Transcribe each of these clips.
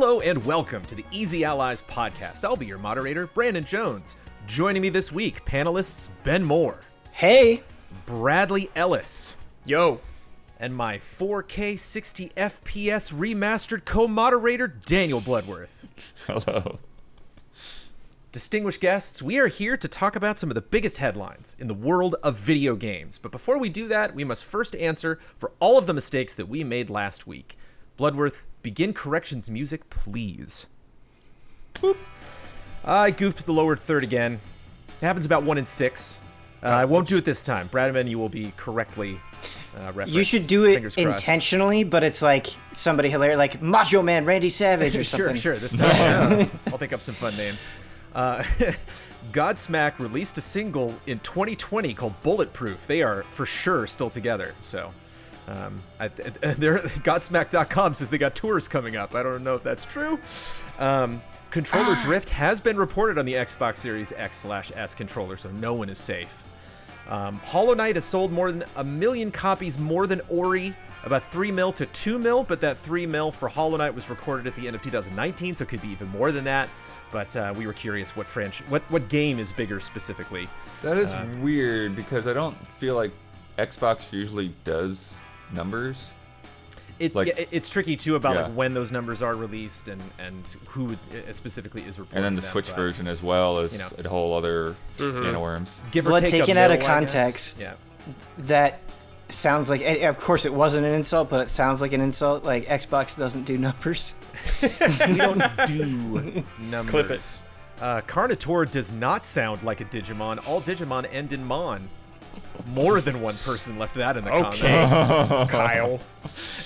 Hello and welcome to the Easy Allies podcast. I'll be your moderator, Brandon Jones. Joining me this week, panelists Ben Moore. Hey. Bradley Ellis. Yo. And my 4K 60 FPS remastered co-moderator, Daniel Bloodworth. Hello. Distinguished guests, we are here to talk about some of the biggest headlines in the world of video games. But before we do that, we must first answer for all of the mistakes that we made last week. Bloodworth, begin corrections music, please. Boop. I goofed the lowered third again. It happens about 1 in 6. I won't do it this time. Bradman, you will be correctly referenced. You should do it intentionally, but it's like somebody hilarious, like Macho Man Randy Savage or something. Sure. This time, yeah. I'll think up some fun names. Godsmack released a single in 2020 called Bulletproof. They are for sure still together. So, Godsmack.com says they got tours coming up. I don't know if that's true. Controller drift has been reported on the Xbox Series X/S controller, so no one is safe. Hollow Knight has sold more than 1 million copies more than Ori, about 3 mil to 2 mil, but that 3 mil for Hollow Knight was recorded at the end of 2019, so it could be even more than that. But we were curious what game is bigger specifically. That is weird because I don't feel like Xbox usually does numbers. It's tricky too about like when those numbers are released and who specifically is reporting. And then the them, Switch version as well is a whole other can of worms. Give or Blood take taken out of context. Yeah. That sounds like, of course it wasn't an insult, but it sounds like an insult. Like Xbox doesn't do numbers. We don't do numbers. Clip it. Carnotaur does not sound like a Digimon. All Digimon end in Mon. More than one person left that in the comments. Kyle.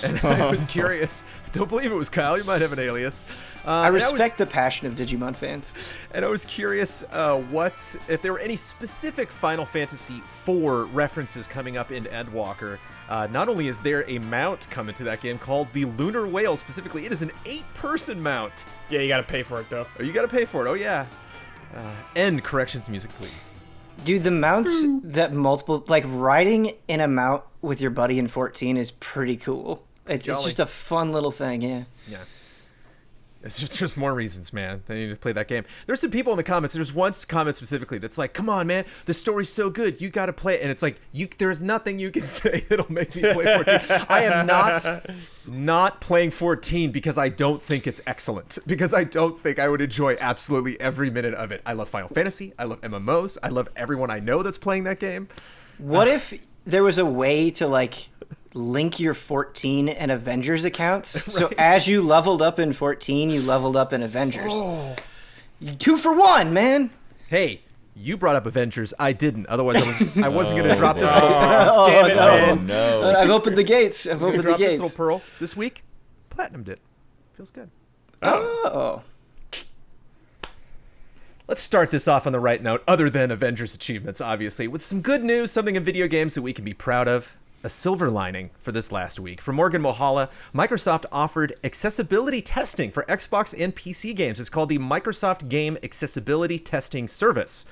And I was curious. Don't believe it was Kyle. You might have an alias. I respect the passion of Digimon fans. And I was curious if there were any specific Final Fantasy IV references coming up in Endwalker. Not only is there a mount coming to that game called the Lunar Whale, specifically, it is an 8-person mount. Yeah, you gotta pay for it, though. Oh, you gotta pay for it. Oh, yeah. End corrections music, please. Dude, the mounts that multiple, like riding in a mount with your buddy in 14 is pretty cool. It's just a fun little thing, yeah. Yeah. It's just more reasons, man. I need to play that game. There's some people in the comments. There's one comment specifically that's like, come on, man. The story's so good. You got to play it. And it's like, there's nothing you can say that'll make me play 14. I am not playing 14 because I don't think it's excellent. Because I don't think I would enjoy absolutely every minute of it. I love Final Fantasy. I love MMOs. I love everyone I know that's playing that game. What if there was a way to, like, link your 14 and Avengers accounts? Right. So as you leveled up in 14, you leveled up in Avengers. Oh. 2 for 1, man. Hey, you brought up Avengers. I didn't. Otherwise, I wasn't going to drop this little pearl. Damn it, man. No. I've opened the gates. Drop this little pearl this week. Platinumed it. Feels good. Oh. Let's start this off on the right note, other than Avengers achievements, obviously, with some good news, something in video games that we can be proud of. A silver lining for this last week. For Morgan Mohala, Microsoft offered accessibility testing for Xbox and PC games. It's called the Microsoft Game Accessibility Testing Service.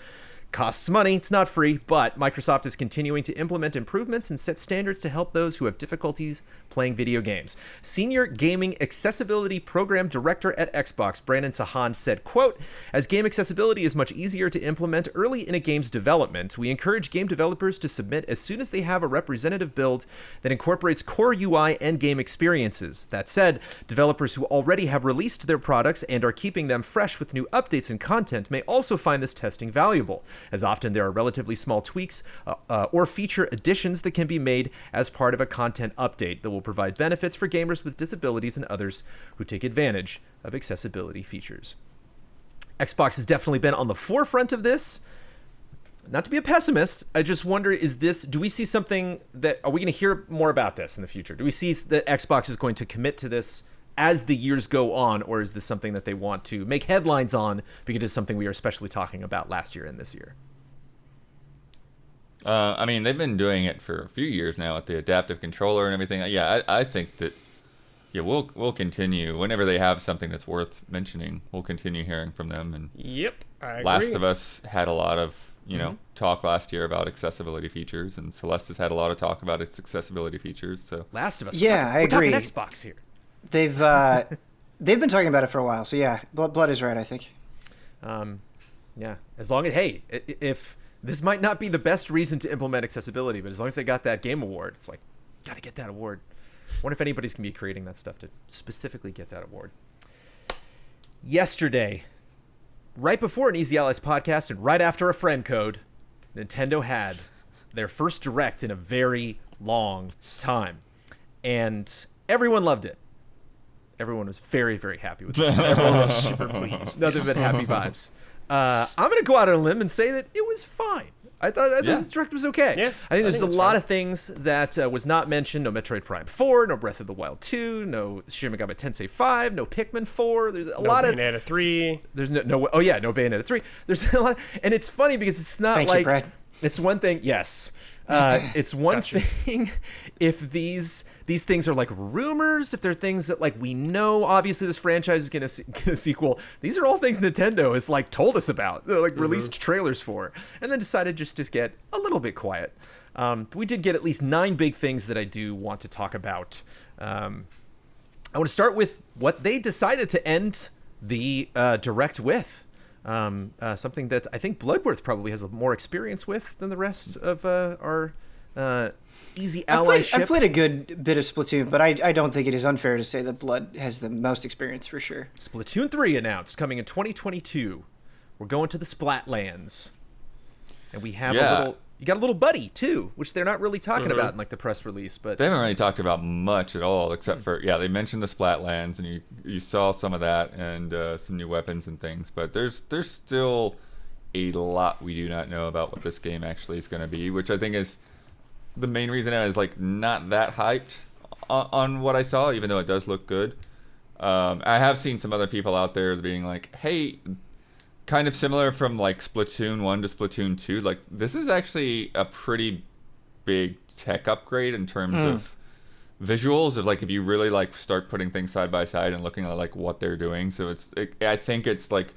Costs money, it's not free, but Microsoft is continuing to implement improvements and set standards to help those who have difficulties playing video games. Senior Gaming Accessibility Program Director at Xbox, Brandon Sahan, said, quote, as game accessibility is much easier to implement early in a game's development, we encourage game developers to submit as soon as they have a representative build that incorporates core UI and game experiences. That said, developers who already have released their products and are keeping them fresh with new updates and content may also find this testing valuable, as often there are relatively small tweaks or feature additions that can be made as part of a content update that will provide benefits for gamers with disabilities and others who take advantage of accessibility features. Xbox has definitely been on the forefront of this. Not to be a pessimist, I just wonder, do we see something are we going to hear more about this in the future? Do we see that Xbox is going to commit to this as the years go on, or is this something that they want to make headlines on because it's something we are especially talking about last year and this year? I mean, they've been doing it for a few years now with the adaptive controller and everything. Yeah, I think that we'll continue whenever they have something that's worth mentioning. We'll continue hearing from them. And yep, I agree. Last of Us had a lot of talk last year about accessibility features, and Celeste has had a lot of talk about its accessibility features. So Last of Us. Yeah, I agree. We're talking Xbox here. They've They've been talking about it for a while, so yeah, Blood is right, I think. Yeah, as long as, hey, if this might not be the best reason to implement accessibility, but as long as they got that game award, it's like, gotta get that award. Wonder if anybody's gonna be creating that stuff to specifically get that award. Yesterday, right before an Easy Allies podcast and right after a friend code, Nintendo had their first Direct in a very long time. And everyone loved it. Everyone was very, very happy with it. Everyone was super pleased. Nothing but happy vibes. I'm going to go out on a limb and say that it was fine. I thought the Direct was okay. Yeah, I think there's a it's lot fine. of things that was not mentioned. No Metroid Prime 4, no Breath of the Wild 2, no Shin Megami Tensei 5, no Pikmin 4. There's a lot of... Bayonetta 3. There's no Bayonetta 3. There's a lot, and it's funny because it's not Thank you, like Brad. it's one thing. Yes, it's one Gotcha. thing if these things are like rumors, if they're things that like we know. Obviously, this franchise is gonna get a sequel. These are all things Nintendo has like told us about, like released trailers for, and then decided just to get a little bit quiet. We did get at least 9 big things that I do want to talk about. I want to start with what they decided to end the Direct with. Something that I think Bloodworth probably has more experience with than the rest of our Easy Allyship. I've played a good bit of Splatoon, but I don't think it is unfair to say that Blood has the most experience for sure. Splatoon 3 announced coming in 2022. We're going to the Splatlands. And we have you got a little buddy too, which they're not really talking about in like the press release, but They haven't really talked about much at all, except for they mentioned the Splatlands, and you saw some of that and some new weapons and things. But there's still a lot we do not know about what this game actually is going to be, which I think is the main reason I was like not that hyped on what I saw, even though it does look good. I have seen some other people out there being like, "Hey." Kind of similar from like Splatoon 1 to Splatoon 2. Like, this is actually a pretty big tech upgrade in terms of visuals, of like if you really like start putting things side by side and looking at like what they're doing. So I think it's like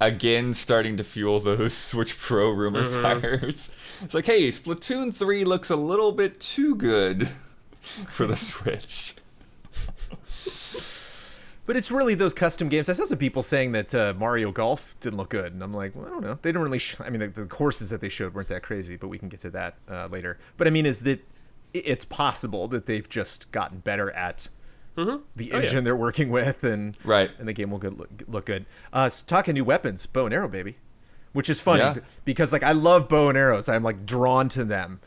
again starting to fuel those Switch Pro rumor fires. It's like, hey, Splatoon 3 looks a little bit too good for the Switch. But it's really those custom games. I saw some people saying that Mario Golf didn't look good, and I'm like, well, I don't know. They didn't really. I mean, the courses that they showed weren't that crazy, but we can get to that later. But I mean, is that it's possible that they've just gotten better at the engine they're working with, and the game will look good. So talking new weapons, bow and arrow, baby, which is funny because like I love bow and arrows. I'm like drawn to them.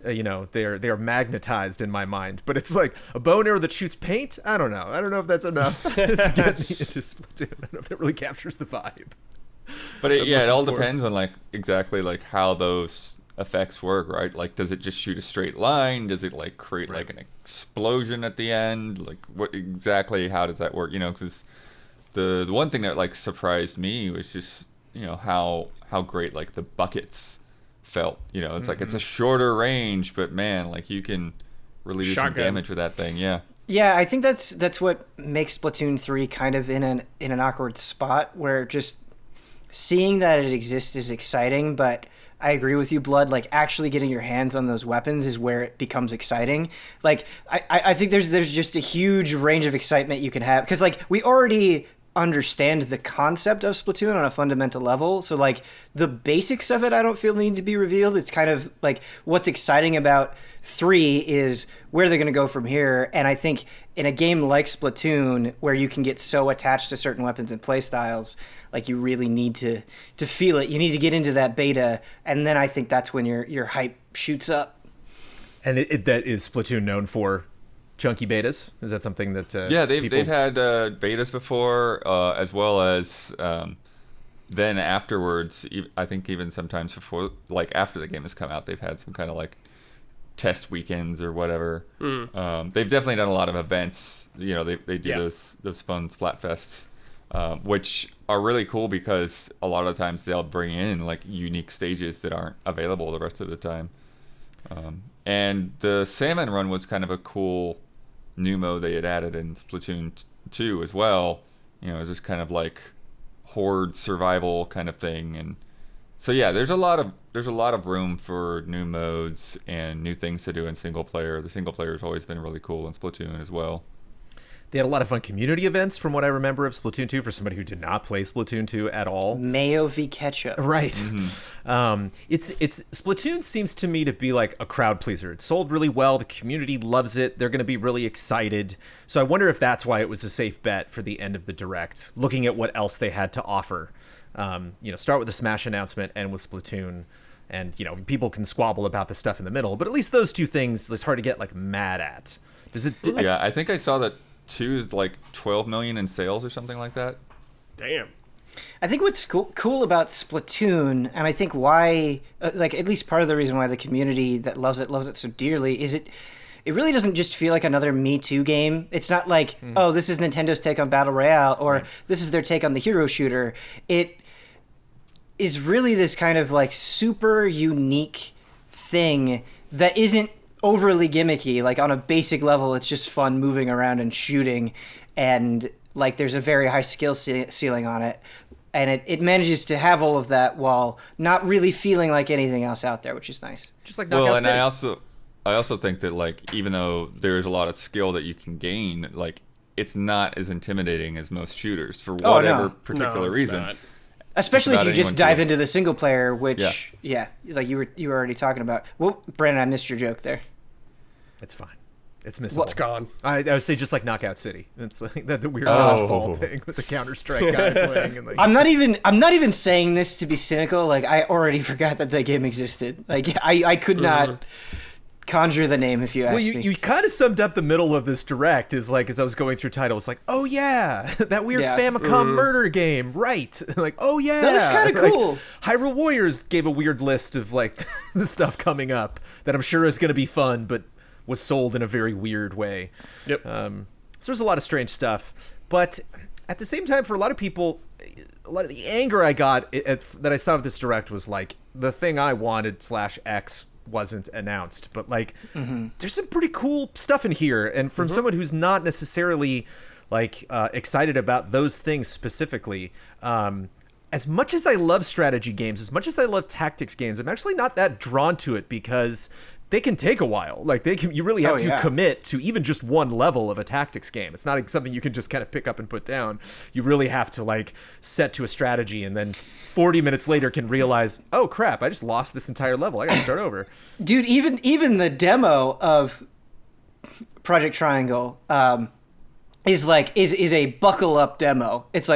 They are magnetized in my mind, but it's like a bow and arrow that shoots paint. I don't know if that's enough to get me into Splatoon. I don't know if it really captures the vibe. But it all depends on like exactly like how those effects work, right? Like, does it just shoot a straight line? Does it like create like an explosion at the end? Like, what exactly? How does that work? Because the one thing that like surprised me was just how great like the buckets felt. It's like it's a shorter range, but man, like you can really do some damage with that thing. Yeah, I think that's what makes Splatoon 3 kind of in an awkward spot, where just seeing that it exists is exciting, but I agree with you, Blood. Like, actually getting your hands on those weapons is where it becomes exciting. Like, I think there's just a huge range of excitement you can have, because like we already understand the concept of Splatoon on a fundamental level, so like the basics of it I don't feel need to be revealed. It's kind of like what's exciting about 3 is where they're going to go from here, and I think in a game like Splatoon where you can get so attached to certain weapons and playstyles, like you really need to feel it. You need to get into that beta, and then I think that's when your hype shoots up. And that is Splatoon known for chunky betas? Is that something that they've had betas before, as well as then afterwards. I think even sometimes before, like after the game has come out, they've had some kind of like test weekends or whatever. They've definitely done a lot of events. They do those fun Splatfests, which are really cool because a lot of times they'll bring in like unique stages that aren't available the rest of the time. And the Salmon Run was kind of a cool new mode they had added in Splatoon 2 as well. It's just kind of like horde survival kind of thing. And so there's a lot of room for new modes and new things to do in single player. The single player has always been really cool in Splatoon as well. They had a lot of fun community events, from what I remember of Splatoon 2, for somebody who did not play Splatoon 2 at all. Mayo v ketchup. Right. It's Splatoon seems to me to be like a crowd pleaser. It sold really well. The community loves it. They're going to be really excited. So I wonder if that's why it was a safe bet for the end of the Direct, looking at what else they had to offer. Start with the Smash announcement, end with Splatoon. And, people can squabble about the stuff in the middle, but at least those two things, it's hard to get, mad at. Yeah, I think I saw that 2 is 12 million in sales or something like that. Damn. I think what's cool about Splatoon, and I think why, at least part of the reason why the community that loves it so dearly, is it really doesn't just feel like another Me Too game. It's not like, oh, this is Nintendo's take on Battle Royale, or this is their take on the hero shooter. It is really this kind of super unique thing that isn't overly gimmicky. On a basic level, it's just fun moving around and shooting, and there's a very high skill ceiling on it, and it manages to have all of that while not really feeling like anything else out there, which is nice. Just like Knockout City. I also think that even though there's a lot of skill that you can gain, it's not as intimidating as most shooters for whatever particular reason. Not. Especially if you just dive into the single player, which you were already talking about. Well, Brandon, I missed your joke there. It's fine. It's missable. What's gone? I would say just like Knockout City. It's like the weird dodgeball thing with the Counter-Strike guy playing. And I'm not even saying this to be cynical. I already forgot that game existed. I could not conjure the name if you asked me. Well, you kind of summed up the middle of this Direct as I was going through titles, oh yeah, that weird Famicom murder game, right? Oh yeah, that was kind of cool. Hyrule Warriors gave a weird list of the stuff coming up that I'm sure is going to be fun, but was sold in a very weird way. Yep. So there's a lot of strange stuff, but at the same time, for a lot of people, a lot of the anger I got that I saw with this Direct was the thing I wanted /X wasn't announced, but there's some pretty cool stuff in here, and from someone who's not necessarily excited about those things specifically, as much as I love strategy games, as much as I love tactics games, I'm actually not that drawn to it because they can take a while. You really have to commit to even just one level of a tactics game. It's not something you can just kind of pick up and put down. You really have to set to a strategy, and then 40 minutes later can realize, oh crap, I just lost this entire level. I gotta start over. Dude, even the demo of Project Triangle is a buckle up demo. It's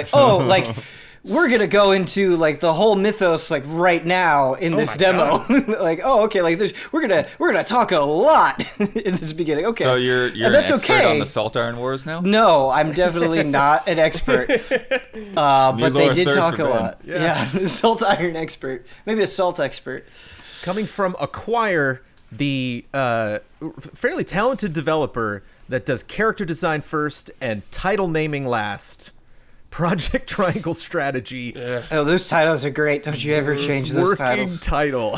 we're gonna go into the whole mythos right now in this demo. Okay, we're gonna talk a lot in this beginning. Okay, so you're an expert on the Salt Iron Wars now? No, I'm definitely not an expert. But they did talk a lot. Yeah, Salt Iron expert, maybe a salt expert. Coming from Acquire, the fairly talented developer that does character design first and title naming last. Project Triangle Strategy. Oh, those titles are great. Don't you ever change those titles. Working title.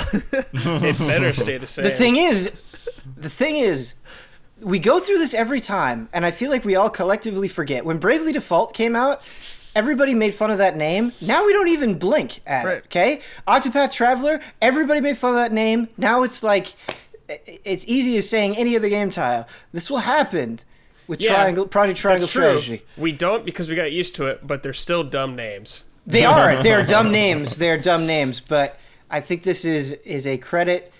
It better stay the same. The thing is, we go through this every time, and I feel like we all collectively forget. When Bravely Default came out, everybody made fun of that name. Now we don't even blink at it, okay? Octopath Traveler, everybody made fun of that name. Now it's it's easy as saying any other game title. This will happen with Project Triangle Strategy. We don't because we got used to it, but they're still dumb names. They are. They're dumb names. They're dumb names. But I think this is a credit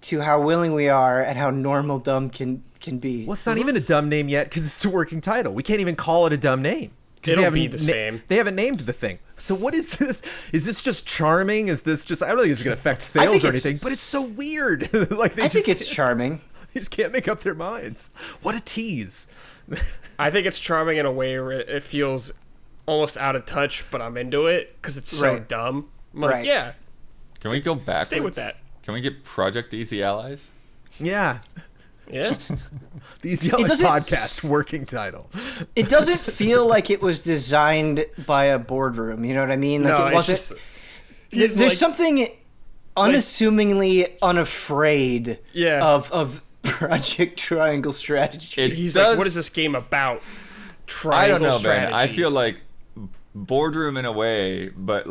to how willing we are and how normal dumb can be. Well, it's not even a dumb name yet because it's a working title. We can't even call it a dumb name. It'll be the same. They haven't named the thing. So what is this? Is this just charming? Is this just... I don't think it's going to affect sales or anything, but it's so weird. I think it's charming. They just can't make up their minds. What a tease. I think it's charming in a way where it feels almost out of touch, but I'm into it because it's so dumb. I'm yeah. Can we go backwards? Stay with that. Can we get Project Easy Allies? Yeah. Yeah. The Easy Allies podcast working title. It doesn't feel like it was designed by a boardroom. You know what I mean? No, it wasn't. There's something unassumingly unafraid of Project Triangle Strategy. He's like, what is this game about? Triangle I don't know, strategy. man. I feel like boardroom in a way, but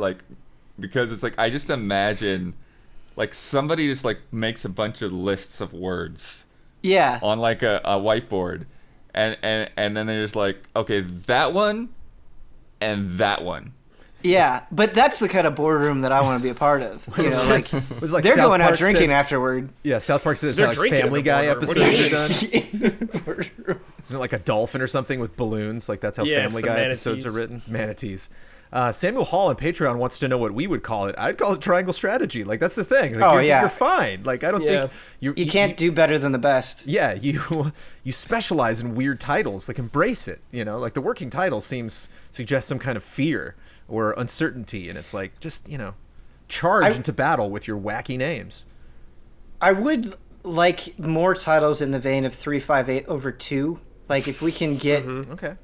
because it's I just imagine somebody just makes a bunch of lists of words. Yeah. On a whiteboard, and then they're just like, okay, that one and that one. Yeah, but that's the kind of boardroom that I want to be a part of. You know, like, It was like they're South going out Park drinking said- afterward. Yeah, South Park said it's They're how, like drinking in Family the Guy boardroom. What do you episodes are done. Isn't it like a dolphin or something with balloons? Like that's how Yeah, it's Family the Guy episodes are manatees. written. Manatees. Samuel Hall on Patreon wants to know what we would call it. I'd call it triangle strategy. Like that's the thing. Like, you're fine. Like I don't think You can't do better than the best. Yeah, you specialize in weird titles. Like embrace it. You know, like the working title suggests some kind of fear or uncertainty, and it's like just charge into battle with your wacky names. I would like more titles in the vein of 358/2. Like if we can get Okay.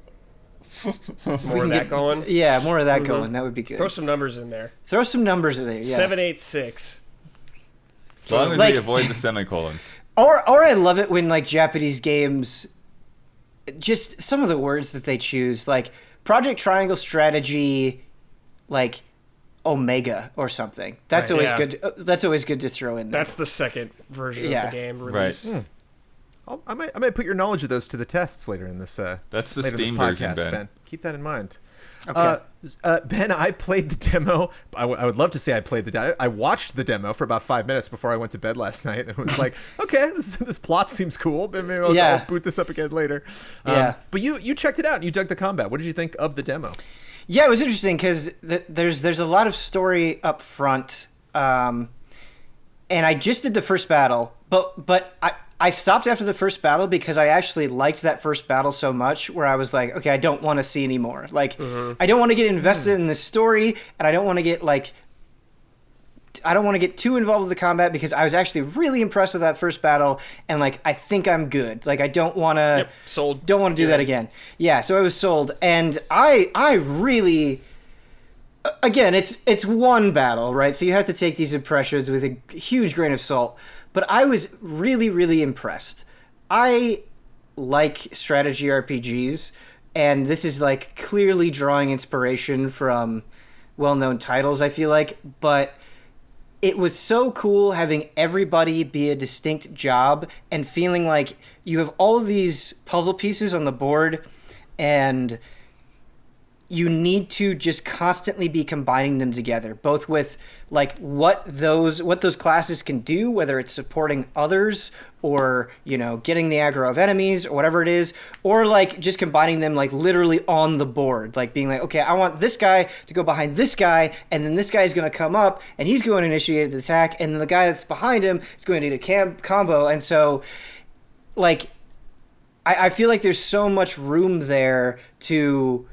More of that going. Yeah, more of that going. That would be good. Throw some numbers in there. Throw some numbers in there. Yeah. 786. As long as Like- we avoid the semicolons. Or I love it when like Japanese games, just some of the words that they choose, like Project Triangle Strategy, like Omega or something. That's Right. always Yeah. good. That's always good to throw in there. That's the second version Yeah. of the game Right. release. I might put your knowledge of those to the tests later in this. That's the later in this Steam version, podcast, Ben. Keep that in mind. Okay. Ben, I played the demo. I would love to say I played the demo. I watched the demo for about 5 minutes before I went to bed last night, and it was like, okay, this plot seems cool. Maybe I'll boot this up again later. Yeah. But you checked it out and you dug the combat. What did you think of the demo? Yeah, it was interesting because there's a lot of story up front, and I just did the first battle, but I stopped after the first battle because I actually liked that first battle so much where I was like, okay, I don't want to see any more. Like, I don't want to get invested in this story, and I don't want to get too involved with the combat because I was actually really impressed with that first battle, and like I think I'm good. Like I don't want to Sold. don't want to do that again. Yeah, so I was sold, and I really, again, it's one battle, right? So you have to take these impressions with a huge grain of salt. But I was really, really impressed. I like strategy RPGs, and this is like clearly drawing inspiration from well-known titles, I feel like, but it was so cool having everybody be a distinct job and feeling like you have all of these puzzle pieces on the board and you need to just constantly be combining them together, both with like what those classes can do, whether it's supporting others or, getting the aggro of enemies or whatever it is, or like just combining them like literally on the board, like being like, okay, I want this guy to go behind this guy, and then this guy is going to come up and he's going to initiate the attack, and then the guy that's behind him is going to do a combo. And so like I feel like there's so much room there to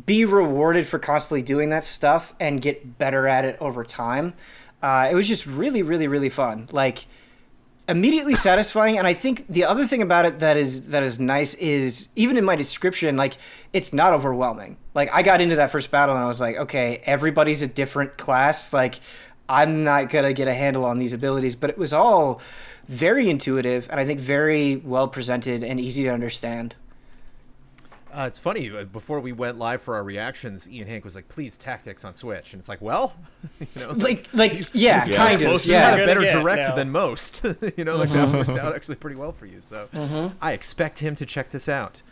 be rewarded for constantly doing that stuff and get better at it over time. It was just really, really, really fun. Like immediately satisfying. And I think the other thing about it that is nice is even in my description, like it's not overwhelming. Like I got into that first battle and I was like, okay, everybody's a different class. Like I'm not going to get a handle on these abilities, but it was all very intuitive and I think very well presented and easy to understand. It's funny, before we went live for our reactions, Ian Hank was like, please, tactics on Switch. And it's like, well, Kind Yeah, of. close you as had you're a gonna better get direct now. than most. Like that worked out actually pretty well for you. So I expect him to check this out.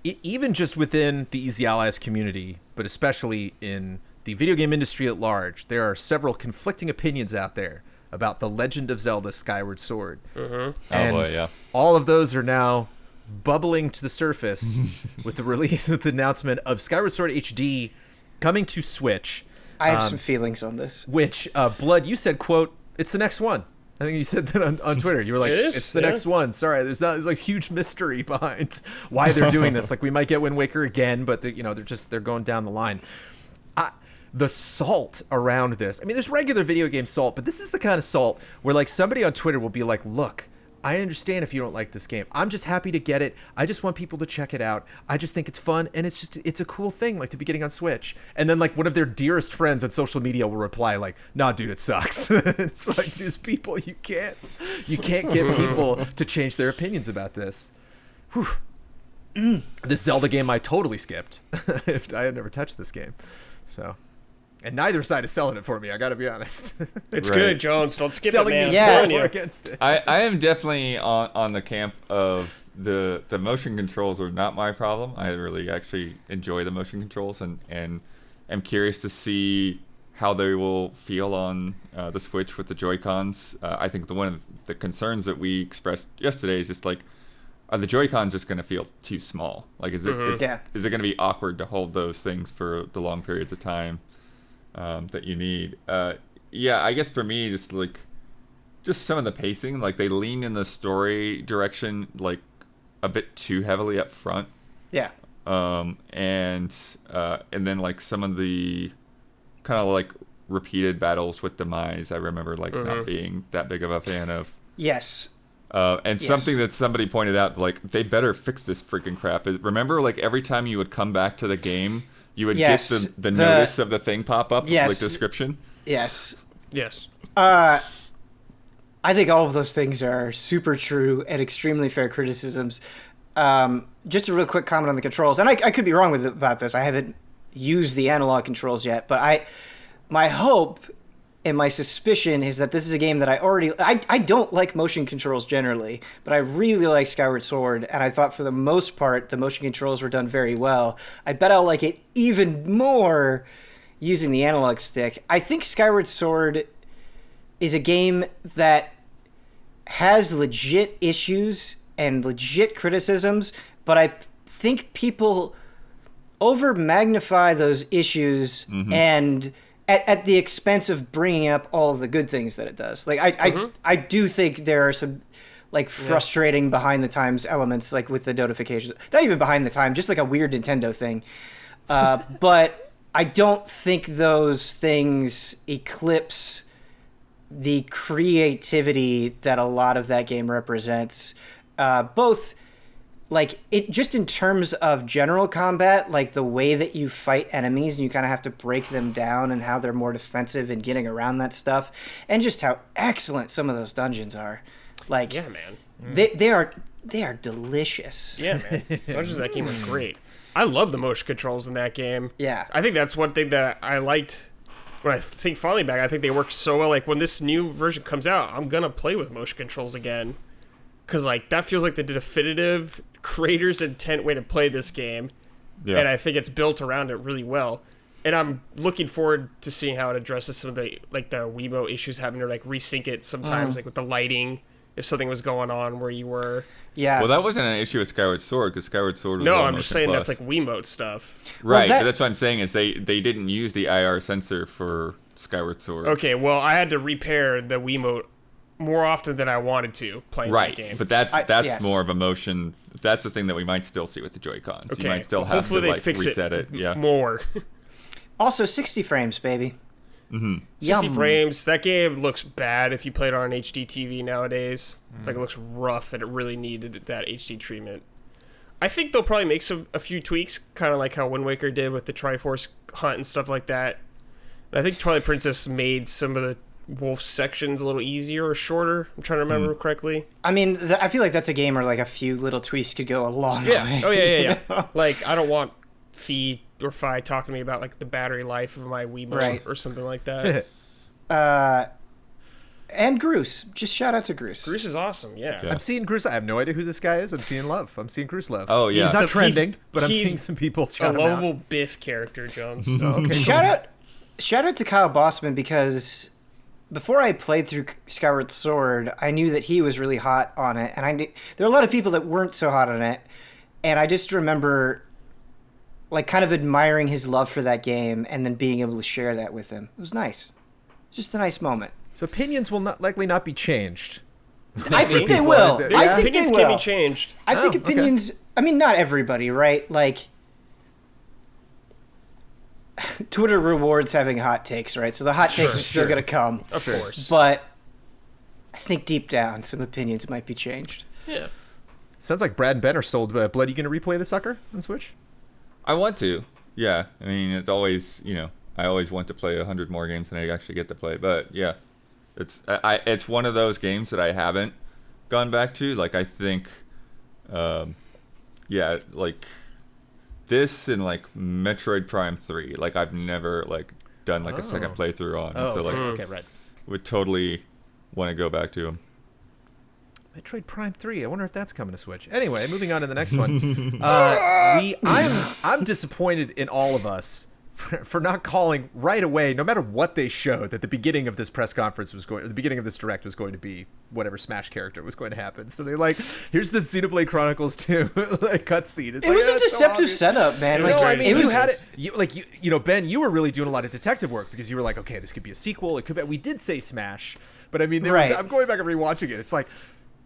Even just within the Easy Allies community, but especially in the video game industry at large, there are several conflicting opinions out there about The Legend of Zelda Skyward Sword. And Oh boy, yeah. all of those are now bubbling to the surface with the announcement of Skyward Sword HD coming to Switch. I have some feelings on this. Which, Blood, you said, quote, it's the next one. I think you said that on Twitter. You were like, It is, it's the yeah. next one. Sorry, there's like huge mystery behind why they're doing this. Like we might get Wind Waker again, but they're going down the line. The salt around this. I mean, there's regular video game salt, but this is the kind of salt where like somebody on Twitter will be like, look, I understand if you don't like this game. I'm just happy to get it. I just want people to check it out. I just think it's fun, and it's a cool thing, like to be getting on Switch. And then like one of their dearest friends on social media will reply like, "Nah, dude, it sucks." It's like there's people you can't get people to change their opinions about this. Whew. This Zelda game I totally skipped. If I had never touched this game, so. And neither side is selling it for me. I got to be honest. It's Right. good, Jones. Don't skip Selling it, man. me I'm for telling or you. against it. I am definitely on the camp of the motion controls are not my problem. I really actually enjoy the motion controls, and am curious to see how they will feel on the Switch with the Joy-Cons. I think one of the concerns that we expressed yesterday is just like, are the Joy-Cons just going to feel too small? Like, is it is it going to be awkward to hold those things for the long periods of time that you need? Yeah, I guess for me, just some of the pacing, like they lean in the story direction like a bit too heavily up front. Yeah. And then like some of the kind of like repeated battles with Demise, I remember like not being that big of a fan of. Yes. And something that somebody pointed out, like, they better fix this freaking crap. Remember, like, every time you would come back to the game, you would get the notice of the thing pop up, like, description? Yes. Yes. I think all of those things are super true and extremely fair criticisms. Just a real quick comment on the controls, and I could be wrong about this. I haven't used the analog controls yet, but my hope and my suspicion is that this is a game that I don't like motion controls generally, but I really like Skyward Sword, and I thought for the most part the motion controls were done very well. I bet I'll like it even more using the analog stick. I think Skyward Sword is a game that has legit issues and legit criticisms, but I think people over-magnify those issues and at the expense of bringing up all of the good things that it does. Like I do think there are some like frustrating behind the times elements, like with the notifications. Not even behind the time, just like a weird Nintendo thing. But I don't think those things eclipse the creativity that a lot of that game represents. Both like it just in terms of general combat, like the way that you fight enemies and you kind of have to break them down and how they're more defensive and getting around that stuff, and just how excellent some of those dungeons are. Like, yeah, man, they are delicious. Yeah, man, dungeons in that game are great. I love the motion controls in that game. Yeah, I think that's one thing that I liked. When I think finally back, I think they work so well. Like when this new version comes out, I'm gonna play with motion controls again. Because, like, that feels like the definitive creator's intent way to play this game. Yeah. And I think it's built around it really well. And I'm looking forward to seeing how it addresses some of the, like, the Wiimote issues, having to, like, resync it sometimes, like, with the lighting, if something was going on where you were. Yeah. Well, that wasn't an issue with Skyward Sword, because Skyward Sword was No, all I'm just saying plus. that's, like, Wiimote stuff. Right, but that's what I'm saying is they didn't use the IR sensor for Skyward Sword. Okay, well, I had to repair the Wiimote more often than I wanted to play that game. But that's more of a motion. That's the thing that we might still see with the Joy-Cons. Okay. You might still have hopefully to they like fix reset it. Yeah. more. Also, 60 frames, baby. 60 frames. That game looks bad if you play it on an HD TV nowadays. Like, it looks rough, and it really needed that HD treatment. I think they'll probably make a few tweaks, kind of like how Wind Waker did with the Triforce Hunt and stuff like that. And I think Twilight Princess made some of the wolf sections a little easier or shorter. I'm trying to remember correctly. I mean, I feel like that's a game where like a few little tweaks could go a long way. Oh yeah. Like, I don't want Fee or Fi talking to me about like the battery life of my Wiimote or something like that. And Groose. Just shout out to Groose. Groose is awesome. Yeah. I'm seeing Groose. I have no idea who this guy is. I'm seeing love. I'm seeing Groose love. Oh yeah. He's not trending, but I'm seeing some people shout a him out. lovable Biff character, Jones. Okay. Shout out to Kyle Bossman, because before I played through Skyward Sword, I knew that he was really hot on it, and there are a lot of people that weren't so hot on it, and I just remember like kind of admiring his love for that game and then being able to share that with him. It was nice. Just a nice moment. So opinions will likely not be changed. I think they will. Yeah. I think opinions they will. can be changed. I think opinions. Okay. I mean, not everybody, right? Like, Twitter rewards having hot takes, right? So the hot takes are still going to come. Of course. But I think deep down, some opinions might be changed. Yeah. Sounds like Brad and Ben are sold. Blood, you going to replay the sucker on Switch? I want to. Yeah. I mean, it's always, I always want to play 100 more games than I actually get to play. But yeah, it's one of those games that I haven't gone back to. Like, I think, like this and like Metroid Prime 3. Like, I've never like done like a second playthrough on. So like, okay, right. Would totally want to go back to them. Metroid Prime 3. I wonder if that's coming to Switch. Anyway, moving on to the next one. I'm disappointed in all of us for not calling right away, no matter what they showed, that the beginning of this press conference the beginning of this direct was going to be whatever Smash character was going to happen. So they here's the Xenoblade Chronicles 2 cutscene. It was a deceptive setup, man. No, I mean, you had it. You know, Ben, you were really doing a lot of detective work because you were like, okay, this could be a sequel. It could be. We did say Smash, but I mean, I'm going back and rewatching it. It's like,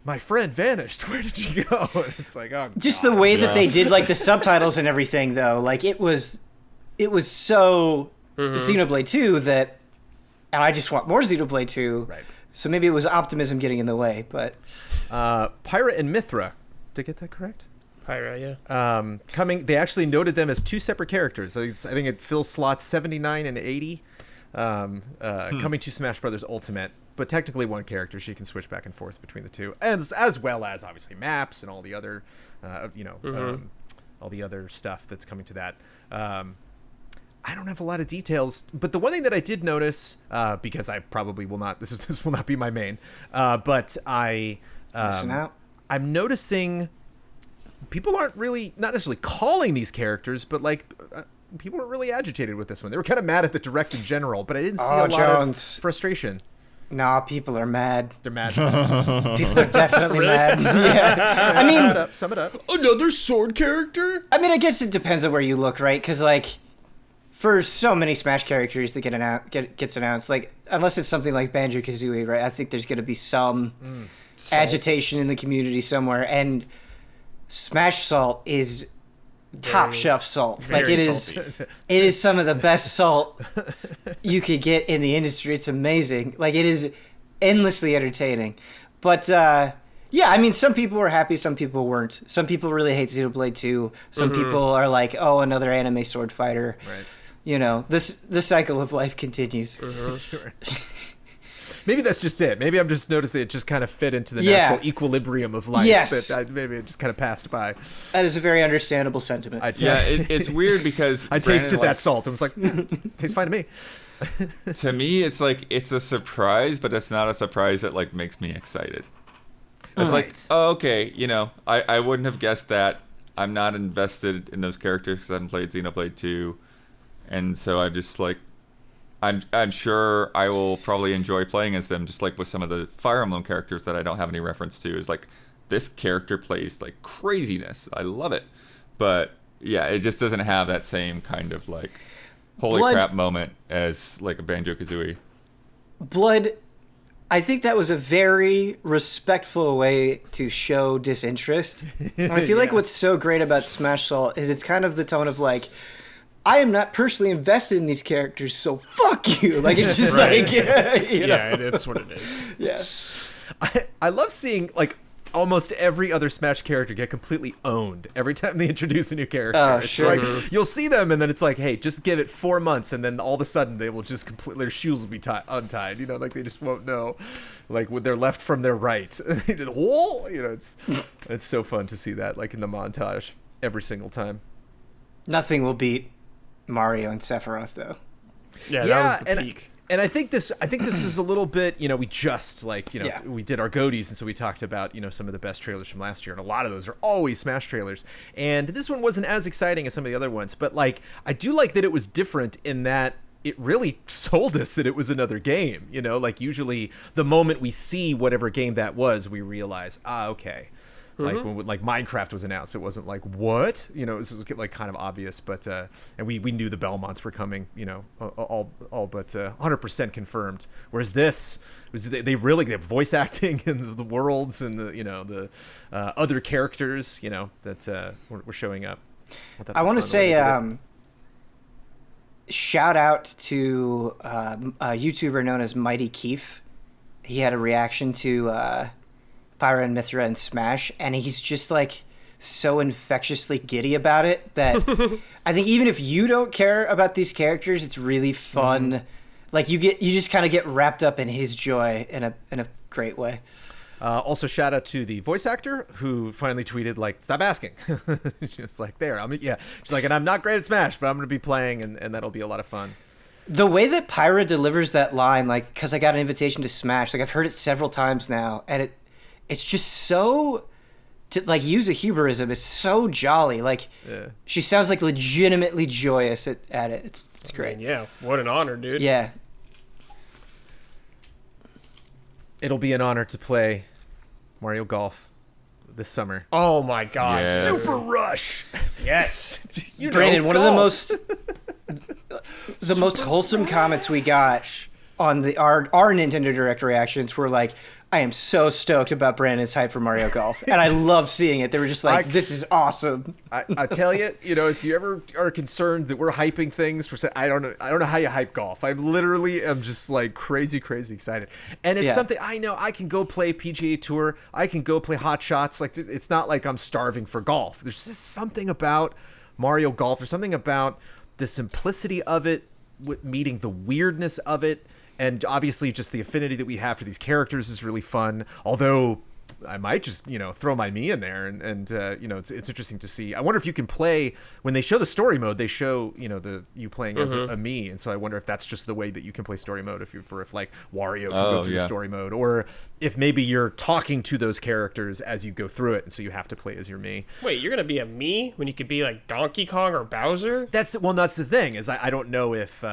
my friend vanished. Where did she go? And it's like, oh, just the way that they did like the subtitles and everything, though. Like it was so Xenoblade 2 that, and I just want more Xenoblade 2. Right. So maybe it was optimism getting in the way, but Pyra and Mithra. Did I get that correct? Pyra, yeah. Coming. They actually noted them as two separate characters. I think it fills slots 79 and 80. Coming to Smash Brothers Ultimate. But technically one character. She can switch back and forth between the two, and as well as obviously maps and all the other, all the other stuff that's coming to that. I don't have a lot of details, but the one thing that I did notice, because I probably will not, this will not be my main, but I'm noticing people aren't really, not necessarily calling these characters, but people were really agitated with this one. They were kind of mad at the direct in general, but I didn't see a lot of frustration. Nah, people are mad. They're mad. People are definitely mad. Yeah. I mean, sum it up. Another sword character? I mean, I guess it depends on where you look, right? Because for so many Smash characters that gets announced, unless it's something like Banjo-Kazooie, right? I think there's going to be some agitation in the community somewhere, and Smash Salt is top shelf salt. It is some of the best salt you could get in the industry. It's amazing. It is endlessly entertaining. But yeah, I mean, some people were happy, some people weren't. Some people really hate Xenoblade 2. Some people are like, oh, another anime sword fighter. Right. You know, the cycle of life continues. Sure. Maybe that's just it. Maybe I'm just noticing it just kind of fit into the natural equilibrium of life. Yes. Maybe it just kind of passed by. That is a very understandable sentiment. It's weird because I tasted that salt and was like, tastes fine to me. To me, it's it's a surprise, but it's not a surprise that like makes me excited. It's like, oh, okay, you know, I wouldn't have guessed that. I'm not invested in those characters because I haven't played Xenoblade 2, and so I'm just like, I'm sure I will probably enjoy playing as them, just like with some of the Fire Emblem characters that I don't have any reference to. Is like, this character plays like craziness. I love it, but yeah, it just doesn't have that same kind of like holy crap moment as like a Banjo-Kazooie. Blood, I think that was a very respectful way to show disinterest. I feel like what's so great about Smash Salt is it's kind of the tone of like, I am not personally invested in these characters, so fuck you. Like, it's just like, it's what it is. Yeah. I love seeing like almost every other Smash character get completely owned every time they introduce a new character. Oh, it's sure. like, you'll see them and then it's like, hey, just give it 4 months and then all of a sudden they will just completely, their shoes will be untied, you know, like they just won't know, like when they're left from their right. You know, it's so fun to see that, like in the montage every single time. Nothing will beat Mario and Sephiroth, though. Yeah, that was the peak. And I think this is a little bit, you know, we just we did our Goaties, and so we talked about, you know, some of the best trailers from last year, and a lot of those are always Smash trailers. And this one wasn't as exciting as some of the other ones, but like I do like that it was different in that it really sold us that it was another game, you know, like usually the moment we see whatever game that was, we realize, okay. Like when like Minecraft was announced, it wasn't like, what? You know, it was like kind of obvious, but and we knew the Belmonts were coming, you know, all but 100% confirmed. Whereas this was they voice acting and the worlds and the, you know, the other characters, you know, that were showing up. I want to say shout out to a YouTuber known as Mighty Keef. He had a reaction to Pyra and Mithra and Smash, and he's just like so infectiously giddy about it that I think even if you don't care about these characters, it's really fun. Like you just kind of get wrapped up in his joy in a great way. Also, shout out to the voice actor who finally tweeted like, "Stop asking." Just like there, she's like, and I'm not great at Smash, but I'm going to be playing, and that'll be a lot of fun. The way that Pyra delivers that line, like, because I got an invitation to Smash, like I've heard it several times now, and it's just so, to like use a Huberism, it's so jolly. Like she sounds like legitimately joyous at it. It's great. Yeah, what an honor, dude. Yeah. It'll be an honor to play Mario Golf this summer. Oh my god. Yeah. Super Rush. Yes. You know, Brandon, one of golf. the most wholesome comments we got on our Nintendo Direct reactions were like, I am so stoked about Brandon's hype for Mario Golf. And I love seeing it. They were just like, this is awesome. I tell you, if you ever are concerned that we're hyping things for, I don't know how you hype golf. I literally am just like crazy excited. And it's something I know I can go play PGA Tour. I can go play Hot Shots. Like, it's not like I'm starving for golf. There's just something about Mario Golf. There's something about the simplicity of it, meeting the weirdness of it. And obviously just the affinity that we have for these characters is really fun. Although I might just, throw my Mii in there and it's interesting to see. I wonder if you can play when they show the story mode, they show, you playing as a Mii. And so I wonder if that's just the way that you can play story mode if like Wario can go through the story mode, or if maybe you're talking to those characters as you go through it. And so you have to play as your Mii. Wait, you're going to be a Mii when you could be like Donkey Kong or Bowser? That's the thing is I don't know if,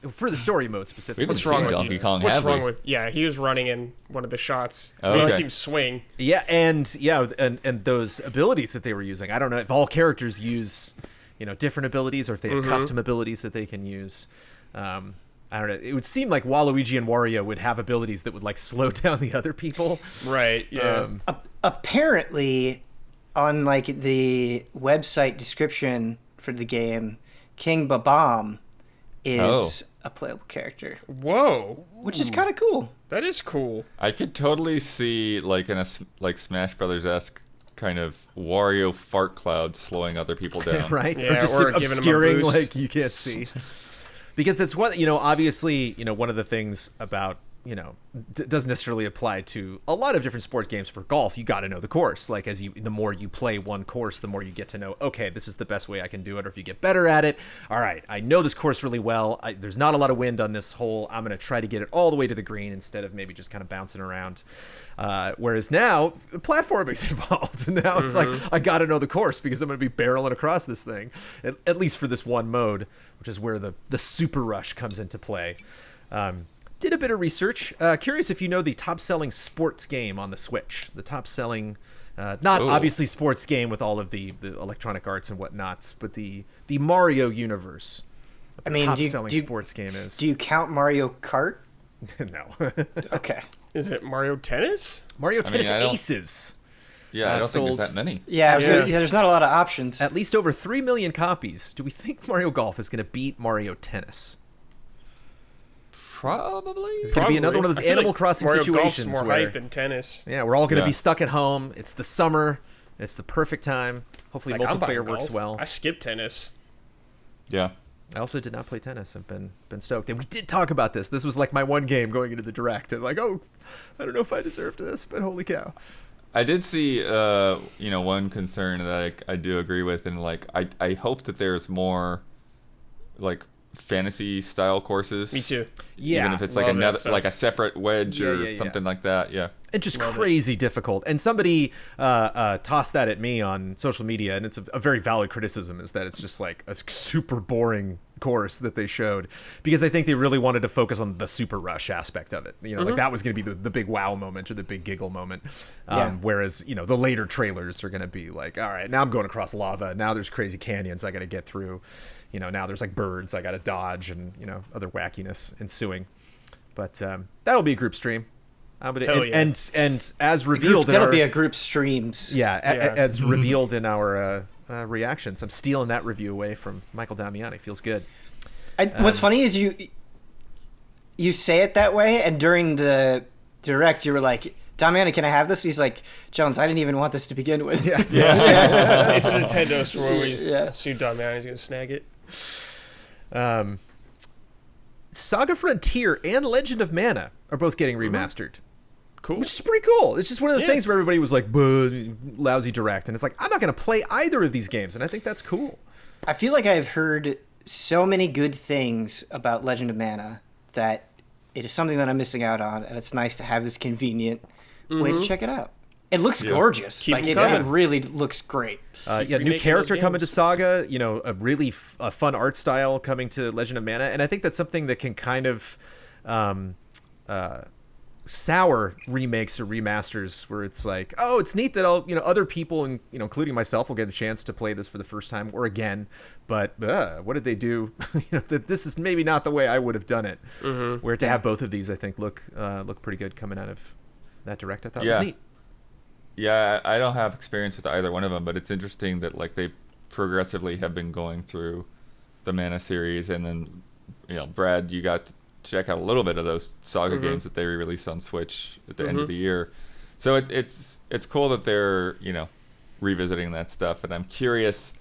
for the story mode specifically. What's wrong with Donkey Kong? What's wrong with? Yeah, he was running in one of the shots. Okay. He seemed swing. Yeah, and those abilities that they were using. I don't know if all characters use, different abilities, or if they have custom abilities that they can use. I don't know. It would seem like Waluigi and Wario would have abilities that would like slow down the other people. Right. Yeah. Apparently, on like the website description for the game, King Babam is a playable character. Whoa. Which is kind of cool. That is cool. I could totally see like in a Smash Brothers-esque kind of Wario fart cloud slowing other people down. Right? Yeah, or just or giving them a obscuring boost. like you can't see. Because that's what, obviously, one of the things about, doesn't necessarily apply to a lot of different sports games. For golf, you got to know the course. Like the more you play one course, the more you get to know, okay, this is the best way I can do it. Or if you get better at it, all right, I know this course really well. There's not a lot of wind on this hole. I'm going to try to get it all the way to the green instead of maybe just kind of bouncing around. Whereas now, the platforming's involved. Now it's like, I got to know the course because I'm going to be barreling across this thing, at least for this one mode, which is where the Super Rush comes into play. Did a bit of research. Curious if you know the top-selling sports game on the Switch. The top-selling, not obviously sports game with all of the Electronic Arts and whatnots, but the Mario universe. What the top-selling sports game is. Do you count Mario Kart? No. Okay. Is it Mario Tennis? Mario Tennis I don't- Aces. Yeah, I don't think sold- there's that many. Yeah, Yeah. there's not a lot of options. At least over 3 million copies. Do we think Mario Golf is going to beat Mario Tennis? Probably. It's going to be another one of those I feel Animal like Crossing Mario situations Golf's more where hype than tennis. yeah, we're all going to be Yeah. stuck at home. It's the summer. It's the perfect time. Hopefully Like, I'm buying multiplayer works golf. well. I skipped tennis. Yeah. I also did not play tennis. I've been stoked. And we did talk about this. This was like my one game going into the direct. And like, oh, I don't know if I deserved this, but holy cow. I did see, one concern that I do agree with, and like I hope that there's more, like, fantasy style courses. Me too. Yeah. Even if it's Love like that another, stuff. like a separate wedge Yeah, or yeah, yeah. something like that. Yeah. And just Love it. crazy difficult. And somebody tossed that at me on social media, and it's a very valid criticism, is that it's just like a super boring course that they showed, because I think they really wanted to focus on the Super Rush aspect of it. Like that was going to be the big wow moment or the big giggle moment. Whereas, the later trailers are going to be like, all right, now I'm going across lava. Now there's crazy canyons I got to get through. Now there's like birds I got to dodge and, other wackiness ensuing. But that'll be a group stream. Hell yeah. And as revealed, That'll be a group streams. as revealed in our reactions, I'm stealing that review away from Michael Damiani. Feels good. What's funny is you say it that way, and during the direct, you were like, Damiani, can I have this? He's like, Jones, I didn't even want this to begin with. It's Nintendo, so we're always sued Damian. He's going to snag it. Saga Frontier and Legend of Mana are both getting remastered. Cool. Which is pretty cool. It's just one of those things where everybody was like, lousy direct. And it's like, I'm not going to play either of these games. And I think that's cool. I feel like I've heard so many good things about Legend of Mana that it is something that I'm missing out on, and it's nice to have this convenient way to check it out. It looks gorgeous. Keep Like them it coming. really looks great. New remaking character those coming to games. Saga, a really fun art style coming to Legend of Mana, and I think that's something that can kind of sour remakes or remasters where it's like, oh, it's neat that other people and including myself will get a chance to play this for the first time or again, but what did they do? That this is maybe not the way I would have done it. Mm-hmm. Where to have both of these, I think look pretty good coming out of that direct. I thought it was neat. Yeah, I don't have experience with either one of them, but it's interesting that like they progressively have been going through the Mana series, and then Brad, you got to check out a little bit of those Saga games that they re-released on Switch at the end of the year. So it's cool that they're revisiting that stuff, and I'm curious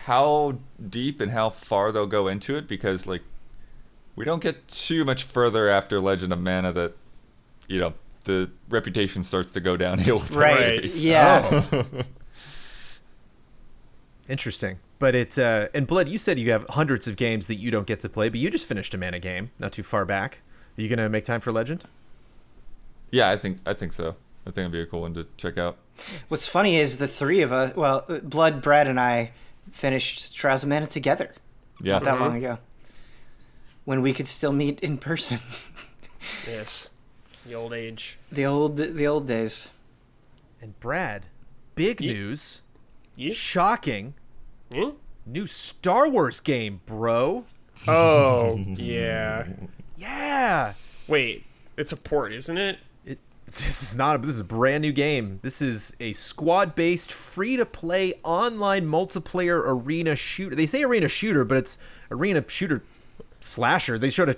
how deep and how far they'll go into it, because like we don't get too much further after Legend of Mana that the reputation starts to go downhill with the Right. series. Yeah. Oh. Interesting. But and Blood, you said you have hundreds of games that you don't get to play, but you just finished a Mana game not too far back. Are you gonna make time for Legend? Yeah, I think so. I think it'd be a cool one to check out. What's funny is the three of us, Blood, Brad, and I finished Trials of Mana together Yeah. not that long ago, when we could still meet in person. Yes. The old age. The old days. And Brad, big news, Yeah. shocking, Hmm? new Star Wars game, bro. Oh, yeah. Yeah. Wait, it's a port, isn't it? This is a brand new game. This is a squad-based, free-to-play online multiplayer arena shooter. They say arena shooter, but it's arena shooter slasher. They showed a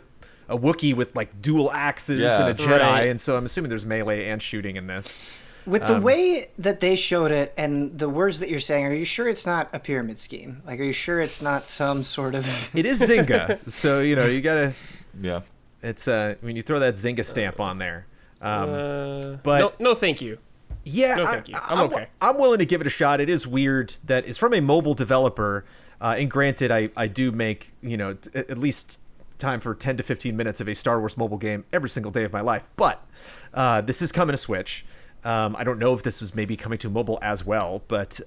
Wookiee with like dual axes and a Jedi, right. and so I'm assuming there's melee and shooting in this. With the way that they showed it and the words that you're saying, are you sure it's not a pyramid scheme? Like, are you sure it's not some sort of... It is Zynga, so you gotta. Yeah. It's when you throw that Zynga stamp on there. But no, thank you. yeah, No, thank you. I'm okay. I'm willing to give it a shot. It is weird that it's from a mobile developer, and granted, I do make at least time for 10 to 15 minutes of a Star Wars mobile game every single day of my life. But this is coming to Switch. I don't know if this was maybe coming to mobile as well, but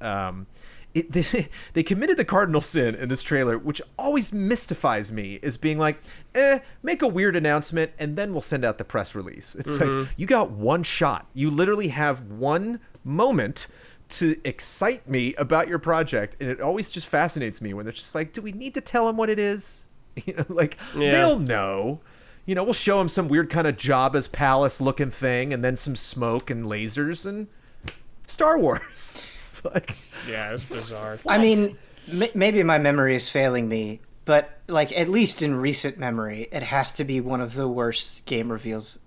they committed the cardinal sin in this trailer, which always mystifies me, is being like, make a weird announcement and then we'll send out the press release. It's like, you got one shot. You literally have one moment to excite me about your project, and it always just fascinates me when they're just like, do we need to tell them what it is? They'll know. We'll show them some weird kind of Jabba's palace looking thing, and then some smoke and lasers and Star Wars. It's like, Yeah, it's bizarre. I mean, maybe my memory is failing me, but like at least in recent memory, it has to be one of the worst game reveals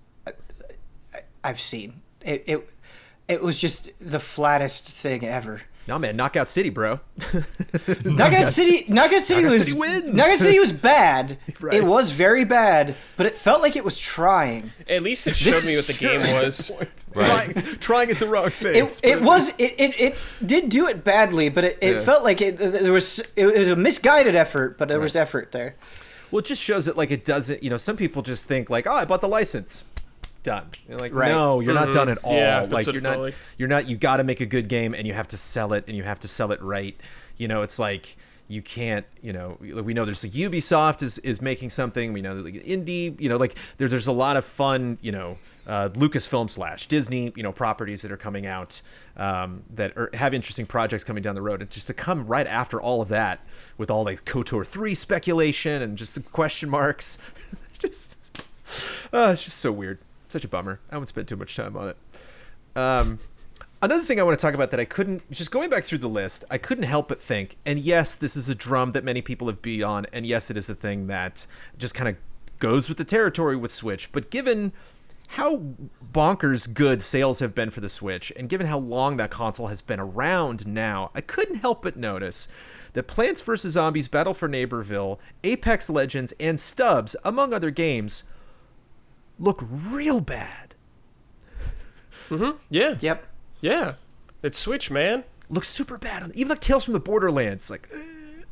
I've seen. It was just the flattest thing ever. no man, Knockout City, bro. Knockout City City wins. Knockout City was bad. Right. It was very bad, but it felt like it was trying. At least it showed me what the game was. Trying it the wrong thing. It did do it badly, but it felt like it was a misguided effort, but there was effort there. Well, it just shows that like it doesn't. Some people just think like, oh, I bought the license. Done. You're like, Right. No, you're not done at all. Yeah, that's like what you're it felt not. like. You're not. You got to make a good game, and you have to sell it, and you have to sell it right. It's like you can't. We know there's like Ubisoft is making something. We know that like indie. Like there's a lot of fun. Lucasfilm / Disney. Properties that are coming out that have interesting projects coming down the road, and just to come right after all of that with all like KOTOR 3 speculation and just the question marks, it's just so weird. Such a bummer. I won't spend too much time on it. Another thing I want to talk about that I couldn't, just going back through the list, I couldn't help but think, and yes, this is a drum that many people have beat on, and yes, it is a thing that just kind of goes with the territory with Switch, but given how bonkers good sales have been for the Switch, and given how long that console has been around now, I couldn't help but notice that Plants vs. Zombies Battle for Neighborville, Apex Legends, and Stubbs, among other games, look real bad. Yeah. Yep. Yeah. It's Switch, man. Looks super bad. Even like Tales from the Borderlands, like,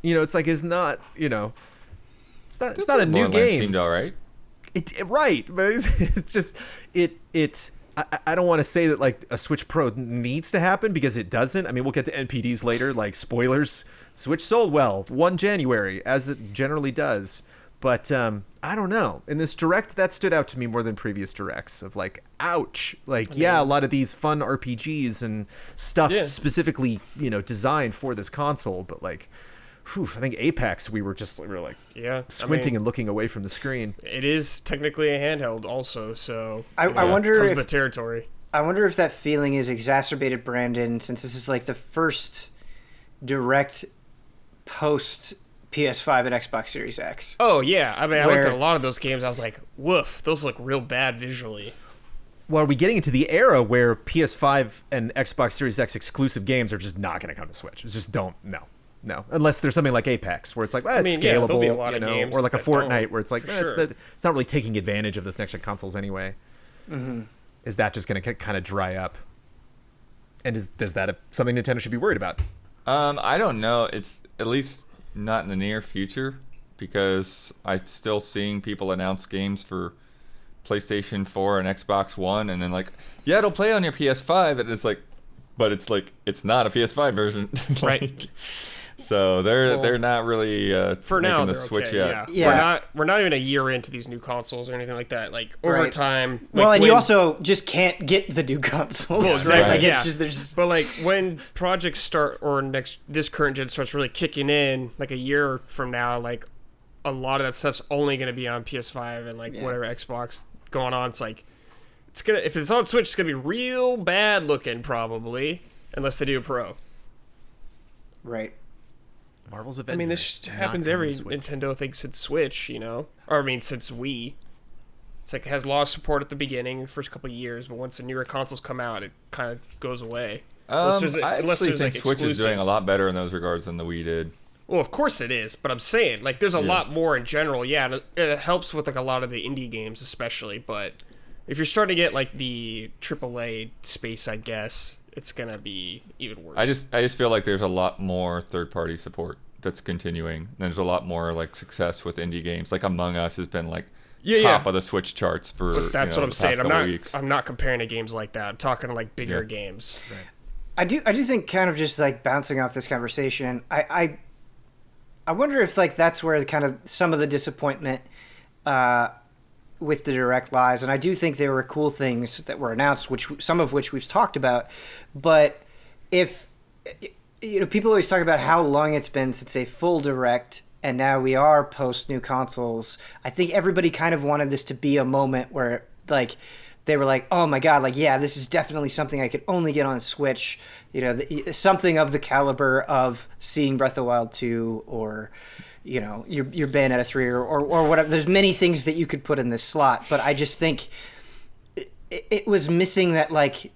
it's like it's not, it's not a new Borderlands game. seemed all right. Right, but it's just I don't want to say that like a Switch Pro needs to happen, because it doesn't. I mean, we'll get to NPDs later, like spoilers. Switch sold well 1 January, as it generally does. But I don't know. In this Direct, that stood out to me more than previous Directs of like, ouch. Like, a lot of these fun RPGs and stuff specifically, designed for this console. But like, I think Apex, we were like squinting and looking away from the screen. It is technically a handheld also, so I wonder comes if the territory. I wonder if that feeling is exacerbated, Brandon, since this is like the first Direct post PS5 and Xbox Series X. Oh yeah, I mean, I looked at a lot of those games. I was like, woof, those look real bad visually. Well, are we getting into the era where PS5 and Xbox Series X exclusive games are just not going to come to Switch? It's just no, unless there's something like Apex where it's like, it's scalable, there'll be a lot of games or like a that Fortnite don't, where it's like, it's not really taking advantage of this next gen consoles anyway. Mm-hmm. Is that just going to kind of dry up? And is that something Nintendo should be worried about? I don't know. It's at least not in the near future, because I'm still seeing people announce games for PlayStation 4 and Xbox One, and then like, it'll play on your PS5, and it's like, but it's like, it's not a PS5 version. Right. So they're not really for making now the they're switch okay, yet. Yeah. We're not even a year into these new consoles or anything like that. Like over time. Well, and you also just can't get the new consoles. Well, exactly. Right? Like Yeah. it's just. But like when projects start, or this current gen starts really kicking in, like a year from now, like a lot of that stuff's only going to be on PS5 and like whatever Xbox going on. It's like if it's on Switch, it's gonna be real bad looking probably, unless they do a Pro. Right. Marvel's Avengers. I mean, this happens every Nintendo thing since Switch, or I mean, since Wii. It's like it has a lot of support at the beginning, the first couple of years, but once the newer consoles come out, it kind of goes away. I actually think Switch is doing a lot better in those regards than the Wii did. Well, of course it is, but I'm saying, like, there's a lot more in general. Yeah, it helps with like a lot of the indie games, especially. But if you're starting to get like the AAA space, I guess it's gonna be even worse. I just feel like there's a lot more third-party support that's continuing. There's a lot more like success with indie games. Like Among Us has been like top of the Switch charts for. But that's what I'm saying. Weeks. I'm not comparing to games like that. I'm talking to like bigger games. Right. I do think, kind of just like bouncing off this conversation, I wonder if like that's where kind of some of the disappointment with the Direct lies. And I do think there were cool things that were announced, some of which we've talked about. But if people always talk about how long it's been since a full Direct, and now we are post new consoles. I think everybody kind of wanted this to be a moment where like they were like, oh my god, like this is definitely something I could only get on Switch. Something of the caliber of seeing Breath of the Wild 2 or your Bayonetta 3 or whatever. There's many things that you could put in this slot, but I just think it was missing that like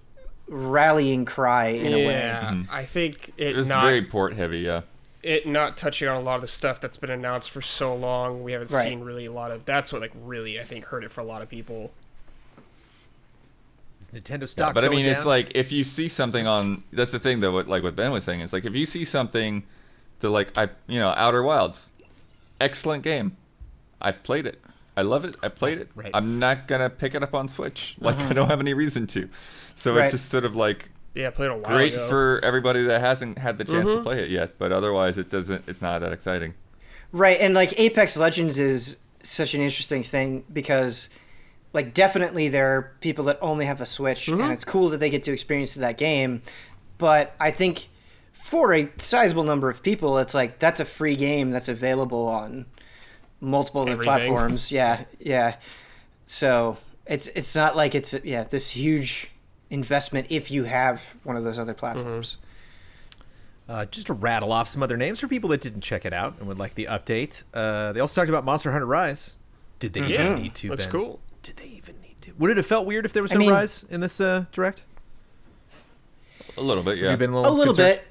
rallying cry in a way. Yeah, I think it was very port heavy. Yeah, it not touching on a lot of the stuff that's been announced for so long. We haven't seen really a lot of. That's what like really I think hurt it for a lot of people. Is Nintendo stock? But I mean, down? it's like if you see something on. That's the thing though. What Ben was saying is like if you see something, Outer Wilds. Excellent game. I played it. I love it. I played it. Right. I'm not gonna pick it up on Switch. Like I don't have any reason to. So it's just sort of like I played it a while great ago. for everybody that hasn't had the chance to play it yet. But otherwise, it's not that exciting. Right, and like Apex Legends is such an interesting thing because, like, definitely there are people that only have a Switch, and it's cool that they get to experience that game. But I think for a sizable number of people, it's like that's a free game that's available on multiple other platforms. Yeah. So it's not like it's this huge investment if you have one of those other platforms. Just to rattle off some other names for people that didn't check it out and would like the update. They also talked about Monster Hunter Rise. Did they even need to? That's Ben? cool. Did they even need to? Would it have felt weird if there was no Rise in this Direct? A little bit, yeah. Have you been A little concerned? bit.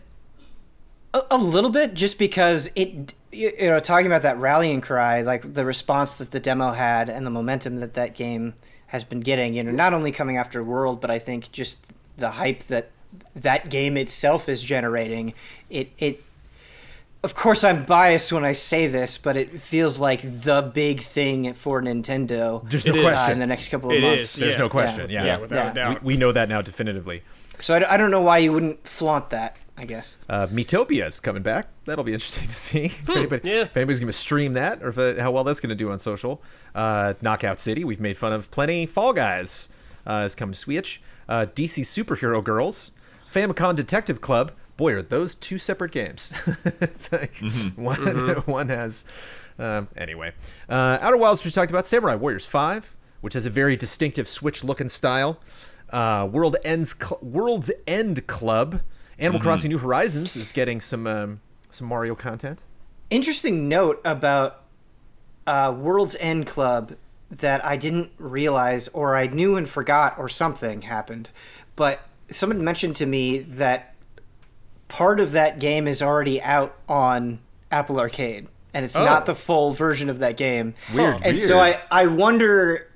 A little bit, just because talking about that rallying cry, like the response that the demo had and the momentum that game has been getting, not only coming after World, but I think just the hype that game itself is generating. of course, I'm biased when I say this, but it feels like the big thing for Nintendo. There's no question. In the next couple of It months. is. There's no question. Yeah. without a doubt. We know that now definitively. So I don't know why you wouldn't flaunt that, I guess. Metopia is coming back. That'll be interesting to see if anybody's going to stream that or how well that's going to do on social. Knockout City, we've made fun of plenty. Fall Guys is coming to Switch. DC Superhero Girls. Famicom Detective Club. Boy, are those two separate games. It's like one has... anyway. Outer Wilds, we talked about. Samurai Warriors 5, which has a very distinctive Switch-looking style. World's End Club. Animal Crossing New Horizons is getting some Mario content. Interesting note about World's End Club that I didn't realize, or I knew and forgot, or something happened. But someone mentioned to me that part of that game is already out on Apple Arcade, and it's not the full version of that game. Weird. And so I wonder,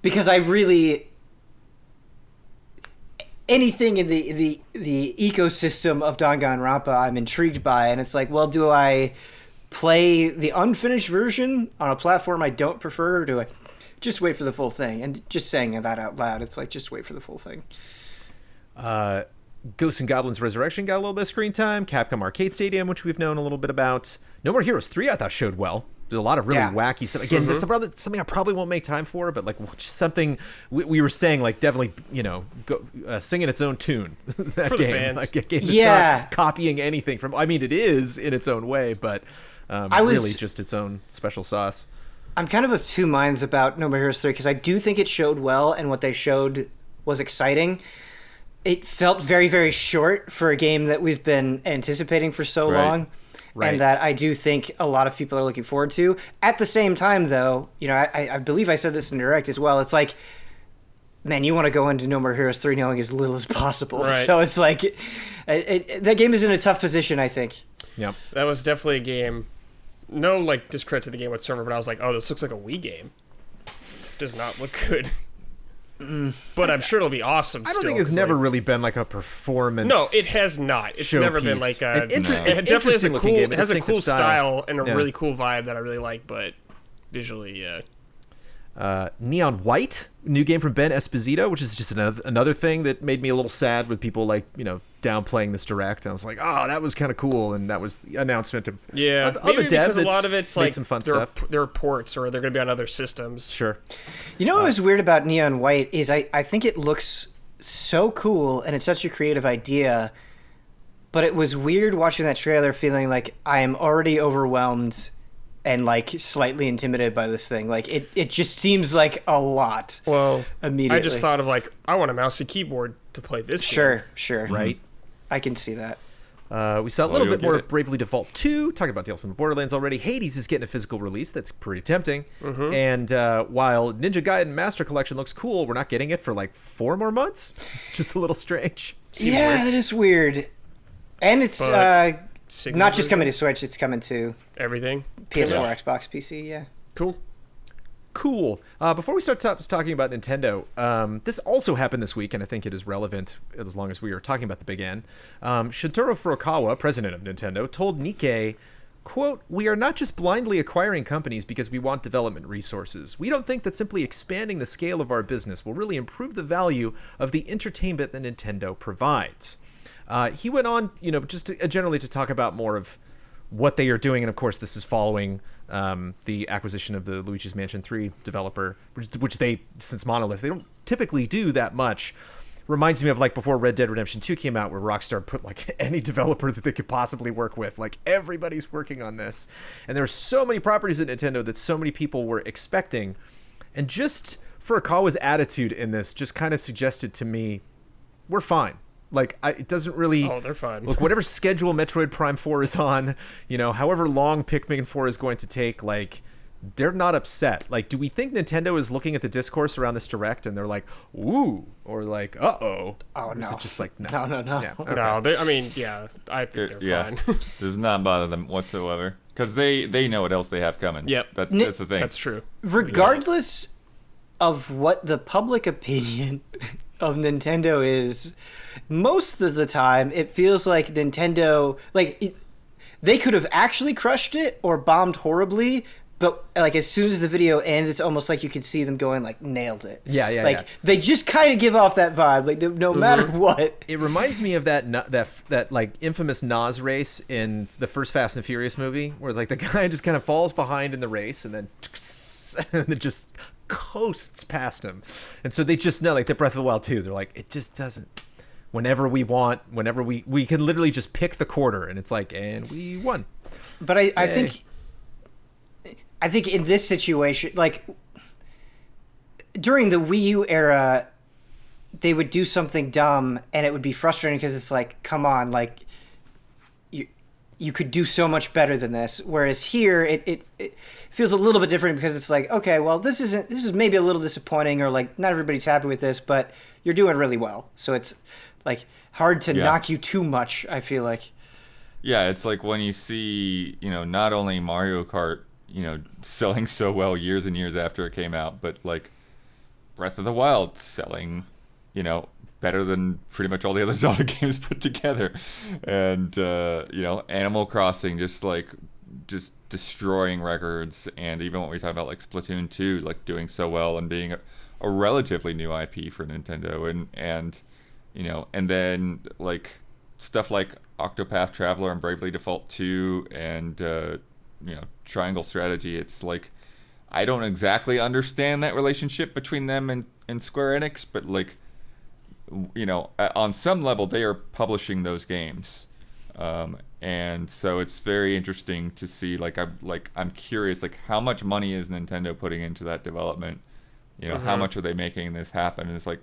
because I really... anything in the ecosystem of Danganronpa I'm intrigued by, and it's like, well, do I play the unfinished version on a platform I don't prefer, or do I just wait for the full thing? And just saying that out loud, it's like, just wait for the full thing. Ghosts and Goblins Resurrection got a little bit of screen time. Capcom Arcade Stadium, which we've known a little bit about. No More Heroes 3 I thought showed well. There's a lot of really wacky stuff. Again, this is something I probably won't make time for, but like just something we were saying, like definitely, singing its own tune. That for game, the fans. like a game is not copying anything from. I mean, it is in its own way, but really just its own special sauce. I'm kind of two minds about No More Heroes 3 because I do think it showed well, and what they showed was exciting. It felt very, very short for a game that we've been anticipating for so long. Right. And that I do think a lot of people are looking forward to. At the same time, though, I believe I said this in Direct as well. It's like, man, you want to go into No More Heroes 3 knowing as little as possible. Right. So it's like, that game is in a tough position, I think. Yep. That was definitely a game. No, discredit to the game whatsoever, but I was like, oh, this looks like a Wii game. Does not look good. But I'm sure it'll be awesome. I don't think it's never really been like a performance. No, it has not. It's never been like a. It definitely has a cool. It has a cool style and a really cool vibe that I really like. But visually, Neon White, new game from Ben Esposito, which is just another thing that made me a little sad with people downplaying this Direct. And I was like, oh, that was kind of cool, and that was the announcement of maybe a dev because a lot of it's like some fun stuff. They're ports, or they're going to be on other systems. Sure. What was weird about Neon White is I think it looks so cool, and it's such a creative idea, but it was weird watching that trailer feeling like I am already overwhelmed and slightly intimidated by this thing. It just seems like a lot. Well, immediately. I just thought of I want a mouse and keyboard to play this game. Sure. Right. I can see that. We saw a little bit more of Bravely Default 2. Talking about Tales from the Borderlands already. Hades is getting a physical release. That's pretty tempting. And while Ninja Gaiden Master Collection looks cool, we're not getting it for 4 more months. Just a little strange. That is weird. And it's not just coming to Switch. It's coming to everything. PS4, Xbox, PC. Yeah. Cool. Before we start talking about Nintendo, this also happened this week, and I think it is relevant as long as we are talking about the big N. Shintaro Furukawa, president of Nintendo, told Nikkei, quote, "We are not just blindly acquiring companies because we want development resources. We don't think that simply expanding the scale of our business will really improve the value of the entertainment that Nintendo provides." He went on, generally to talk about more of what they are doing, and of course this is following the acquisition of the Luigi's Mansion 3 developer, which they, since Monolith, they don't typically do that much. Reminds me of before Red Dead Redemption 2 came out, where Rockstar put any developer that they could possibly work with. Everybody's working on this. And there are so many properties at Nintendo that so many people were expecting. And just Furukawa's attitude in this just kind of suggested to me, we're fine. It doesn't really... Oh, they're fine. Look, whatever schedule Metroid Prime 4 is on, however long Pikmin 4 is going to take, they're not upset. Do we think Nintendo is looking at the discourse around this Direct and they're like, ooh, or uh-oh? Oh, or no. is it just no? No. Yeah, okay. No, I think they're fine. Does not bother them whatsoever. Because they know what else they have coming. Yep. That's the thing. That's true. Regardless of what the public opinion of Nintendo is, most of the time it feels like Nintendo they could have actually crushed it or bombed horribly. But like as soon as the video ends, it's almost like you can see them going like nailed it. Yeah. Like they just kind of give off that vibe. Like no matter what. It reminds me of that like infamous Nas race in the first Fast and Furious movie, where like the guy just kind of falls behind in the race and then and it just coasts past him. And so they just know, like the Breath of the Wild 2, they're like, it just doesn't. Whenever we want, whenever we can literally just pick the quarter, and it's like, and we won. But I think in this situation, like during the Wii U era, they would do something dumb and it would be frustrating because it's like, come on, like you could do so much better than this. Whereas here, it feels a little bit different because it's like, okay, well, this is maybe a little disappointing, or like not everybody's happy with this, but you're doing really well. So it's like hard to knock you too much, I feel like. Yeah, it's like when you see, not only Mario Kart, selling so well years and years after it came out, but like Breath of the Wild selling, better than pretty much all the other Zelda games put together. And, Animal Crossing just destroying records. And even when we talk about like Splatoon 2, like doing so well and being a relatively new IP for Nintendo. And then like stuff like Octopath Traveler and Bravely Default 2 and, Triangle Strategy. It's like, I don't exactly understand that relationship between them and Square Enix, but like, on some level they are publishing those games, and so it's very interesting to see. I'm curious, like how much money is Nintendo putting into that development? How much are they making this happen? And it's like,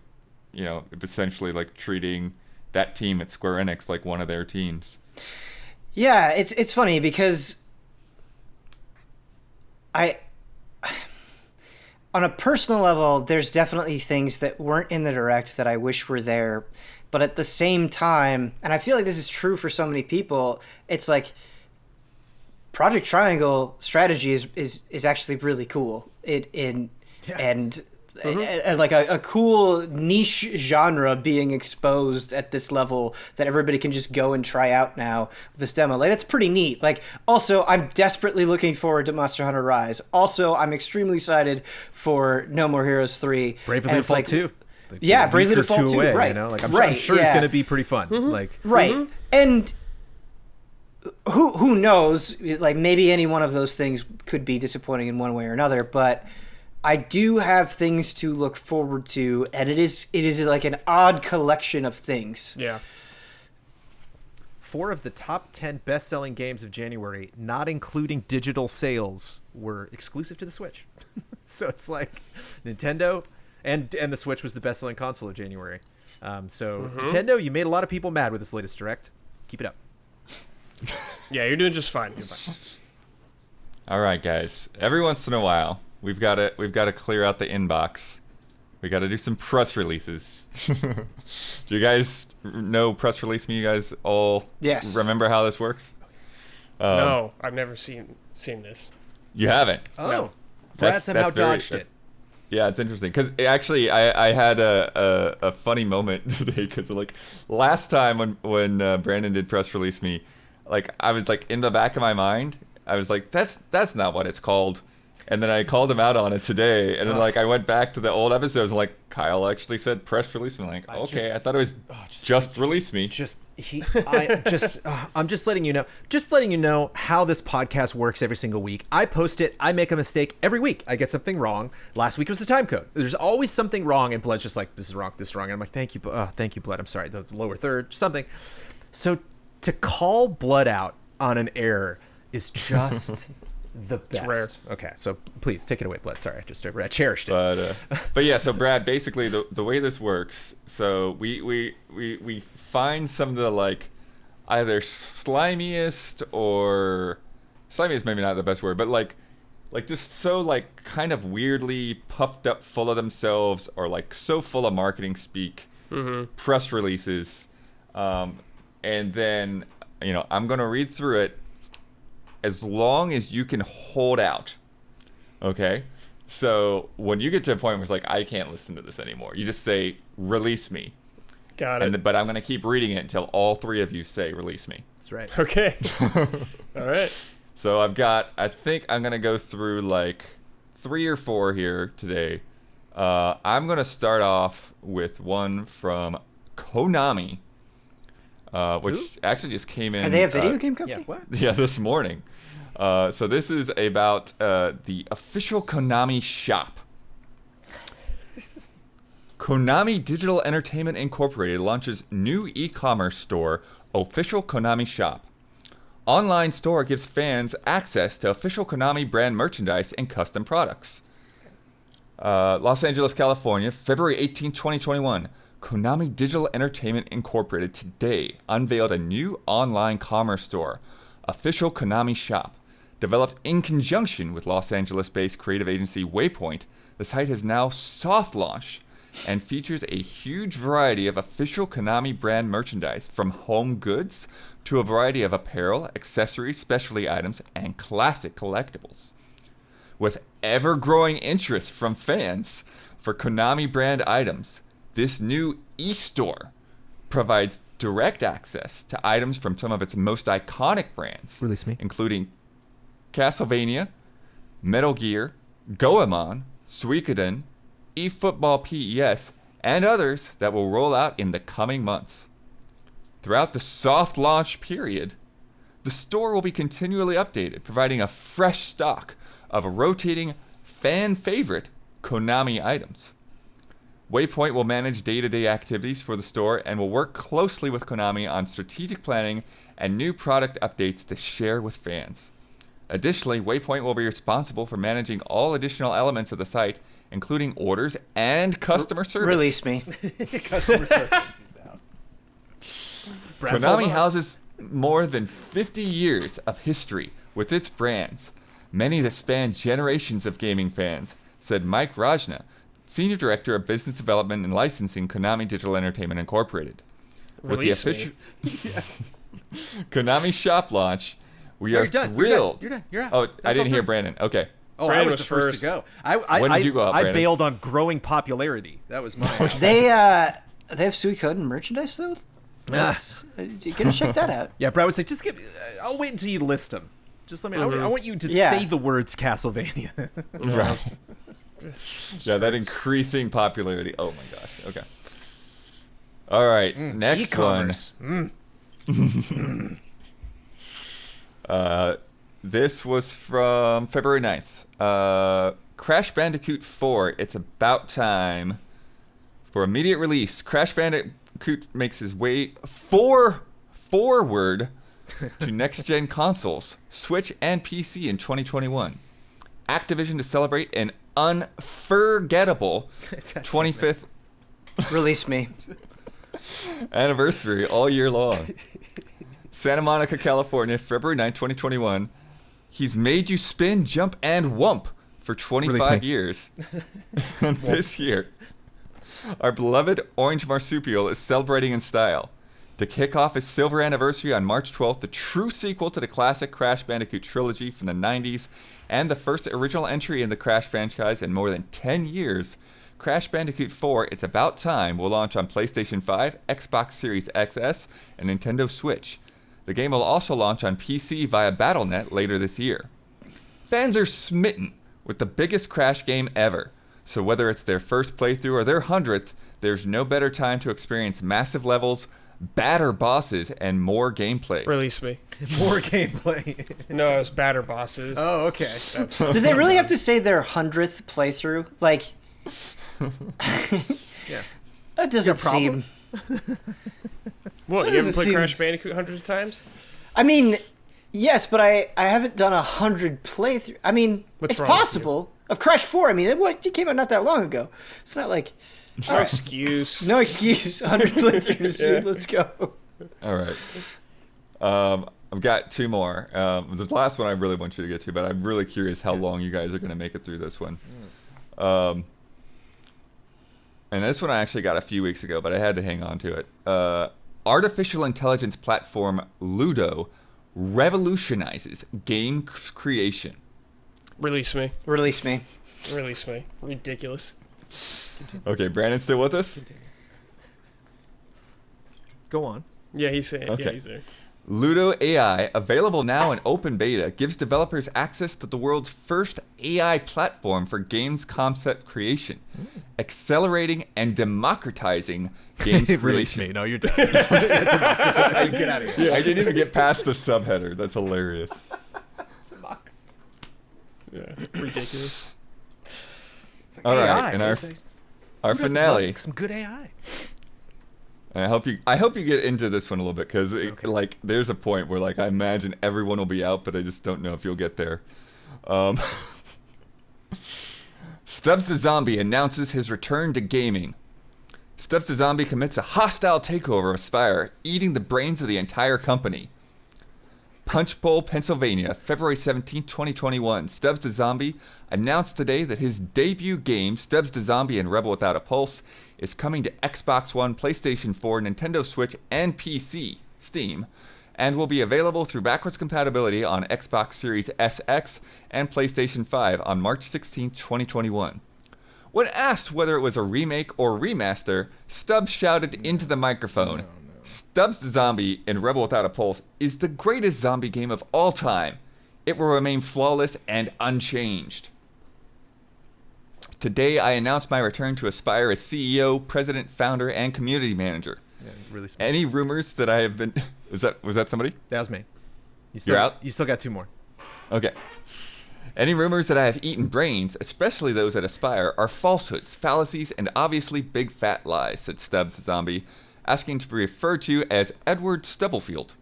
essentially like treating that team at Square Enix like one of their teams. Yeah, it's funny because on a personal level, there's definitely things that weren't in the Direct that I wish were there. But at the same time, and I feel like this is true for so many people, it's like Project Triangle Strategy is actually really cool. Like a cool niche genre being exposed at this level that everybody can just go and try out now with this demo. Like that's pretty neat. Like also, I'm desperately looking forward to Monster Hunter Rise. Also, I'm extremely excited for No More Heroes 3. Bravely Default 2. Like yeah, Bravely Default 2. Away, right. I'm sure it's going to be pretty fun. Like right. And who knows? Like maybe any one of those things could be disappointing in one way or another, but I do have things to look forward to, and it is like an odd collection of things. Yeah. 4 of the top 10 best-selling games of January, not including digital sales, were exclusive to the Switch. So it's like Nintendo and the Switch was the best-selling console of January. Nintendo, you made a lot of people mad with this latest Direct. Keep it up. Yeah, you're doing just fine. All right, guys. Every once in a while, we've got to clear out the inbox. We got to do some press releases. Do you guys know press release me? You guys all remember how this works? No, I've never seen this. You haven't? Oh, no. Brad somehow dodged it. Yeah, it's interesting because actually I had a funny moment today because like last time when Brandon did press release me, like I was like in the back of my mind I was like that's not what it's called. And then I called him out on it today, and then like I went back to the old episodes, and like Kyle actually said press release, and I'm like, okay, I thought it was just release me. I'm just letting you know how this podcast works every single week. I post it, I make a mistake every week. I get something wrong. Last week was the time code. There's always something wrong, and Blood's just like, this is wrong, this is wrong. And I'm like, thank you, Blood. I'm sorry, the lower third, something. So to call Blood out on an error is just the best. It's rare. Okay, so please take it away, Blood. Sorry, I cherished it. But yeah, so Brad, basically the way this works, so we find some of the like either slimiest or slimiest maybe not the best word, but like just so like kind of weirdly puffed up, full of themselves, or like so full of marketing speak press releases, and then I'm gonna read through it. As long as you can hold out, okay? So when you get to a point where it's like, I can't listen to this anymore, you just say, release me. Got it. But I'm going to keep reading it until all three of you say release me. That's right. Okay. All right. So I think I'm going to go through like 3 or 4 here today. I'm going to start off with one from Konami, which actually just came in. Are they a video game company? Yeah, what? Yeah, this morning. So this is about the official Konami shop. Konami Digital Entertainment Incorporated launches new e-commerce store, Official Konami Shop. Online store gives fans access to official Konami brand merchandise and custom products. Los Angeles, California, February 18, 2021. Konami Digital Entertainment Incorporated today unveiled a new online commerce store, Official Konami Shop. Developed in conjunction with Los Angeles-based creative agency Waypoint, the site has now soft launched and features a huge variety of official Konami brand merchandise, from home goods to a variety of apparel, accessories, specialty items, and classic collectibles. With ever-growing interest from fans for Konami brand items, this new e-store provides direct access to items from some of its most iconic brands, Release me. including Castlevania, Metal Gear, Goemon, Suikoden, eFootball PES, and others that will roll out in the coming months. Throughout the soft launch period, the store will be continually updated, providing a fresh stock of rotating fan favorite Konami items. Waypoint will manage day-to-day activities for the store and will work closely with Konami on strategic planning and new product updates to share with fans. Additionally, Waypoint will be responsible for managing all additional elements of the site, including orders and customer service. Release me. Customer service is out. Brad's Konami holding on. houses more than 50 years of history with its brands, many that span generations of gaming fans, said Mike Rajna, Senior Director of Business Development and Licensing, Konami Digital Entertainment Incorporated. Release With the official Konami shop launch, we No, are you're done. thrilled. You're done. You're out. Oh, That's I didn't all hear through. Brandon. Okay. Oh, I Brandon was was the first to first. go. I When did you go out, I Brandon? bailed on growing popularity. That was mine. They have Suikoden merchandise though. You're gonna check that out. Yeah, Brad would say, just give. I'll wait until you list them. Just let me. I want you to Yeah. say the words Castlevania. Right. Yeah, that increasing popularity. Oh my gosh. Okay. All right. Next one. E-commerce. This was from February 9th. Crash Bandicoot 4. It's about time for immediate release. Crash Bandicoot makes his way forward to next-gen consoles, Switch and PC in 2021. Activision to celebrate an unforgettable 25th Release me. anniversary all year long. Santa Monica, California, February 9, 2021. He's made you spin, jump, and whump for 25 me. years. And this year, our beloved Orange Marsupial is celebrating in style. To kick off his silver anniversary on March 12th, the true sequel to the classic Crash Bandicoot trilogy from the 90s and the first original entry in the Crash franchise in more than 10 years, Crash Bandicoot 4 It's About Time will launch on PlayStation 5, Xbox Series XS, and Nintendo Switch. The game will also launch on PC via Battle.net later this year. Fans are smitten with the biggest Crash game ever, so whether it's their first playthrough or their 100th, there's no better time to experience massive levels, badder bosses, and more gameplay. Release me. More gameplay. No, it was batter bosses. Oh, okay. Did they really have to say their 100th playthrough? Like, Yeah. that doesn't problem? seem. What, you does haven't it played seem- Crash Bandicoot hundreds of times? I mean, yes, but I haven't done 100 playthrough. I mean, What's it's wrong with possible. Of Crash 4, I mean, it came out not that long ago. It's not like No excuse. no excuse. 100 playthroughs, dude. Let's go. All right. I've got 2 more. The last one I really want you to get to, but I'm really curious how long you guys are going to make it through this one. And this one I actually got a few weeks ago, but I had to hang on to it. Artificial intelligence platform Ludo revolutionizes game creation. Release me. Release me. Release me. Ridiculous. Okay, Brandon still with us? Go on. Yeah, he's saying. Okay. Yeah, he's there. Ludo AI, available now in open beta, gives developers access to the world's first AI platform for games concept creation, accelerating and democratizing games Release creation. me. No, you're done. Get out of here. I didn't even get past the subheader. That's hilarious. Yeah, ridiculous. All AI, right, and our who doesn't finale. love some good AI. And I hope you get into this one a little bit because like there's a point where like I imagine everyone will be out, but I just don't know if you'll get there. Stubbs the Zombie announces his return to gaming. Stubbs the Zombie commits a hostile takeover of Spire, eating the brains of the entire company. Punchbowl, Pennsylvania, February 17, 2021. Stubbs the Zombie announced today that his debut game, Stubbs the Zombie and Rebel Without a Pulse, is coming to Xbox One, PlayStation 4, Nintendo Switch, and PC, Steam, and will be available through backwards compatibility on Xbox Series SX and PlayStation 5 on March 16, 2021. When asked whether it was a remake or remaster, Stubbs shouted into the microphone, Stubbs the Zombie in Rebel Without a Pulse is the greatest zombie game of all time. It will remain flawless and unchanged. Today, I announced my return to Aspire as CEO, president, founder, and community manager. Yeah, really smart. Any rumors that I have been... was that somebody? That was me. You're out? You still got two more. Okay. Any rumors that I have eaten brains, especially those at Aspire, are falsehoods, fallacies, and obviously big fat lies, said Stubbs the Zombie, asking to be referred to as Edward Stubblefield.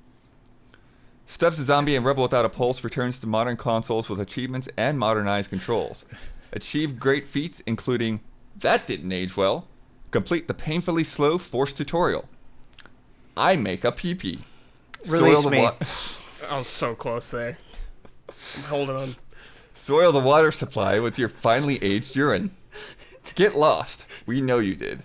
Stubbs the Zombie and Rebel Without a Pulse returns to modern consoles with achievements and modernized controls. Achieve great feats including, that didn't age well, complete the painfully slow Force tutorial. I make a pee-pee. Release me. I was so close there. I'm holding on. Soil the water supply with your finely aged urine. Get lost. We know you did.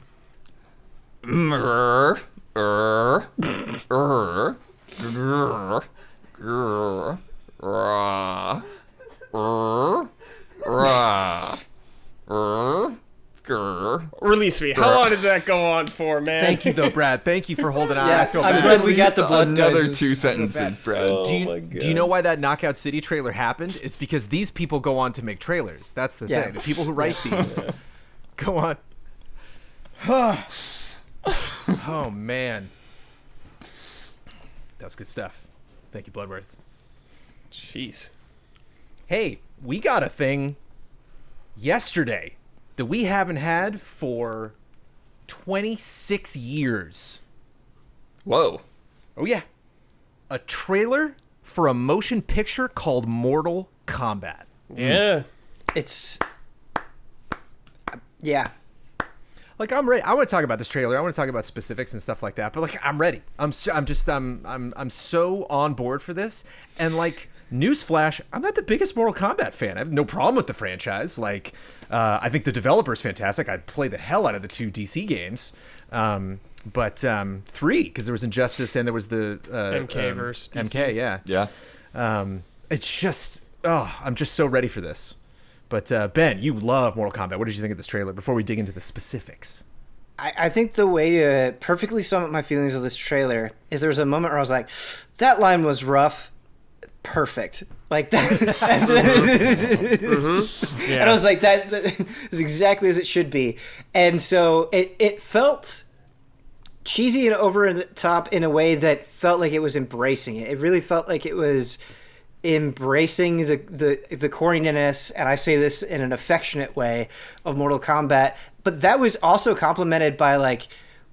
Release me. How long does that go on for, man? Thank you, though, Brad. Thank you for holding on. Yeah, I feel I'm bad. glad we got the blood Another noises. 2 sentences, Brad. Do you know why that Knockout City trailer happened? It's because these people go on to make trailers. That's the Yeah. thing. The people who write these go on. Oh, man. That was good stuff. Thank you, Bloodworth. Jeez. Hey, we got a thing yesterday that we haven't had for 26 years. Whoa. Oh, yeah. A trailer for a motion picture called Mortal Kombat. Yeah. It's yeah. Like, I'm ready. I want to talk about this trailer. I want to talk about specifics and stuff like that. But like, I'm ready. I'm so on board for this. And like, newsflash, I'm not the biggest Mortal Kombat fan. I have no problem with the franchise. Like, I think the developer's fantastic. I'd play the hell out of the 2 DC games. But 3, because there was Injustice and there was the MK versus DC. MK, yeah. Yeah. It's just, I'm just so ready for this. But Ben, you love Mortal Kombat. What did you think of this trailer before we dig into the specifics? I think the way to perfectly sum up my feelings of this trailer is there was a moment where I was like, that line was rough. Perfect. Like that. Yeah. And I was like, that is exactly as it should be. And so it felt cheesy and over the top in a way that felt like it was embracing it. It really felt like it was embracing the corniness, and I say this in an affectionate way, of Mortal Kombat. But that was also complemented by like,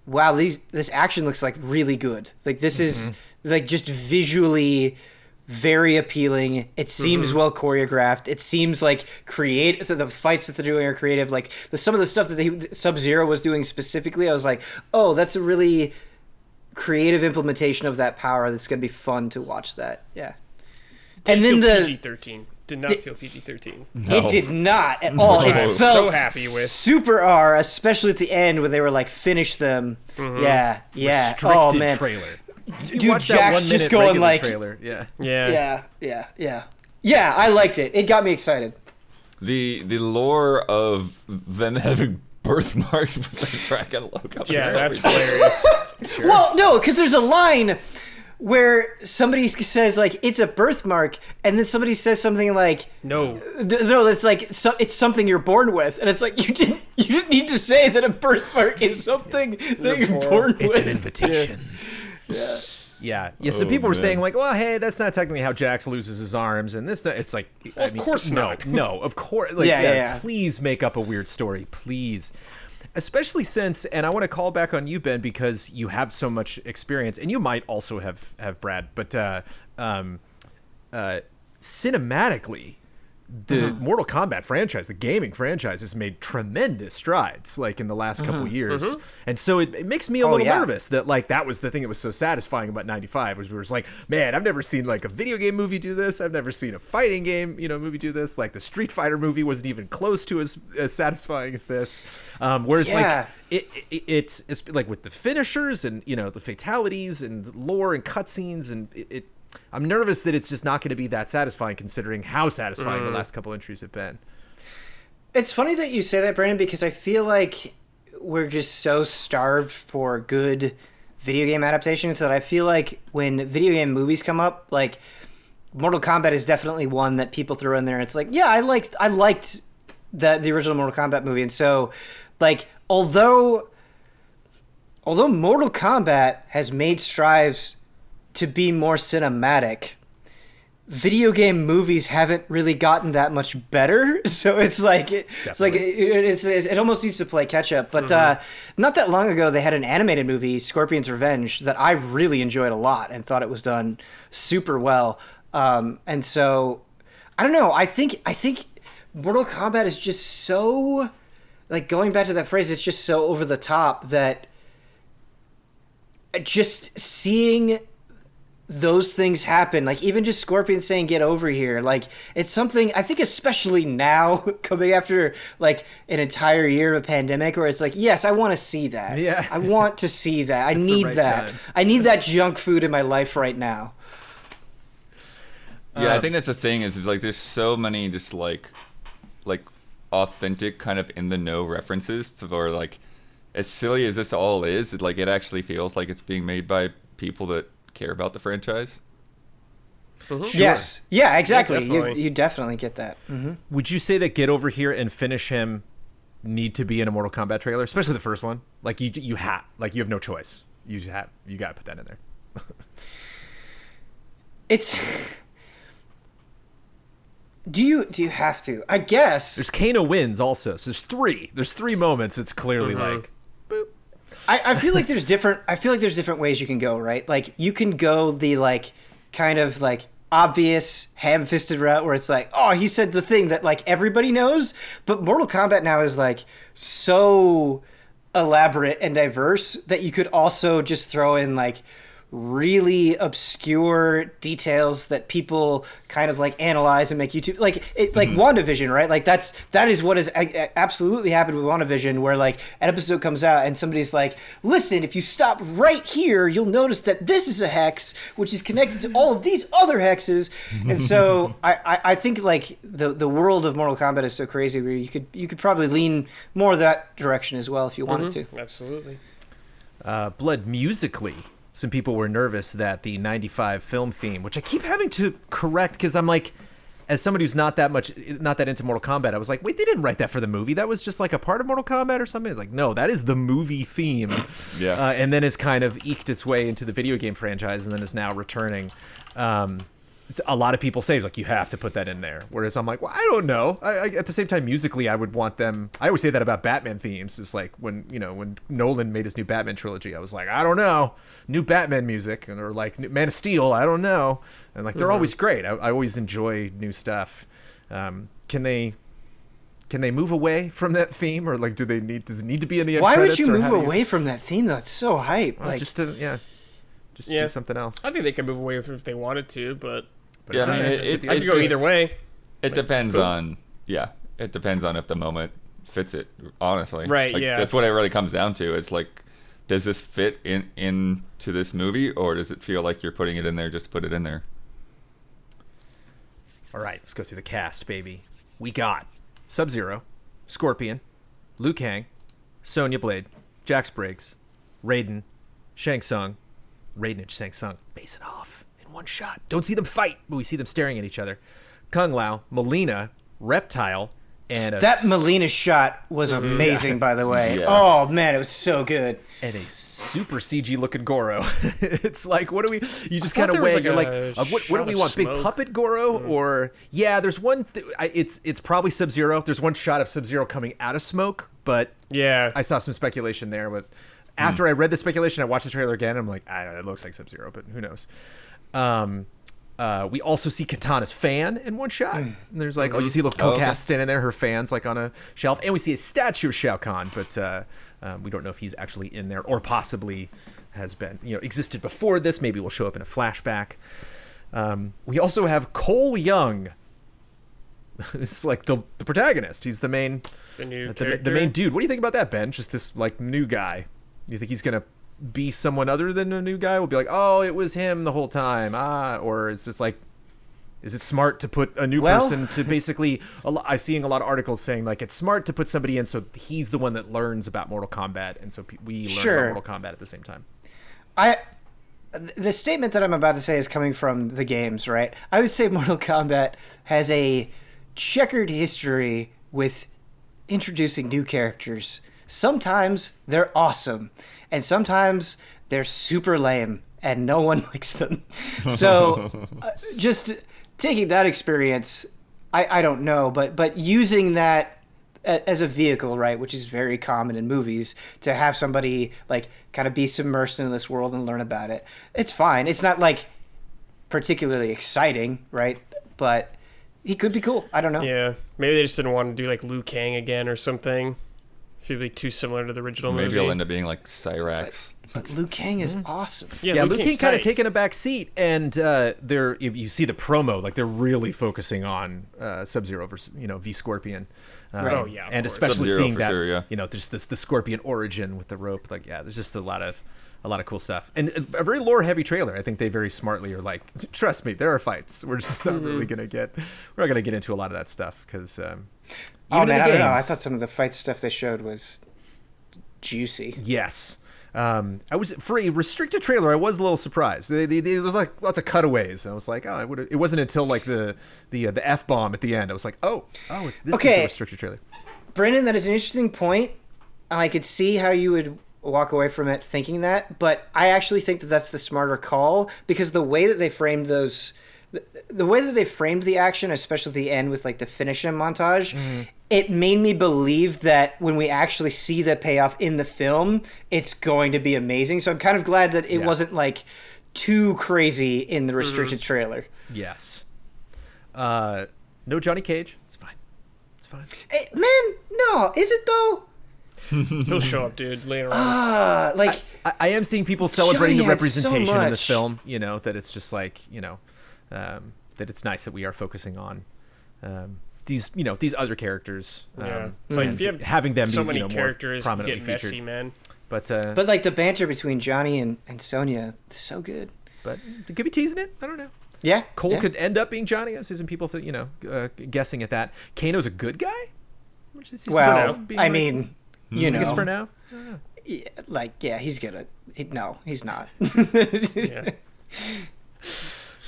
wow, this action looks like really good. Like this is like just visually very appealing. It seems well choreographed. It seems like creative. The fights that they're doing are creative. Like some of the stuff that Sub-Zero was doing specifically, I was like, oh, that's a really creative implementation of that power. That's gonna be fun to watch. That, yeah. And then PG-13 did not feel PG-13. It did not at all. Which It I'm felt so happy with. super R, especially at the end when they were like, finish them. Yeah. Restricted Oh man, trailer. You dude, watch that Jack's 1 just minute going regular like, trailer. Yeah. yeah. I liked it. It got me excited. The lore of them having birthmarks with the dragon logo. Yeah, that's hilarious. Well, no, because there's a line where somebody says like it's a birthmark, and then somebody says something like No. no, it's like it's something you're born with, and it's like you didn't need to say that a birthmark is something that you're born with. It's an invitation. Yeah. So people were saying like, well, hey, that's not technically how Jax loses his arms, and this. It's like, Of course not. No, of course. Like, Yeah. Please make up a weird story, please. Especially since, and I want to call back on you, Ben, because you have so much experience, and you might also have Brad, but cinematically, the Mortal Kombat franchise, the gaming franchise, has made tremendous strides, like in the last couple years, and so it makes me a little nervous that like that was the thing that was so satisfying about '95, was we were just like, man, I've never seen like a video game movie do this, I've never seen a fighting game movie do this, like the Street Fighter movie wasn't even close to as satisfying as this, whereas like it's like with the finishers and the fatalities and lore and cutscenes and I'm nervous that it's just not going to be that satisfying, considering how satisfying the last couple entries have been. It's funny that you say that, Brandon, because I feel like we're just so starved for good video game adaptations that I feel like when video game movies come up, like Mortal Kombat is definitely one that people throw in there. It's like, yeah, I liked the original Mortal Kombat movie, and so like although Mortal Kombat has made strides to be more cinematic, video game movies haven't really gotten that much better. So it's like it almost needs to play catch up. But not that long ago, they had an animated movie, Scorpion's Revenge, that I really enjoyed a lot and thought it was done super well. And so I don't know. I think Mortal Kombat is just so, like, going back to that phrase, it's just so over the top that just seeing those things happen, like even just Scorpion saying get over here, like it's something I think, especially now coming after like an entire year of a pandemic, where it's like, yes, I want to see that. I want to see that. I need that. I need that junk food in my life right now. Yeah, I think that's the thing is like there's so many just like authentic kind of in the know references to, or like as silly as this all is, like it actually feels like it's being made by people that care about the franchise. Sure. Yes. Yeah, exactly. Yeah, you definitely get that. Would you say that Get Over Here and Finish Him need to be in a Mortal Kombat trailer, especially the first one? Like you have no choice. You got to put that in there. It's do you have to? I guess there's Kano wins also. So there's three moments. It's clearly like boop. I feel like there's different ways you can go, right? Like you can go the like kind of like obvious ham-fisted route where it's like, oh, he said the thing that like everybody knows, but Mortal Kombat now is like so elaborate and diverse that you could also just throw in like really obscure details that people kind of like analyze and make YouTube like WandaVision, right? Like that is what has absolutely happened with WandaVision, where like an episode comes out and somebody's like, listen, if you stop right here, you'll notice that this is a hex which is connected to all of these other hexes. And so I think like the world of Mortal Kombat is so crazy where you could probably lean more that direction as well if you wanted to. Absolutely. Blood, musically, some people were nervous that the 95 film theme, which I keep having to correct because I'm like, as somebody who's not that into Mortal Kombat, I was like, wait, they didn't write that for the movie. That was just like a part of Mortal Kombat or something. It's like, no, that is the movie theme. Yeah. And then has kind of eked its way into the video game franchise and then is now returning. A lot of people say like you have to put that in there, whereas I'm like, well, I don't know. I at the same time, musically, I would want them. I always say that about Batman themes. It's like when Nolan made his new Batman trilogy, I was like, I don't know, new Batman music, or like Man of Steel, I don't know, and like they're always great. I always enjoy new stuff. Can they move away from that theme, or like does it need to be in the end Why credits, would you move away from that theme though? It's so hype. Like, just do something else. I think they can move away from it if they wanted to, but yeah, I mean, I could go either way. It depends on it depends on if the moment fits it. Honestly, right? Like, yeah, that's what it really comes down to. It's like, does this fit into this movie, or does it feel like you're putting it in there just to put it in there? All right, let's go through the cast, baby. We got Sub-Zero, Scorpion, Liu Kang, Sonya Blade, Jax Briggs, Raiden, Shang Tsung, Raiden and Shang Tsung face it off in one shot. Don't see them fight, but we see them staring at each other. Kung Lao, Melina, Reptile, and that Melina shot was amazing, by the way. Yeah. Oh man, it was so good. and a super CG looking Goro. It's like, what do we? You just thought kind of there was weigh. like You're a like, what do we shot want? of Big smoke. puppet Goro, or there's one. It's probably Sub-Zero. There's one shot of Sub-Zero coming out of smoke, but Yeah. I saw some speculation there. But after I read the speculation, I watched the trailer again. I'm like, I don't know, it looks like Sub-Zero, but who knows? We also see Katana's fan in one shot. And there's like, you see little Kokath okay. standing there, her fan's like on a shelf. And we see a statue of Shao Kahn, but we don't know if he's actually in there or possibly has been, existed before this. Maybe will show up in a flashback. We also have Cole Young. It's like the protagonist. He's the main, The new the character. main dude. What do you think about that, Ben? Just this like new guy. You think he's gonna be someone other than a new guy? We'll be like, oh, it was him the whole time. Or it's just like, is it smart to put a new person to basically? I'm seeing a lot of articles saying like it's smart to put somebody in so he's the one that learns about Mortal Kombat, and so we learn about Mortal Kombat at the same time. The statement that I'm about to say is coming from the games, right? I would say Mortal Kombat has a checkered history with introducing new characters. Sometimes they're awesome, and sometimes they're super lame, and no one likes them. So, just taking that experience, I don't know, but using that as a vehicle, right, which is very common in movies, to have somebody like kind of be submersed into this world and learn about it, it's fine. It's not like particularly exciting, right? But he could be cool. I don't know. Yeah. Maybe they just didn't want to do like Liu Kang again or something. If it'd be too similar to the original Maybe movie. he'll end up being like Cyrax. But Liu Kang is awesome. Yeah, Liu Kang's Kang kind of tight. taking a back seat, and if you see the promo, like they're really focusing on Sub-Zero versus V Scorpion. Oh, yeah, of and course. especially Sub-Zero seeing for that, sure, yeah. just the Scorpion origin with the rope. Like, yeah, there's just a lot of cool stuff, and a very lore heavy trailer. I think they very smartly are like, trust me, there are fights. We're just not really we're not gonna get into a lot of that stuff because even Oh in man, the I don't know. I games- thought some of the fight stuff they showed was juicy. Yes. I was for a restricted trailer. I was a little surprised. There was like lots of cutaways, and I was like, oh, it wasn't until like the F-bomb at the end. I was like, this is the restricted trailer. Brendan, that is an interesting point, and I could see how you would walk away from it thinking that, but I actually think that that's the smarter call, because the way that they framed the action, especially at the end with like the finish him montage, it made me believe that when we actually see the payoff in the film, it's going to be amazing. So I'm kind of glad that it wasn't like too crazy in the restricted trailer. Yes. No Johnny Cage. It's fine. It's fine. Hey, man, no, is it though? He'll show up, dude, later on. Like, I am seeing people celebrating Johnny the had so representation in this much. film. That it's just like that it's nice that we are focusing on these other characters. Yeah. It's like and if you have having them so be many more characters prominently get messy, featured. man. But like the banter between Johnny and Sonya is so good. but they could be teasing it. I don't know. Yeah, Cole yeah. could end up being Johnny. I see some people guessing at that. Kano's a good guy. Which is- he's Well, being I like- mean, I guess for now. yeah, he's gonna. No, he's not. Yeah.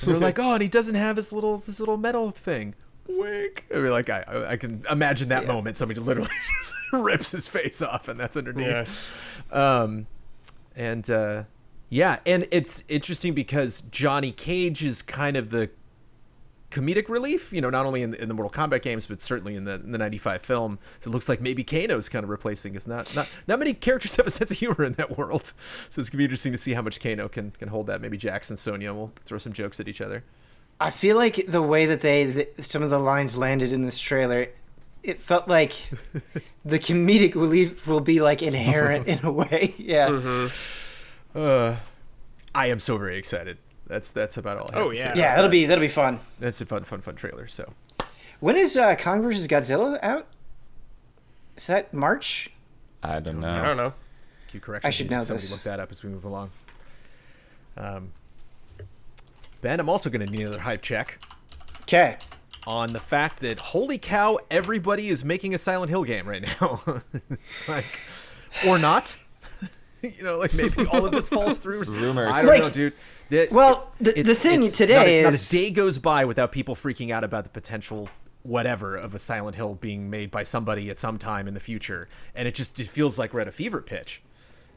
They're like, oh, and he doesn't have his little metal thing. Wink. I mean, like, I can imagine that moment. Somebody literally just rips his face off, and that's underneath. Yeah. And it's interesting because Johnny Cage is kind of the comedic relief, not only in the Mortal Kombat games, but certainly in the 95 film. So it looks like maybe Kano's kind of replacing. It's not many characters have a sense of humor in that world. So it's gonna be interesting to see how much Kano can hold that. Maybe Jax and Sonya will throw some jokes at each other. I feel like the way that some of the lines landed in this trailer, it felt like the comedic relief will be like inherent in a way. Yeah. I am so very excited. That's about all I have to say. Yeah, that'll be fun. That's a fun trailer. So When is Kong vs. Godzilla out? Is that March? I don't I know. don't know. cue correction. I should know Somebody this. look that up as we move along. Ben, I'm also going to need another hype check Okay. on the fact that, holy cow, everybody is making a Silent Hill game right now. It's like, or not. Like maybe all of this falls through. Rumors. I don't know, dude. The thing today not is a day goes by without people freaking out about the potential whatever of a Silent Hill being made by somebody at some time in the future, and it feels like we're at a fever pitch.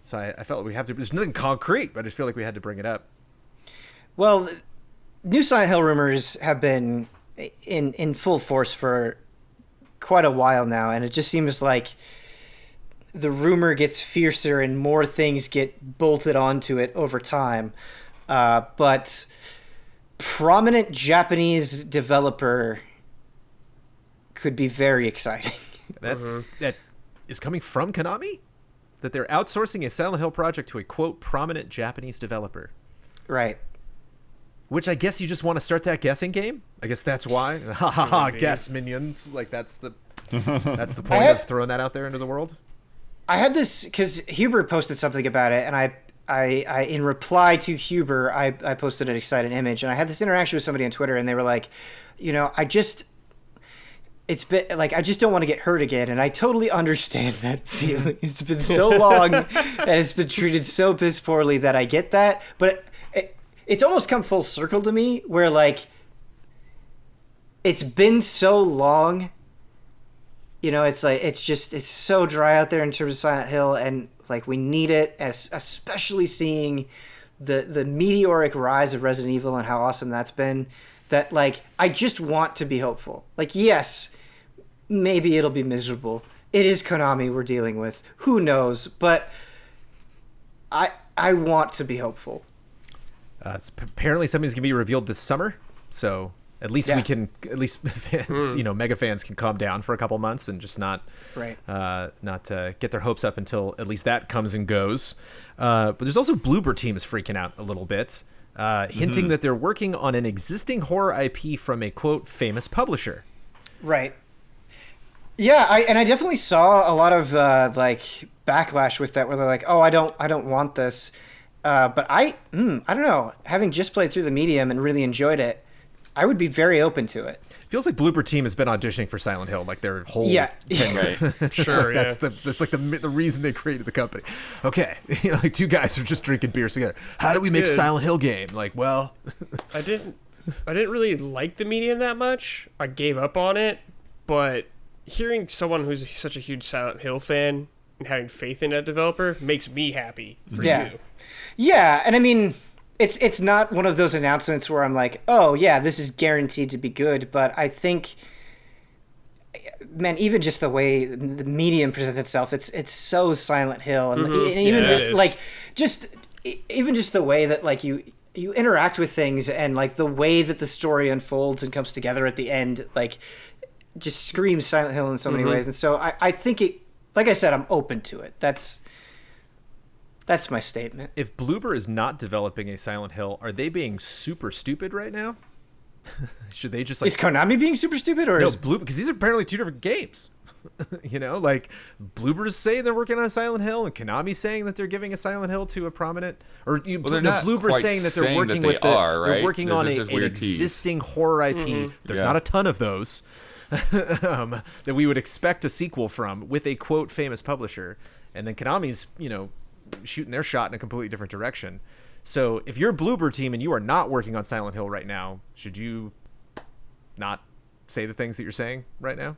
So I felt like we have to. There's nothing concrete, but I just feel like we had to bring it up. Well, new Silent Hill rumors have been in full force for quite a while now, and it just seems like the rumor gets fiercer and more things get bolted onto it over time. But prominent Japanese developer could be very exciting. That is coming from Konami? That they're outsourcing a Silent Hill project to a, quote, prominent Japanese developer. Right. Which I guess you just want to start that guessing game? I guess that's why. Ha ha ha, guess, minions. Like, that's the point of throwing that out there into the world. I had this because Huber posted something about it, and I in reply to Huber, I posted an excited image, and I had this interaction with somebody on Twitter, and they were like, I just don't want to get hurt again, and I totally understand that feeling. It's been so long, and it's been treated so piss poorly that I get that, but it's almost come full circle to me, where like it's been so long. It's like it's so dry out there in terms of Silent Hill, and like we need it, especially seeing the meteoric rise of Resident Evil and how awesome that's been. That like I just want to be hopeful. Like yes, maybe it'll be miserable. It is Konami we're dealing with. Who knows? But I want to be hopeful. Apparently something's gonna be revealed this summer, so. At least fans, mega fans can calm down for a couple months and just not get their hopes up until at least that comes and goes. But there's also Bloober Team is freaking out a little bit, hinting that they're working on an existing horror IP from a, quote, famous publisher. Right. Yeah, I definitely saw a lot of backlash with that, where they're like, "Oh, I don't want this," but I don't know. Having just played through the medium and really enjoyed it, I would be very open to it. Feels like Bloober Team has been auditioning for Silent Hill, like their whole tenure. Sure, that's like the reason they created the company. Okay, like two guys are just drinking beers together. How do we make Silent Hill game? Like, well, I didn't really like the medium that much. I gave up on it, but hearing someone who's such a huge Silent Hill fan and having faith in that developer makes me happy for you. Yeah, and I mean, It's not one of those announcements where I'm like, oh, yeah, this is guaranteed to be good. But I think, man, even just the way the medium presents itself, it's so Silent Hill. And, even just the way that, like, you interact with things and, like, the way that the story unfolds and comes together at the end, like, just screams Silent Hill in so many ways. And so I think like I said, I'm open to it. That's my statement. If Bloober is not developing a Silent Hill, are they being super stupid right now? Should they just is Konami being super stupid, or is Bloober? Because these are apparently two different games. Like Bloober's saying they're working on a Silent Hill, and Konami's saying that they're giving a Silent Hill to a prominent. Bloober's saying that they're working they're working on an existing horror IP. There's not a ton of those that we would expect a sequel from with a, quote, famous publisher, and then Konami's shooting their shot in a completely different direction. So if you're Bloober Team and you are not working on Silent Hill right now, should you not say the things that you're saying right now?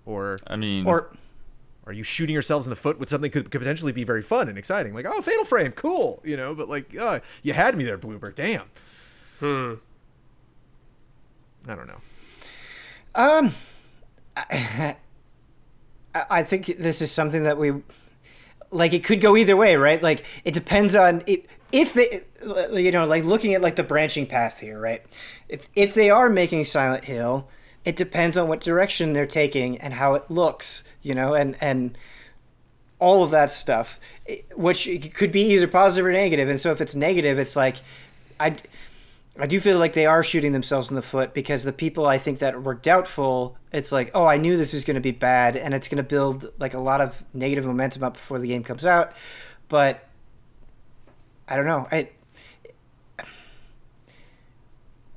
Or are you shooting yourselves in the foot with something that could potentially be very fun and exciting? Like, oh, Fatal Frame, cool, but like, you had me there, Bloober, damn. I don't know. I think this is something that we... Like, it could go either way, right? Like, it depends on if they, like looking at like the branching path here, right? If they are making Silent Hill, it depends on what direction they're taking and how it looks, and all of that stuff, which could be either positive or negative. And so if it's negative, it's like, I do feel like they are shooting themselves in the foot, because the people I think that were doubtful, it's like, oh, I knew this was going to be bad, and it's going to build like a lot of negative momentum up before the game comes out. But I don't know.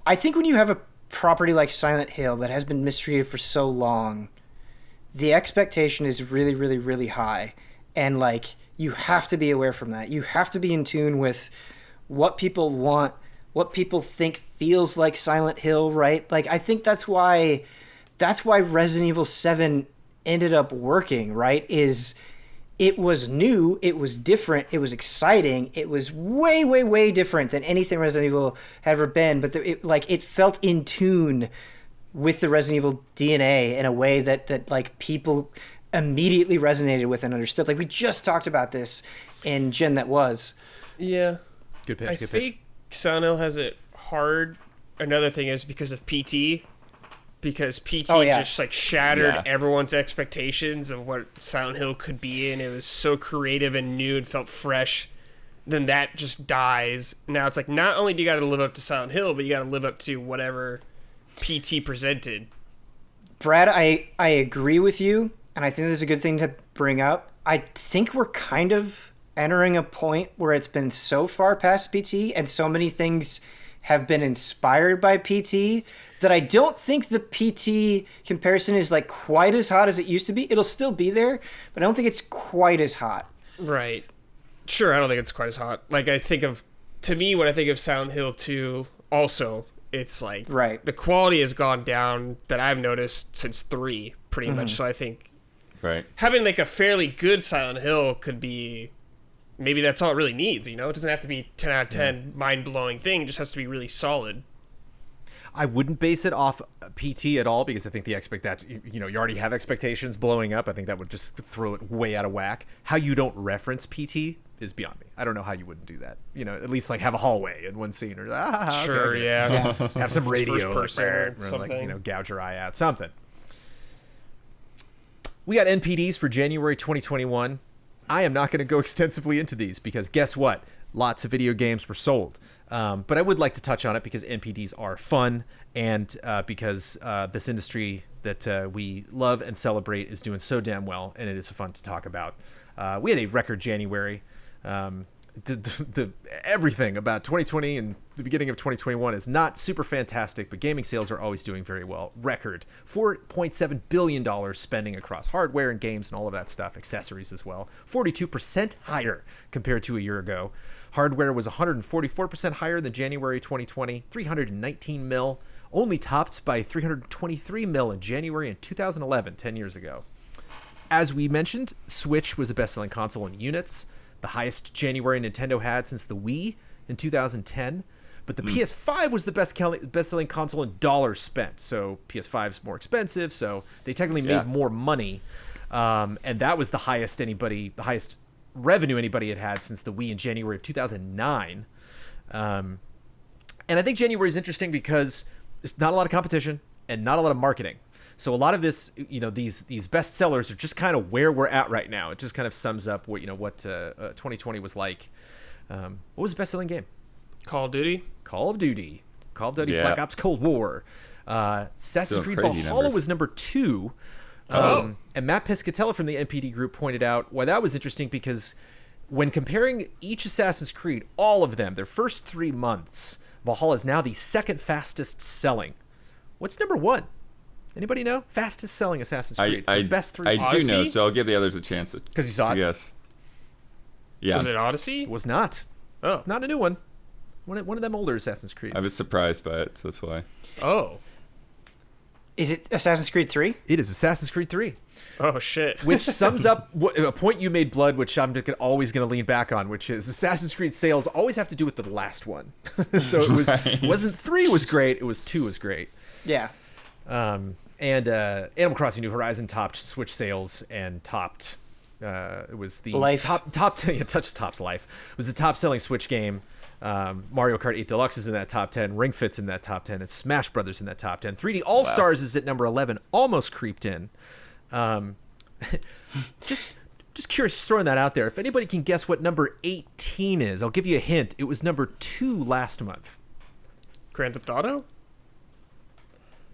I think when you have a property like Silent Hill that has been mistreated for so long, the expectation is really, really, really high. and like you have to be aware from that. You have to be in tune with what people want, what people think feels like Silent Hill, right? Like I think that's why Resident Evil 7 ended up working, right? Is it was new, it was different, it was exciting, it was way, way, way different than anything Resident Evil had ever been, but it felt in tune with the Resident Evil DNA in a way that like people immediately resonated with and understood. Like we just talked about this in Gen That Was. Yeah. Good pitch. I think Silent Hill has it hard. Another thing is because of PT. Because PT just like shattered everyone's expectations of what Silent Hill could be, and it was so creative and new and felt fresh. Then that just dies. Now it's like not only do you got to live up to Silent Hill, but you got to live up to whatever PT presented. Brad, I agree with you, and I think this is a good thing to bring up. I think we're kind of entering a point where it's been so far past PT, and so many things have been inspired by PT that I don't think the PT comparison is like quite as hot as it used to be. It'll still be there, but I don't think it's quite as hot. Right. Sure, I don't think it's quite as hot. Like when I think of Silent Hill 2 also, it's like the quality has gone down that I've noticed since 3 pretty much. So I think having like a fairly good Silent Hill could be, maybe that's all it really needs, you know? It doesn't have to be 10 out of 10 mind-blowing thing. It just has to be really solid. I wouldn't base it off PT at all because I think you already have expectations blowing up. I think that would just throw it way out of whack. How you don't reference PT is beyond me. I don't know how you wouldn't do that. You know, at least like have a hallway in one scene or sure, okay. Yeah. Have some radio first person or like, something. gouge your eye out, something. We got NPDs for January 2021. I am not going to go extensively into these because guess what? Lots of video games were sold. But I would like to touch on it because NPDs are fun and because this industry that we love and celebrate is doing so damn well, and it is fun to talk about. We had a record January. Everything about 2020 and the beginning of 2021 is not super fantastic, but gaming sales are always doing very well. Record $4.7 billion spending across hardware and games and all of that stuff, accessories as well. 42% higher compared to a year ago. Hardware was 144% higher than January 2020, 319 mil, only topped by 323 mil in January in 2011, 10 years ago. As we mentioned, Switch was the best-selling console in units, the highest January Nintendo had since the Wii in 2010. But the PS5 was the best-selling console in dollars spent. So PS5's more expensive, so they technically made more money. And that was the highest revenue anybody had since the Wii in January of 2009. And I think January is interesting because there's not a lot of competition and not a lot of marketing. So a lot of this, these best sellers are just kind of where we're at right now. It just kind of sums up what 2020 was like. What was the best-selling game? Call of Duty. Black Ops Cold War. Assassin's Creed Valhalla was number 2. And Matt Piscatella from the NPD group pointed out why that was interesting because when comparing each Assassin's Creed, all of them, their first 3 months, Valhalla is now the second fastest selling. What's number 1? Anybody know? Fastest selling Assassin's Creed. Best 3 months. I do know, so I'll give the others a chance. Because you saw it? Yes. Yeah. Was it Odyssey? It was not. Oh. Not a new one. One of them older Assassin's Creeds. I was surprised by it, so that's why. Is it Assassin's Creed 3? It is Assassin's Creed 3. Oh, shit. Which sums up a point you made, Blood, which I'm always going to lean back on, which is Assassin's Creed sales always have to do with the last one. So it wasn't 3 was great, it was 2 was great. Yeah. And Animal Crossing New Horizon topped Switch sales and topped it was the Life. Tops Life. It was the top selling Switch game. Mario Kart 8 Deluxe is in that top 10. Ring Fit's in that top 10. And Smash Brothers in that top 10. 3D All Stars is at number 11, almost creeped in. Just curious, just throwing that out there. If anybody can guess what number 18 is, I'll give you a hint. It was number 2 last month. Grand Theft Auto?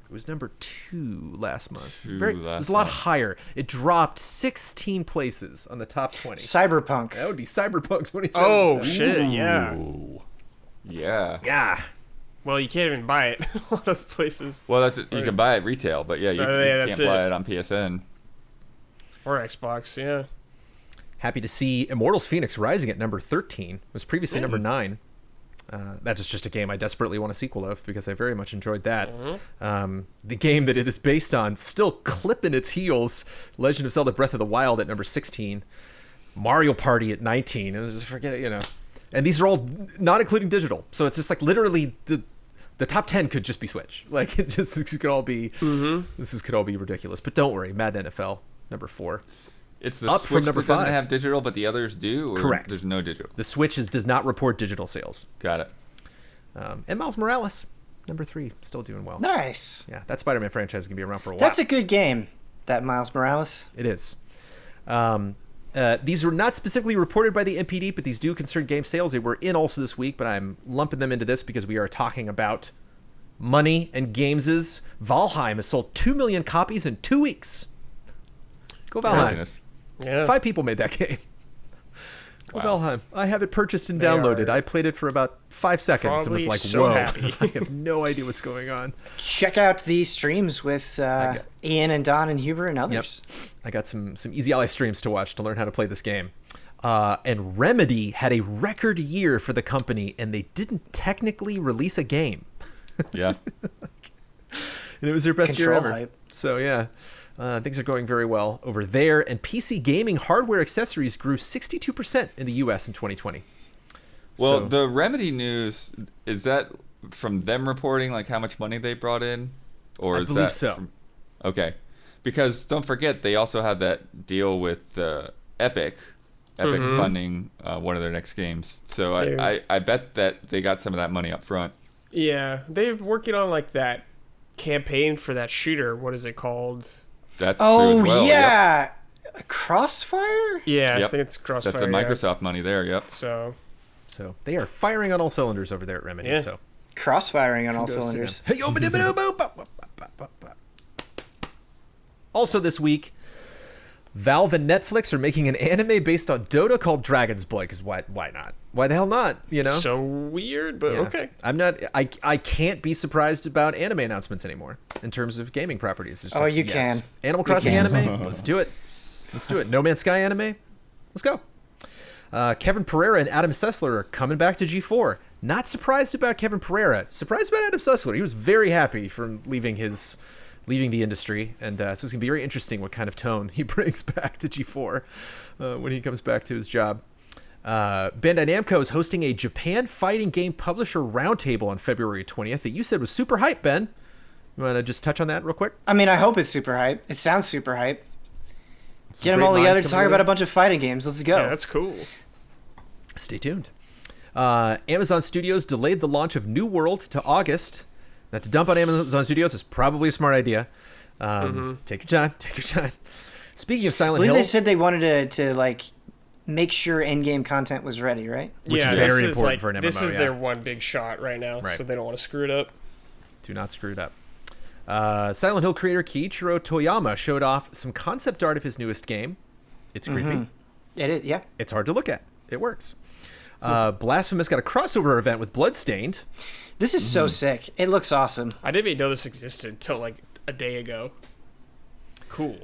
It was number 2 last month. It was a lot higher. It dropped 16 places on the top 20. Cyberpunk. That would be Cyberpunk 2077. Oh, shit, yeah. Ooh. Yeah. Yeah. Well, you can't even buy it in a lot of places. Well, that's it. You can buy it retail, but you can't buy it on PSN. Or Xbox, yeah. Happy to see Immortals Phoenix Rising at number 13. It was previously number 9. That is just a game I desperately want a sequel of because I very much enjoyed that. The game that it is based on still clipping its heels. Legend of Zelda Breath of the Wild at number 16. Mario Party at 19. And just forget it, And these are all not including digital. So it's just like literally the top 10 could just be Switch. Like this could all be ridiculous. But don't worry, Madden NFL number 4. It's the up Switch from number that doesn't 5. have digital, but the others do? Or Correct. There's no digital? The Switch does not report digital sales. Got it. And Miles Morales, number 3, still doing well. Nice. Yeah, that Spider-Man franchise is going to be around for a while. That's a good game, that Miles Morales. It is. These were not specifically reported by the NPD, but these do concern game sales. They were in also this week, but I'm lumping them into this because we are talking about money and games'. Valheim has sold 2 million copies in 2 weeks. Go Valheim. Goodness. Yeah. 5 people made that game. Go Wow. Valheim. I have it purchased and They downloaded. are I played it for about 5 seconds and was probably like, so whoa. happy. I have no idea what's going on. Check out the streams with Ian and Don and Huber and others. I got some Easy Ally streams to watch to learn how to play this game. And Remedy had a record year for the company, and they didn't technically release a game. Yeah. And it was their best year Control ever. hype. So, yeah. Things are going very well over there. And PC gaming hardware accessories grew 62% in the U.S. in 2020. Well, So- the Remedy news, is that from them reporting like how much money they brought in? Or I is believe that so. from- Okay. Because don't forget, they also have that deal with Epic funding one of their next games. So I bet that they got some of that money up front. Yeah, they're working on like that campaign for that shooter. What is it called? That's true Oh, as well. Yep. yeah. Crossfire? Yeah, I Yep. think it's Crossfire. That's the Microsoft money there, yep. So So they are firing on all cylinders over there at Remedy. Yeah. So Crossfiring on all kudos to cylinders. them. Also this week, Valve and Netflix are making an anime based on Dota called Dragon's Blood. Because why not? Why the hell not? so weird, but Yeah. okay. I'm not. I can't be surprised about anime announcements anymore in terms of gaming properties. It's just Oh, like, you yes. can. Animal Crossing anime. Let's do it. Let's do it. No Man's Sky anime. Let's go. Kevin Pereira and Adam Sessler are coming back to G4. Not surprised about Kevin Pereira. Surprised about Adam Sessler. He was very happy from leaving the industry, and so it's gonna be very interesting what kind of tone he brings back to G4 when he comes back to his job. Bandai Namco is hosting a Japan fighting game publisher roundtable on February 20th that you said was super hype, Ben. You want to just touch on that real quick? I mean, I hope it's super hype. It sounds super hype. Some Get them great all together minds to coming talk about a bunch of fighting games. Let's go. Yeah, that's cool. Stay tuned. Amazon Studios delayed the launch of New World to August. Now, to dump on Amazon Studios is probably a smart idea. Take your time. Take your time. Speaking of I Silent believe Hill, they said they wanted to like make sure in-game content was ready, right? Which is this very important like, for an This MMO, is yeah. their one big shot right now, Right. so they don't want to screw it up. do not screw it up. Silent Hill creator Kiichiro Toyama showed off some concept art of his newest game. It's creepy. It is, yeah. It's hard to look at. It works. Blasphemous got a crossover event with Bloodstained. This is so sick. It looks awesome. I didn't even know this existed till like a day ago. Cool.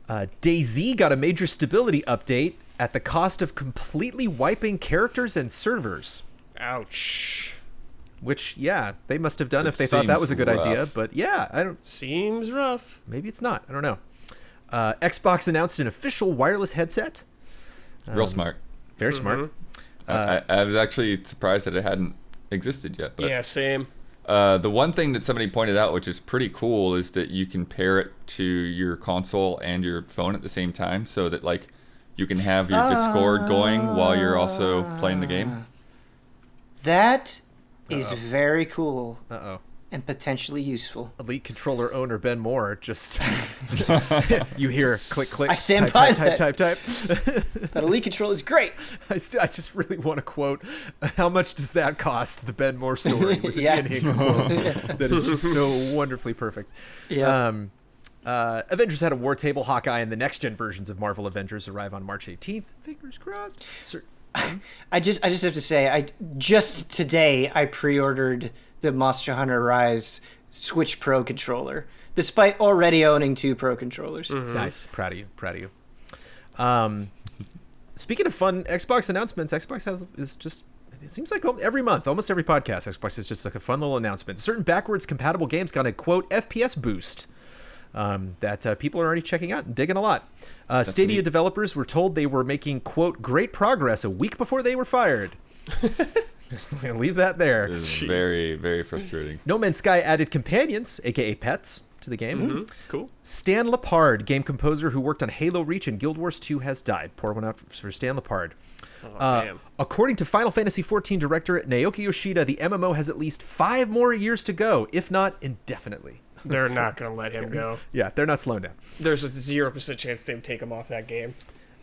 DayZ got a major stability update at the cost of completely wiping characters and servers. Ouch. Which, yeah, they must have done It if they thought that was a good seems idea. rough. But yeah, I don't. Seems rough. Maybe it's not. I don't know. Xbox announced an official wireless headset. Real smart. Very smart. I was actually surprised that it hadn't existed yet. But Yeah, same. the one thing that somebody pointed out, which is pretty cool, is that you can pair it to your console and your phone at the same time, so that like you can have your Discord going while you're also playing the game. That is very cool Uh-oh. and potentially useful. Elite controller owner Ben Moore just you hear click click. I stand type, by type, that. type. That Elite Control is great. I just really want to quote, how much does that cost? The Ben Moore story was an Yeah. Ian Hickman quote that is just so wonderfully perfect. Yeah. Avengers had a war table. Hawkeye and the next gen versions of Marvel Avengers arrive on March 18th. Fingers crossed. I just have to say, just today I pre-ordered the Monster Hunter Rise Switch Pro controller, despite already owning 2 Pro controllers. Nice. Proud of you. Speaking of fun Xbox announcements, it seems like every month, almost every podcast, Xbox is just like a fun little announcement. Certain backwards compatible games got a, quote, FPS boost that people are already checking out and digging a lot. Stadia neat. developers were told they were making, quote, great progress a week before they were fired. Just gonna leave that there. This is very, very frustrating. No Man's Sky added companions, aka pets, to the game. Mm-hmm. Cool. Stan Lepard, game composer who worked on Halo Reach and Guild Wars 2, has died. Pour one out for Stan Lepard. Damn. According to Final Fantasy XIV director Naoki Yoshida, the MMO has at least 5 more years to go, if not indefinitely. They're not going to let him go. Yeah, they're not slowing down. There's a 0% chance they would take him off that game.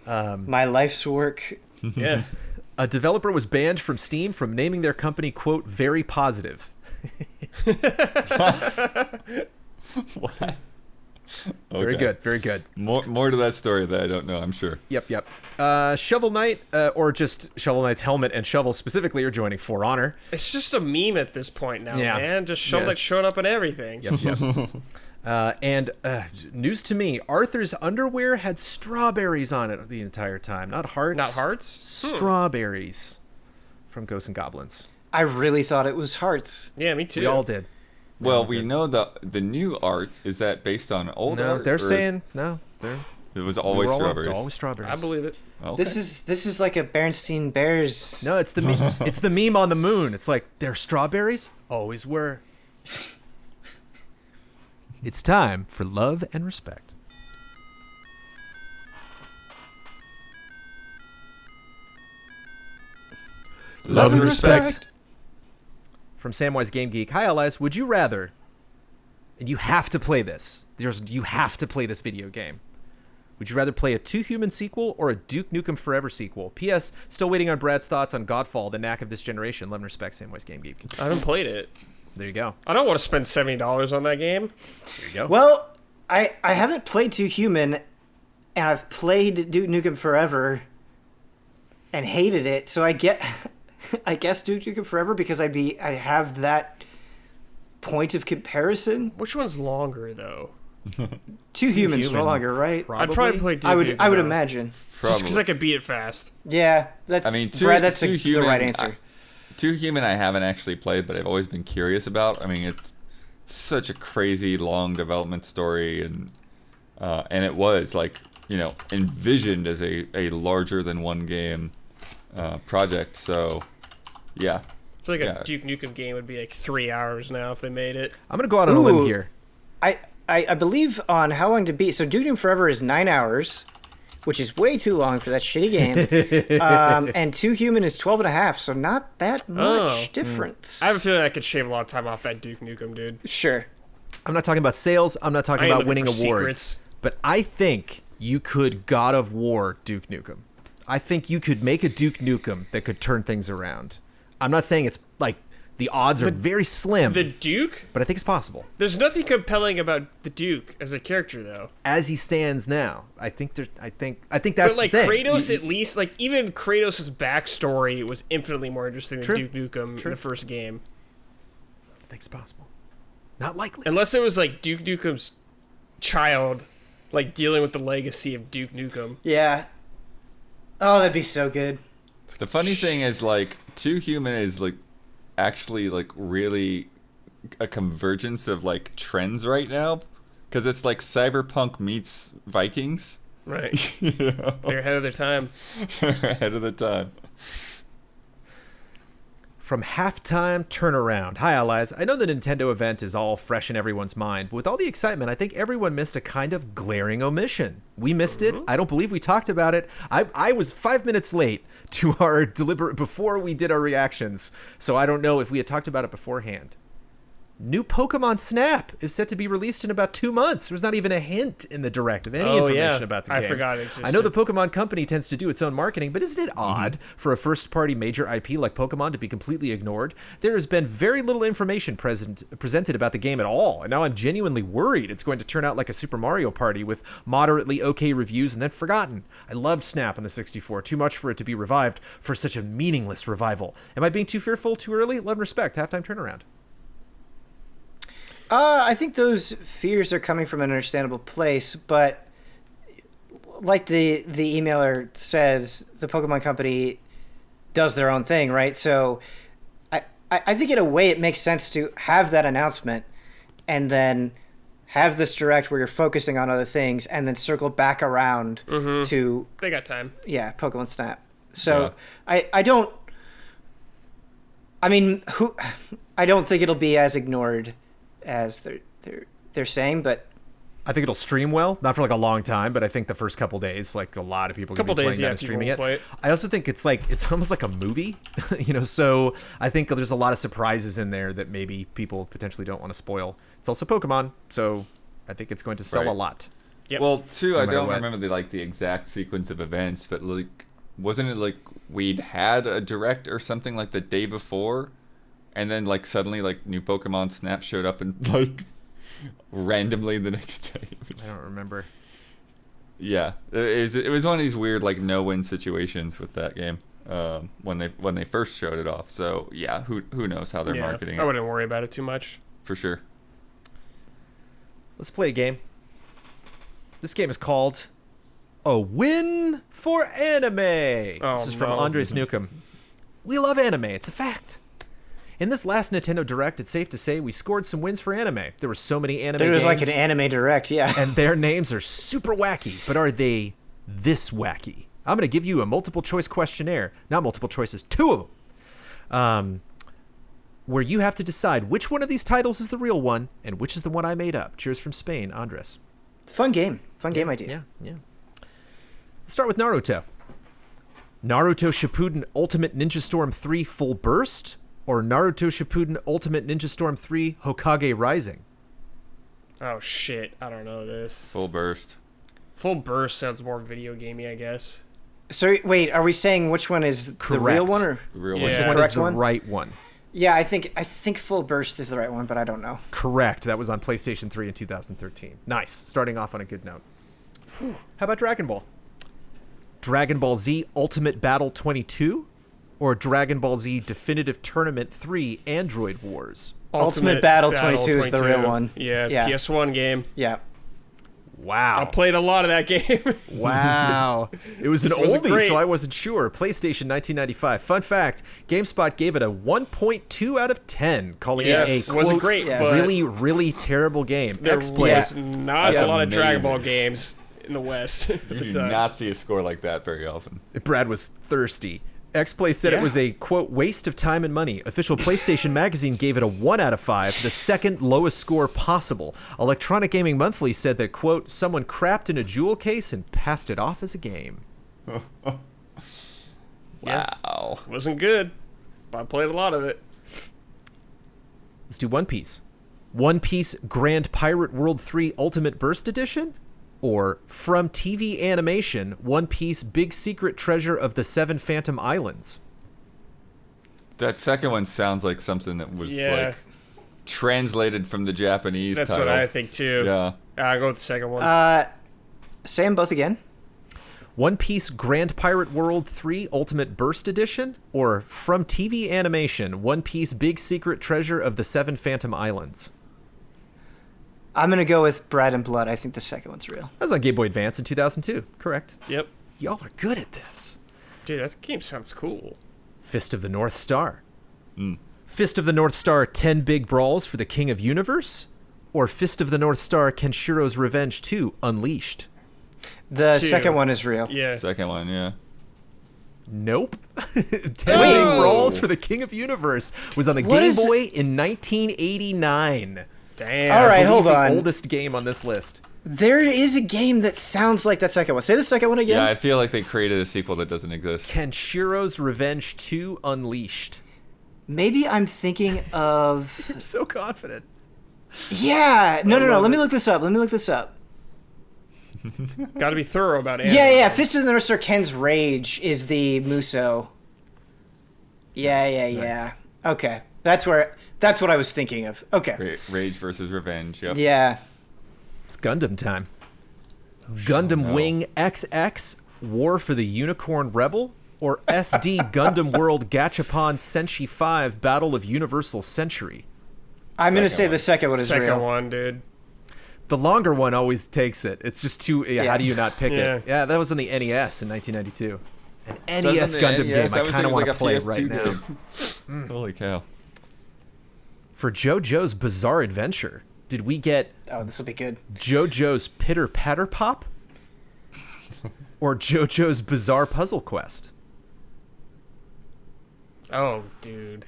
My life's work. Yeah. A developer was banned from Steam from naming their company, quote, very positive. What? Very Okay. good, very good. More to that story that I don't know, I'm sure. Yep. Shovel Knight, or just Shovel Knight's helmet and shovel specifically, are joining For Honor. It's just a meme at this point now, Yeah. man. Just show Yeah. like showing up in everything. Yep. And news to me, Arthur's underwear had strawberries on it the entire time. Not hearts. Not hearts? Strawberries from Ghosts and Goblins. I really thought it was hearts. Yeah, me too. We all did. Well, we know the new art, is that based on old No, art? they're or saying, no. They're, it was always strawberries. It's always strawberries. I believe it. Okay. This is like a Bernstein Bears. No, it's the it's the meme on the moon. It's like, they're strawberries? Always were. It's time for love and respect. Love and respect. From Samwise Game Geek. Hi, allies. Would you rather, and you have to play this, you have to play this video game. Would you rather play a Two Human sequel or a Duke Nukem Forever sequel? P.S. Still waiting on Brad's thoughts on Godfall, the knack of this generation. Love and respect, Samwise Game Geek. I haven't played it. There you go. I don't want to spend $70 on that game. There you go. Well, I haven't played Two Human, and I've played Duke Nukem Forever and hated it. So I guess Duke Nukem Forever because I have that point of comparison. Which one's longer though? Two Humans no Human. longer, right? I'd probably play Duke I would Nukem, though. imagine. Just because I could beat it fast. Yeah, that's. I mean, Brad, that's Two the Human, right answer. Two Human I haven't actually played, but I've always been curious about. I mean, it's such a crazy long development story, and it was like, envisioned as a larger than one game project. So, yeah. I feel like a Duke Nukem game would be like 3 hours now if they made it. I'm going to go out on a limb Ooh. here. I believe on How Long to Beat. So Duke Nukem Forever is 9 hours, which is way too long for that shitty game. And Two Human is 12 and a half, so not that much difference. I have a feeling I could shave a lot of time off that Duke Nukem, dude. Sure. I'm not talking about sales. I'm not talking I ain't about looking winning for awards. secrets. But I think you could God of War Duke Nukem. I think you could make a Duke Nukem that could turn things around. I'm not saying it's like the odds are very slim, The Duke? but I think it's possible. There's nothing compelling about the Duke as a character, though. As he stands now, I think I think But that's like the thing. Kratos, at least, like even Kratos' backstory was infinitely more interesting than Duke Nukem in the first game. I think it's possible. Not likely. Unless it was like Duke Nukem's child, like dealing with the legacy of Duke Nukem. Yeah. Oh, that'd be so good. The funny thing is, like, Two Human is like actually like really a convergence of like trends right now, because it's like Cyberpunk meets Vikings. Right. They're ahead of their time. Ahead of the time. From halftime turnaround. Hi, allies. I know the Nintendo event is all fresh in everyone's mind, but with all the excitement, I think everyone missed a kind of glaring omission. We missed it. I don't believe we talked about it. I was 5 minutes late to our deliberate before we did our reactions, so I don't know if we had talked about it beforehand. New Pokemon Snap is set to be released in about 2 months. There's not even a hint in the direct of any information about the game. I forgot it existed. I know the Pokemon Company tends to do its own marketing, but isn't it odd for a first-party major IP like Pokemon to be completely ignored? There has been very little information presented about the game at all, and now I'm genuinely worried it's going to turn out like a Super Mario Party with moderately okay reviews and then forgotten. I loved Snap on the 64, too much for it to be revived for such a meaningless revival. Am I being too fearful, too early? Love and respect. Halftime turnaround. I think those fears are coming from an understandable place, but like the emailer says, the Pokemon Company does their own thing, right? So I think in a way it makes sense to have that announcement and then have this direct where you're focusing on other things and then circle back around to... They got time. Yeah, Pokemon Snap. So I don't... I mean, I don't think it'll be as ignored as they're saying, but... I think it'll stream well, not for like a long time, but I think the first couple days, like a lot of people are going to be playing that and streaming it. I also think it's almost like a movie, so I think there's a lot of surprises in there that maybe people potentially don't want to spoil. It's also Pokemon, so I think it's going to sell a lot. Yep. Well, too, I don't remember the exact sequence of events, but wasn't it like we'd had a direct or something like the day before, and then suddenly new Pokemon Snap showed up and randomly the next day. I don't remember. Yeah, it was one of these weird no-win situations with that game when they first showed it off. So yeah, who knows how they're marketing it? I wouldn't worry about it too much. For sure. Let's play a game. This game is called A Win for Anime. Oh, this is from Andres Nukem. We love anime. It's a fact. In this last Nintendo Direct, it's safe to say we scored some wins for anime. There were so many anime games. There was like an anime Direct, yeah. And their names are super wacky, but are they this wacky? I'm going to give you a multiple choice questionnaire. Not multiple choices, 2 of them. Where you have to decide which one of these titles is the real one and which is the one I made up. Cheers from Spain, Andres. Fun game. Fun game idea. Yeah. Let's start with Naruto. Naruto Shippuden Ultimate Ninja Storm 3 Full Burst or Naruto Shippuden Ultimate Ninja Storm 3 Hokage Rising? Oh, shit. I don't know this. Full Burst. Full Burst sounds more video gamey, I guess. So, wait, are we saying which one is the real one? Or the real Yeah. one? Which one is the right one? Yeah, I think Full Burst is the right one, but I don't know. Correct. That was on PlayStation 3 in 2013. Nice. Starting off on a good note. How about Dragon Ball? Dragon Ball Z Ultimate Battle 22 or Dragon Ball Z Definitive Tournament 3 Android Wars? Ultimate Battle 22 is the real one. Yeah, Yeah. PS1 game. Yeah. Wow. I played a lot of that game. Wow. It was an Wasn't oldie, great. so I wasn't sure. PlayStation 1995. Fun fact, GameSpot gave it a 1.2 out of 10, calling Yes, it a, wasn't quote, great, yes. but really, really terrible game. there X-Play. was not Yeah. a lot of Dragon Amazing. Ball games in the West. at You the do time. not see a score like that very often. Brad was thirsty. X-Play said it was a, quote, waste of time and money. Official PlayStation Magazine gave it a 1 out of 5, the second lowest score possible. Electronic Gaming Monthly said that, quote, someone crapped in a jewel case and passed it off as a game. Wow. Wasn't good, but I played a lot of it. Let's do One Piece. One Piece Grand Pirate World 3 Ultimate Burst Edition? Or from TV animation, One Piece Big Secret Treasure of the Seven Phantom Islands? That second one sounds like something that was Yeah. translated from the Japanese That's title. what I think too. Yeah. I'll go with the second one. Say them both again. One Piece Grand Pirate World 3 Ultimate Burst Edition? Or from TV animation, One Piece Big Secret Treasure of the Seven Phantom Islands? I'm going to go with Bread and Blood. I think the second one's real. That was on Game Boy Advance in 2002. Correct. Yep. Y'all are good at this. Dude, that game sounds cool. Fist of the North Star. Fist of the North Star 10 Big Brawls for the King of Universe? Or Fist of the North Star Kenshiro's Revenge 2 Unleashed? The Two. second one is real. Yeah. Second one, yeah. Nope. 10 Big Brawls for the King of Universe was on the What Game is- Boy in 1989. Damn. All right, I believe hold the on. oldest game on this list. There is a game that sounds like that second one. Say the second one again. Yeah, I feel like they created a sequel that doesn't exist. Kenshiro's Revenge 2 Unleashed. Maybe I'm thinking of... I'm so confident. Yeah. No. Let me look this up. Got to be thorough about it. Yeah. Fist of the North Star Ken's Rage is the Muso. Yeah. Nice. Okay. That's what I was thinking of. Okay. Rage versus Revenge. Yep. Yeah. It's Gundam time. Gundam no. Wing XX War for the Unicorn Rebel? Or SD Gundam World Gachapon Senshi 5 Battle of Universal Century? I'm going to Second say one. the second one is Second real. one, dude. The longer one always takes it. It's just too. Yeah, Yeah. How do you not pick Yeah. it? Yeah, that was on the NES in 1992. An That was NES on the Gundam NES. game. That I was kind of even want to like a play PS2 right now. game. Holy cow. For JoJo's Bizarre Adventure, did we get Oh, this will be good. JoJo's Pitter Patter Pop? Or JoJo's Bizarre Puzzle Quest? Oh, dude.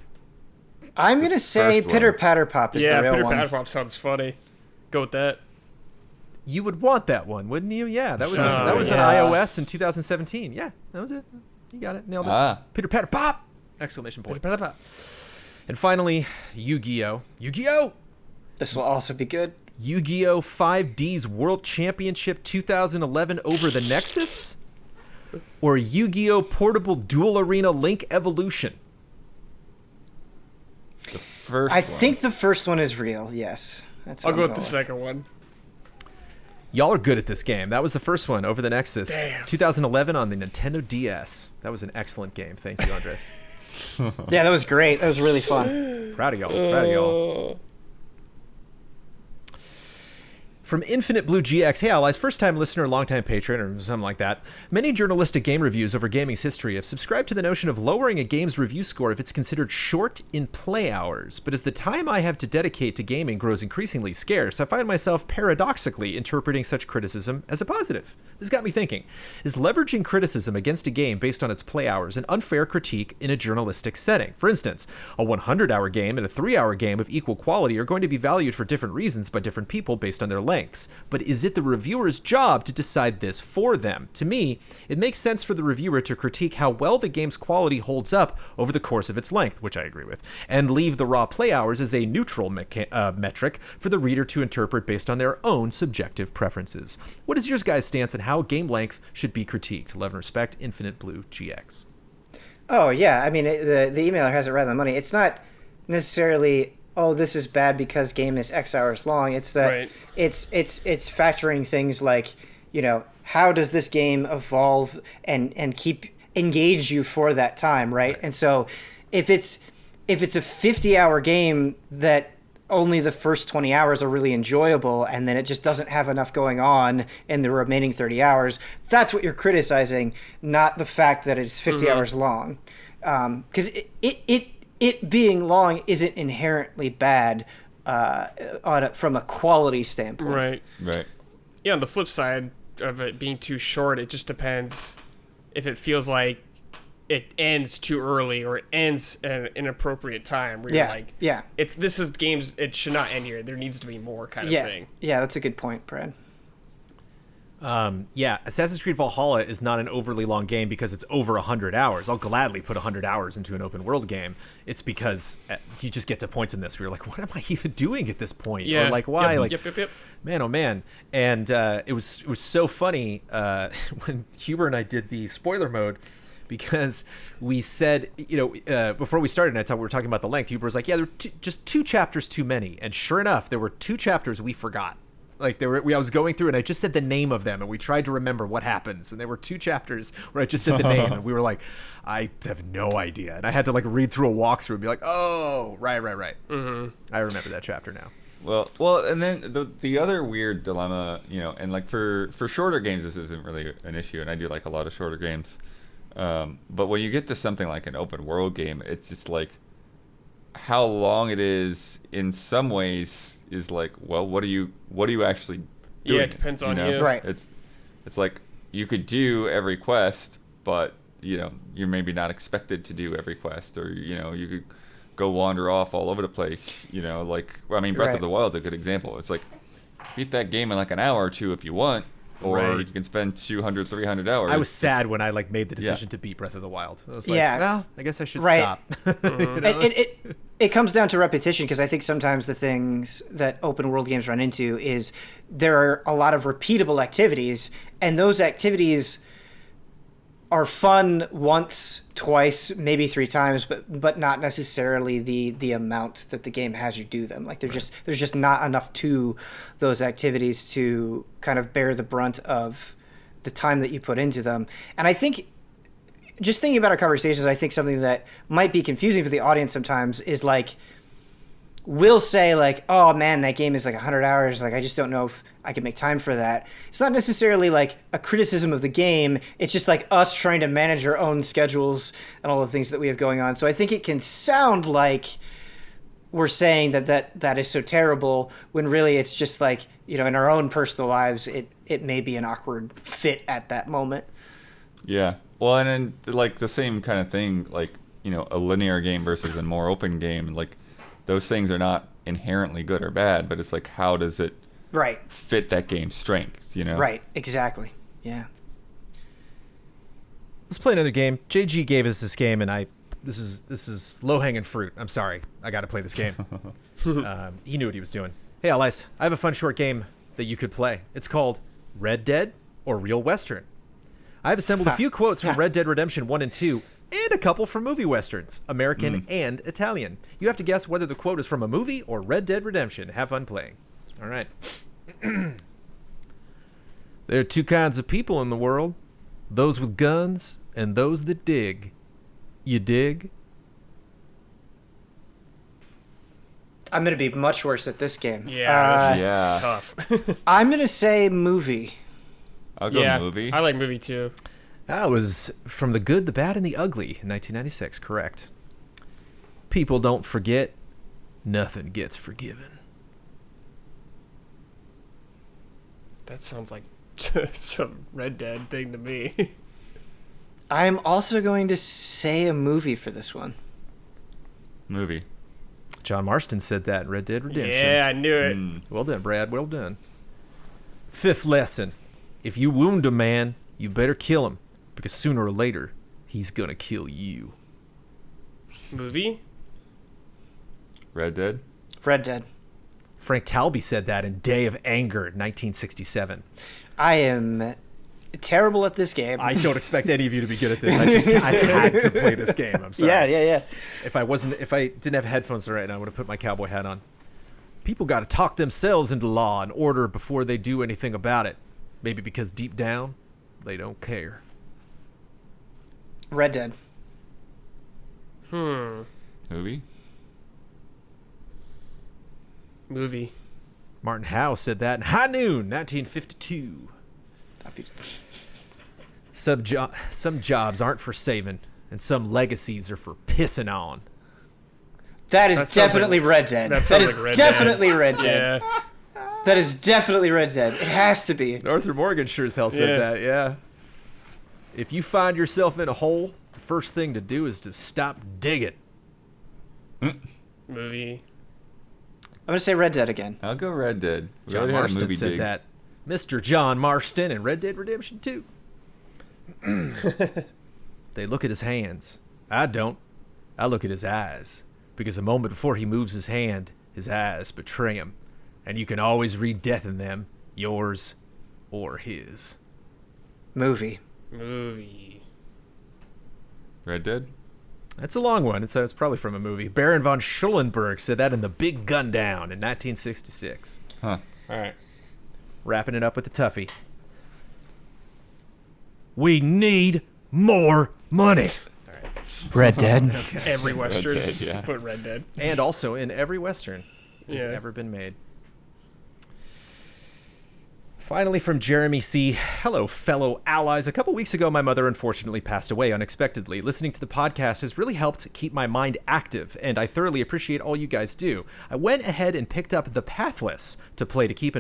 I'm gonna say first one. Pitter Patter Pop is Yeah, the real Pitter one. Patter Pop sounds funny. Go with that. You would want that one, wouldn't you? Yeah, that was Oh, that was yeah. on iOS in 2017. Yeah, that was it. You got it. Nailed it. Ah. Pitter Patter Pop! Exclamation Pitter point. Patter Pop. And finally, Yu-Gi-Oh! Yu-Gi-Oh! This will also be good. Yu-Gi-Oh! 5D's World Championship 2011 over the Nexus? Or Yu-Gi-Oh! Portable Dual Arena Link Evolution? First I one. think the first one is real. Yes, that's. I'll what go I'm with the going second one. Y'all are good at this game. That was the first one over the Nexus. Damn. 2011 on the Nintendo DS. That was an excellent game. Thank you, Andres. Yeah, that was great. That was really fun. Proud of y'all. Proud of y'all. From Infinite Blue GX, hey allies, first time listener, long time patron, or something like that. Many journalistic game reviews over gaming's history have subscribed to the notion of lowering a game's review score if it's considered short in play hours. But as the time I have to dedicate to gaming grows increasingly scarce, I find myself paradoxically interpreting such criticism as a positive. This got me thinking. Is leveraging criticism against a game based on its play hours an unfair critique in a journalistic setting? For instance, a 100-hour game and a 3-hour game of equal quality are going to be valued for different reasons by different people based on their lengths. But is it the reviewer's job to decide this for them? To me, it makes sense for the reviewer to critique how well the game's quality holds up over the course of its length, which I agree with, and leave the raw play hours as a neutral metric for the reader to interpret based on their own subjective preferences. What is your guys' stance on how game length should be critiqued? Love and respect, Infinite Blue GX. Oh yeah, I mean the emailer has it right on the money. It's not necessarily this is bad because game is X hours long. It's that Right. it's factoring things like, how does this game evolve and keep engage you for that time, right? And so if it's a 50-hour game that only the first 20 hours are really enjoyable and then it just doesn't have enough going on in the remaining 30 hours, that's what you're criticizing, not the fact that it's 50 hours long. Because it being long isn't inherently bad from a quality standpoint. Right. Right. Yeah, on the flip side of it being too short, it just depends if it feels like it ends too early or it ends at an inappropriate time where you're like, yeah. this is games, it should not end here. There needs to be more kind of thing. Yeah, that's a good point, Brad. Yeah, Assassin's Creed Valhalla is not an overly long game because it's over 100 hours. I'll gladly put 100 hours into an open world game. It's because you just get to points in this where you're like, what am I even doing at this point? Yeah. Or like, why? Yep. Man, oh man. And it was so funny when Huber and I did the spoiler mode, because we said, before we started, and we were talking about the length, Huber was like, yeah, there were just 2 chapters too many. And sure enough, there were 2 chapters we forgot. Like I was going through and I just said the name of them and we tried to remember what happens. And there were 2 chapters where I just said the name and we were like, I have no idea. And I had to read through a walkthrough and be like, oh, right. Mm-hmm. I remember that chapter now. Well, and then the other weird dilemma, and for shorter games, this isn't really an issue, and I do like a lot of shorter games. But when you get to something like an open world game, it's just like how long it is in some ways is like, well, what are you actually doing? Yeah, it depends on you. Right. It's like you could do every quest, but you're maybe not expected to do every quest, or you could go wander off all over the place. Breath of the Wild is a good example. It's like beat that game in like an hour or 2 if you want, or Right. you can spend 200, 300 hours. I was sad when I made the decision to beat Breath of the Wild. I was like, Yeah. well, I guess I should Right. stop. It comes down to repetition, because I think sometimes the things that open world games run into is there are a lot of repeatable activities, and those activities are fun once, twice, maybe 3 times, but not necessarily the amount that the game has you do them. Like there's just not enough to those activities to kind of bear the brunt of the time that you put into them. And I think, just thinking about our conversations, I think something that might be confusing for the audience sometimes is like, will say like, oh man, that game is like 100 hours. Like, I just don't know if I can make time for that. It's not necessarily like a criticism of the game. It's just like us trying to manage our own schedules and all the things that we have going on. So I think it can sound like we're saying that is so terrible when really it's just like, you know, in our own personal lives, it may be an awkward fit at that moment. Yeah. Well, and then like the same kind of thing, like, you know, a linear game versus a more open game, like those things are not inherently good or bad, but it's like, how does it fit that game's strengths, you know? Right. Exactly. Yeah. Let's play another game. JG gave us this game, and this is low-hanging fruit. I'm sorry. I got to play this game. He knew what he was doing. Hey, Alice, I have a fun short game that you could play. It's called Red Dead or Real Western. I've assembled a few quotes from Red Dead Redemption 1 and 2 and a couple from movie westerns, American and Italian. You have to guess whether the quote is from a movie or Red Dead Redemption. Have fun playing. All right. There are two kinds of people in the world, those with guns and those that dig. You dig? I'm going to be much worse at this game. Yeah, this Yeah. is tough. I'm going to say movie. I'll go Yeah, movie. I like movie too. That was From the Good, the Bad, and the Ugly in 1996, correct. People don't forget. Nothing gets forgiven. That sounds like some Red Dead thing to me. I'm also going to say a movie for this one. Movie. John Marston said that in Red Dead Redemption. Yeah, I knew it. Well done, Brad. Well done. Fifth lesson. If you wound a man, you better kill him, because sooner or later, he's gonna kill you. Movie? Red Dead. Red Dead. Frank Talby said that in Day of Anger, 1967. I am terrible at this game. I don't expect any of you to be good at this. I had to play this game. I'm sorry. Yeah. If I didn't have headphones right now, I would have put my cowboy hat on. People got to talk themselves into law and order before they do anything about it. Maybe because deep down, they don't care. Red Dead. Movie. Movie. Martin Howe said that in High Noon, 1952. Some jobs aren't for saving, and some legacies are for pissing on. That is That sounds definitely like- Red Dead. that That sounds is like Red definitely Dead. Red Dead. Yeah. That is definitely Red Dead. It has to be. Arthur Morgan sure as hell said Yeah. that, yeah. If you find yourself in a hole, the first thing to do is to stop digging. Movie. I'm going to say Red Dead again. I'll go Red Dead. We John already had a Marston movie said dig. that. Mr. John Marston in Red Dead Redemption 2. They look at his hands. I don't. I look at his eyes. Because a moment before he moves his hand, his eyes betray him. And you can always read death in them, yours or his. Movie. Movie. Red Dead. That's a long one. It's probably from a movie. Baron von Schulenburg said that in The Big Gun Down in 1966. Huh. All right. Wrapping it up with the toughie. We need more money. Red Dead. Every Western. Dead, yeah. Put Red Dead. And also in every Western that has Yeah. ever been made. Finally, from Jeremy C. Hello, fellow allies. A couple weeks ago, my mother unfortunately passed away unexpectedly. Listening to the podcast has really helped keep my mind active, and I thoroughly appreciate all you guys do. I went ahead and picked up The Pathless to play to keep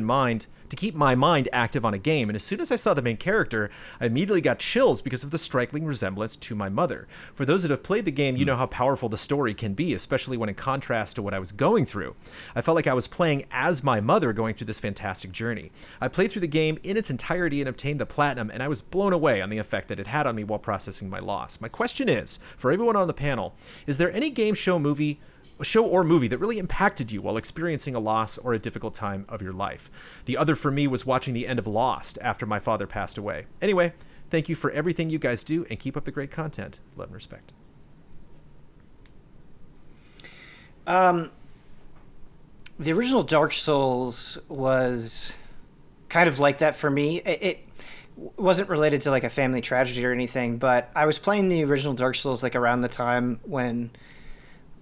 my mind active on a game, and as soon as I saw the main character, I immediately got chills because of the striking resemblance to my mother. For those that have played the game, you know how powerful the story can be, especially when in contrast to what I was going through. I felt like I was playing as my mother going through this fantastic journey. I played through the game in its entirety and obtained the platinum, and I was blown away on the effect that it had on me while processing my loss. My question is, for everyone on the panel, is there any game, show or movie that really impacted you while experiencing a loss or a difficult time of your life? The other for me was watching the end of Lost after my father passed away. Anyway, thank you for everything you guys do, and keep up the great content. Love and respect. The original Dark Souls was kind of like that for me. It wasn't related to like a family tragedy or anything, but I was playing the original Dark Souls like around the time when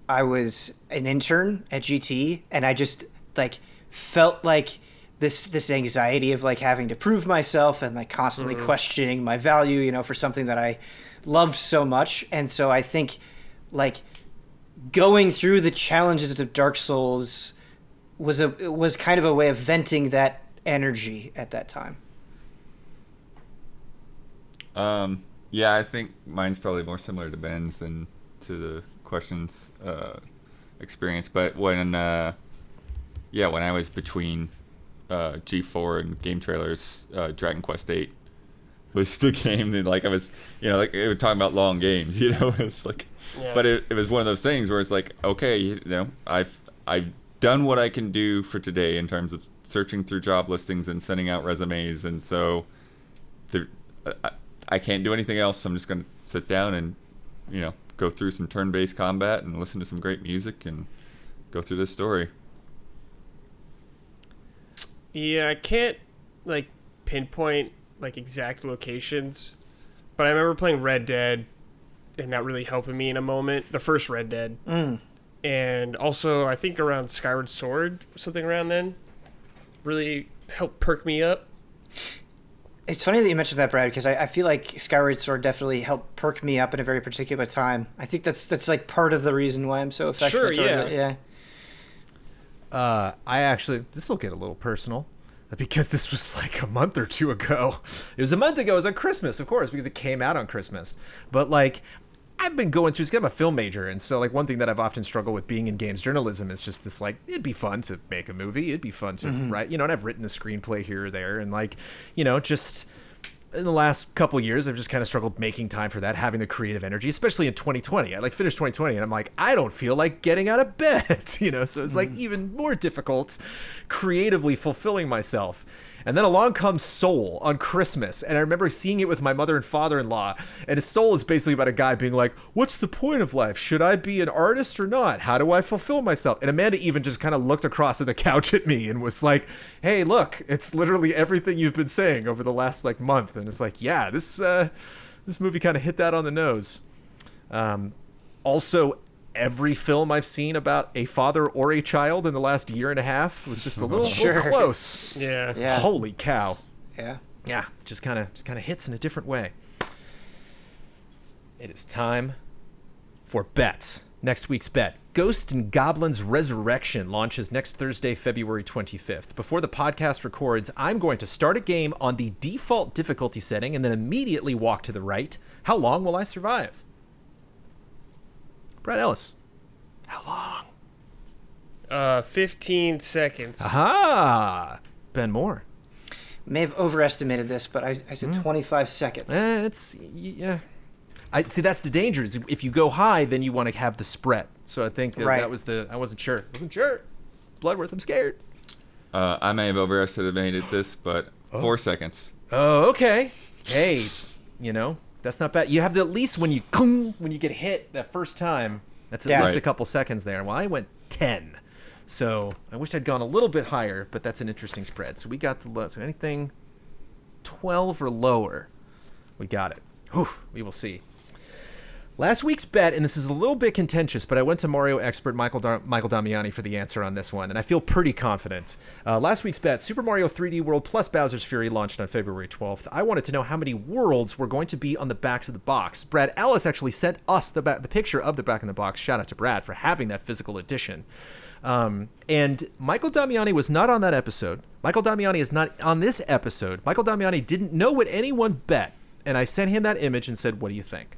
I was an intern at GT, and I just like felt like this anxiety of like having to prove myself and like constantly questioning my value, you know, for something that I loved so much. And so I think like going through the challenges of Dark Souls was kind of a way of venting that energy at that time. Yeah, I think mine's probably more similar to Ben's than to the questions experience. But when I was between G4 and game trailers, Dragon Quest VIII was the game that like I was, you know, like we were talking about long games, you know, it's like, Yeah. but it was one of those things where it's like, okay, you know, I've done what I can do for today in terms of searching through job listings and sending out resumes, and so I can't do anything else. So I'm just going to sit down and, you know, go through some turn-based combat and listen to some great music and go through this story. Yeah, I can't like pinpoint like exact locations, but I remember playing Red Dead and that really helping me in a moment. The first Red Dead. And also I think around Skyward Sword, something around then, really helped perk me up. It's funny that you mentioned that, Brad, because I feel like Skyward Sword definitely helped perk me up in a very particular time. I think that's like part of the reason why I'm so affectionate Sure, towards yeah. it. Yeah. I actually, this will get a little personal because this was like a month or two ago. It was a month ago. It was on Christmas, of course, because it came out on Christmas. But like, I've been going through, I'm a film major, and so like one thing that I've often struggled with being in games journalism is just this like, it'd be fun to make a movie, it'd be fun to write, you know, and I've written a screenplay here or there, and like, you know, just in the last couple of years, I've just kind of struggled making time for that, having the creative energy, especially in 2020. I like finished 2020 and I'm like, I don't feel like getting out of bed, you know, so it's like even more difficult creatively fulfilling myself. And then along comes Soul on Christmas, and I remember seeing it with my mother and father-in-law, and Soul is basically about a guy being like, what's the point of life? Should I be an artist or not? How do I fulfill myself? And Amanda even just kind of looked across at the couch at me and was like, hey, look, it's literally everything you've been saying over the last like month. And it's like, yeah, this movie kind of hit that on the nose. Also, every film I've seen about a father or a child in the last year and a half was just a little close. Yeah. Yeah. Holy cow. Yeah. Yeah, just kind of hits in a different way. It is time for bets. Next week's bet. Ghosts and Goblins Resurrection launches next Thursday, February 25th. Before the podcast records, I'm going to start a game on the default difficulty setting and then immediately walk to the right. How long will I survive? Brad Ellis. How long? 15 seconds. Aha! Ben Moore. May have overestimated this, but I said 25 seconds. Yeah. I see. That's the danger. Is if you go high, then you want to have the spread. So I think that was I wasn't sure. Bloodworth, I'm scared. I may have overestimated this, but 4 seconds. Oh, okay. Hey, you know, that's not bad. You have to, at least when you get hit that first time, that's at least a couple seconds there. Well, I went 10. So I wish I'd gone a little bit higher, but that's an interesting spread. So we got the low. So anything 12 or lower, we got it. Whew, we will see. Last week's bet, and this is a little bit contentious, but I went to Mario expert Michael Damiani for the answer on this one, and I feel pretty confident. Last week's bet, Super Mario 3D World plus Bowser's Fury launched on February 12th. I wanted to know how many worlds were going to be on the backs of the box. Brad Ellis actually sent us the picture of the back of the box. Shout out to Brad for having that physical edition. And Michael Damiani was not on that episode. Michael Damiani is not on this episode. Michael Damiani didn't know what anyone bet, and I sent him that image and said, what do you think?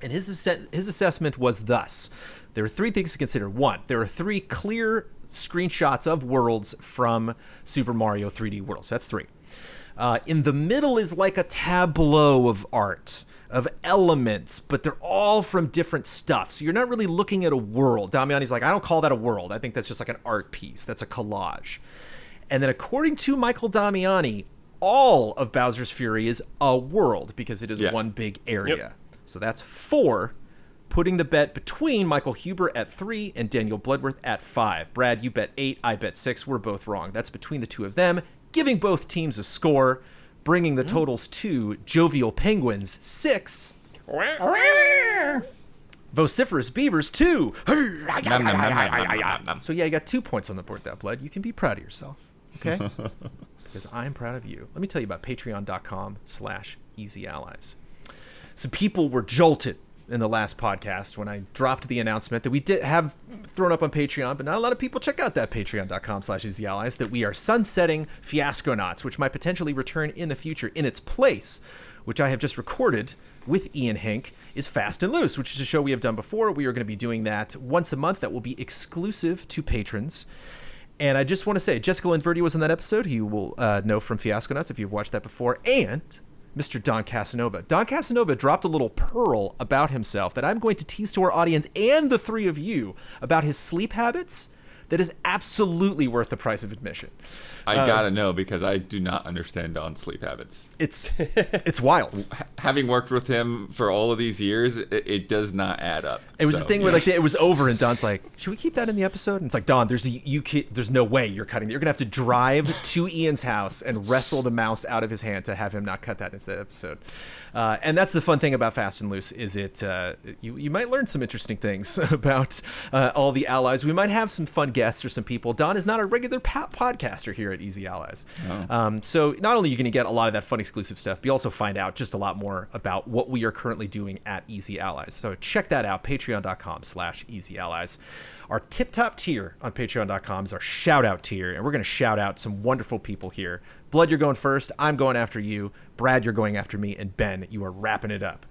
And his assessment was thus. There are three things to consider. One, there are 3 clear screenshots of worlds from Super Mario 3D World. So that's 3. In the middle is like a tableau of art, of elements, but they're all from different stuff. So you're not really looking at a world. Damiani's like, I don't call that a world. I think that's just like an art piece. That's a collage. And then according to Michael Damiani, all of Bowser's Fury is a world because it is one big area. Yep. So that's 4, putting the bet between Michael Huber at 3 and Daniel Bloodworth at 5. Brad, you bet 8, I bet 6. We're both wrong. That's between the two of them, giving both teams a score, bringing the totals to Jovial Penguins 6, Vociferous Beavers 2. Nom, nom, nom, nom, nom, nom, nom. So yeah, you got 2 points on the board there, Blood. You can be proud of yourself, okay? Because I'm proud of you. Let me tell you about patreon.com/easyallies. Some people were jolted in the last podcast when I dropped the announcement that we did have thrown up on Patreon, but not a lot of people check out that patreon.com/easyallies, that we are sunsetting Fiasconauts, which might potentially return in the future. In its place, which I have just recorded with Ian Hink, is Fast and Loose, which is a show we have done before. We are going to be doing that once a month. That will be exclusive to patrons. And I just want to say, Jessica Linverdi was in that episode, who you will know from Fiasconauts if you've watched that before, and Mr. Don Casanova. Don Casanova dropped a little pearl about himself that I'm going to tease to our audience and the 3 of you about his sleep habits that is absolutely worth the price of admission. I gotta know, because I do not understand Don's sleep habits. It's wild. Having worked with him for all of these years, it does not add up. It was the thing where like it was over, and Don's like, "Should we keep that in the episode?" And it's like, Don, there's no way you're cutting it. You're gonna have to drive to Ian's house and wrestle the mouse out of his hand to have him not cut that into the episode. And that's the fun thing about Fast and Loose, is you might learn some interesting things about all the allies. We might have some fun guests or some people. Don is not a regular podcaster here at Easy Allies. Oh. So not only are you going to get a lot of that fun exclusive stuff, but you also find out just a lot more about what we are currently doing at Easy Allies. So check that out, patreon.com/Easy Allies. Our tip-top tier on patreon.com is our shout-out tier, and we're going to shout out some wonderful people here. Blood, you're going first. I'm going after you. Brad, you're going after me. And Ben, you are wrapping it up.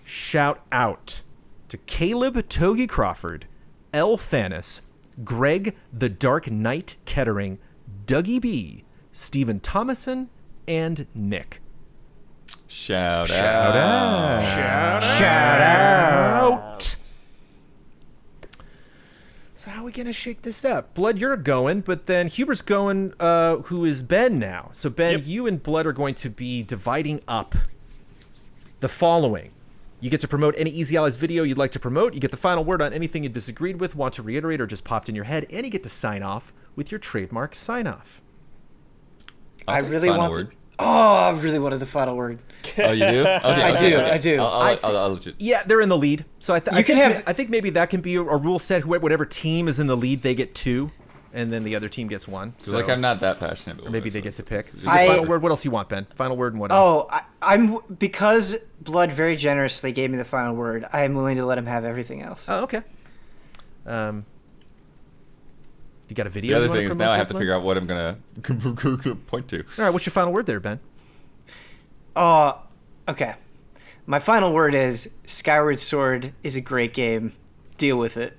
Shout out to Caleb Togi Crawford, L. Thanis, Greg the Dark Knight Kettering, Dougie B, Stephen Thomason, and Nick. Shout out. Shout out. So how are we going to shake this up? Blood, you're going, but then Huber's going, who is Ben now. So Ben, Yep. You and Blood are going to be dividing up the following. You get to promote any Easy Allies video you'd like to promote. You get the final word on anything you disagreed with, want to reiterate, or just popped in your head. And you get to sign off with your trademark sign-off. I really wanted the final word. Oh, you do? Okay, I do. I'll let you. Yeah, they're in the lead. So I have- think maybe that can be a rule set. Whatever team is in the lead, they get 2, and then the other team gets 1. So like, I'm not that passionate about Or maybe this, they get to pick. So I- final word. What else you want, Ben? Final word and what else? I'm because Blood very generously gave me the final word. I am willing to let him have everything else. Oh, okay. You got a The video? other you wanna thing is promote now I there, have to Blood? figure out what I'm gonna point to. All right, what's your final word there, Ben? Okay. My final word is Skyward Sword is a great game. Deal with it.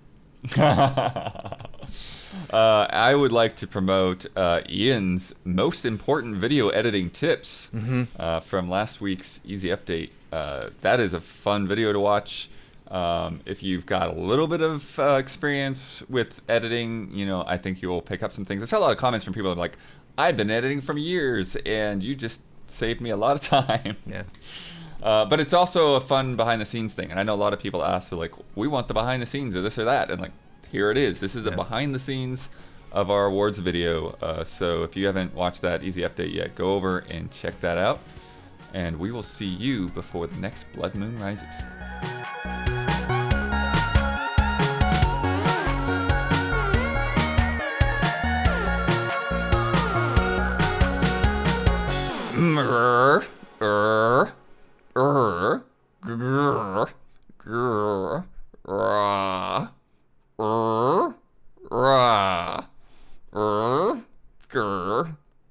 I would like to promote Ian's most important video editing tips from last week's Easy Update. That is a fun video to watch. If you've got a little bit of experience with editing, I think you'll pick up some things. I saw a lot of comments from people that are like, I've been editing for years, and you just saved me a lot of time. Yeah. But it's also a fun behind-the-scenes thing. And I know a lot of people ask, they're like, we want the behind-the-scenes or this or that. And like, here it is. This is a behind-the-scenes of our awards video. So if you haven't watched that Easy Update yet, go over and check that out. And we will see you before the next Blood Moon rises.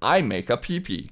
I make a pee-pee.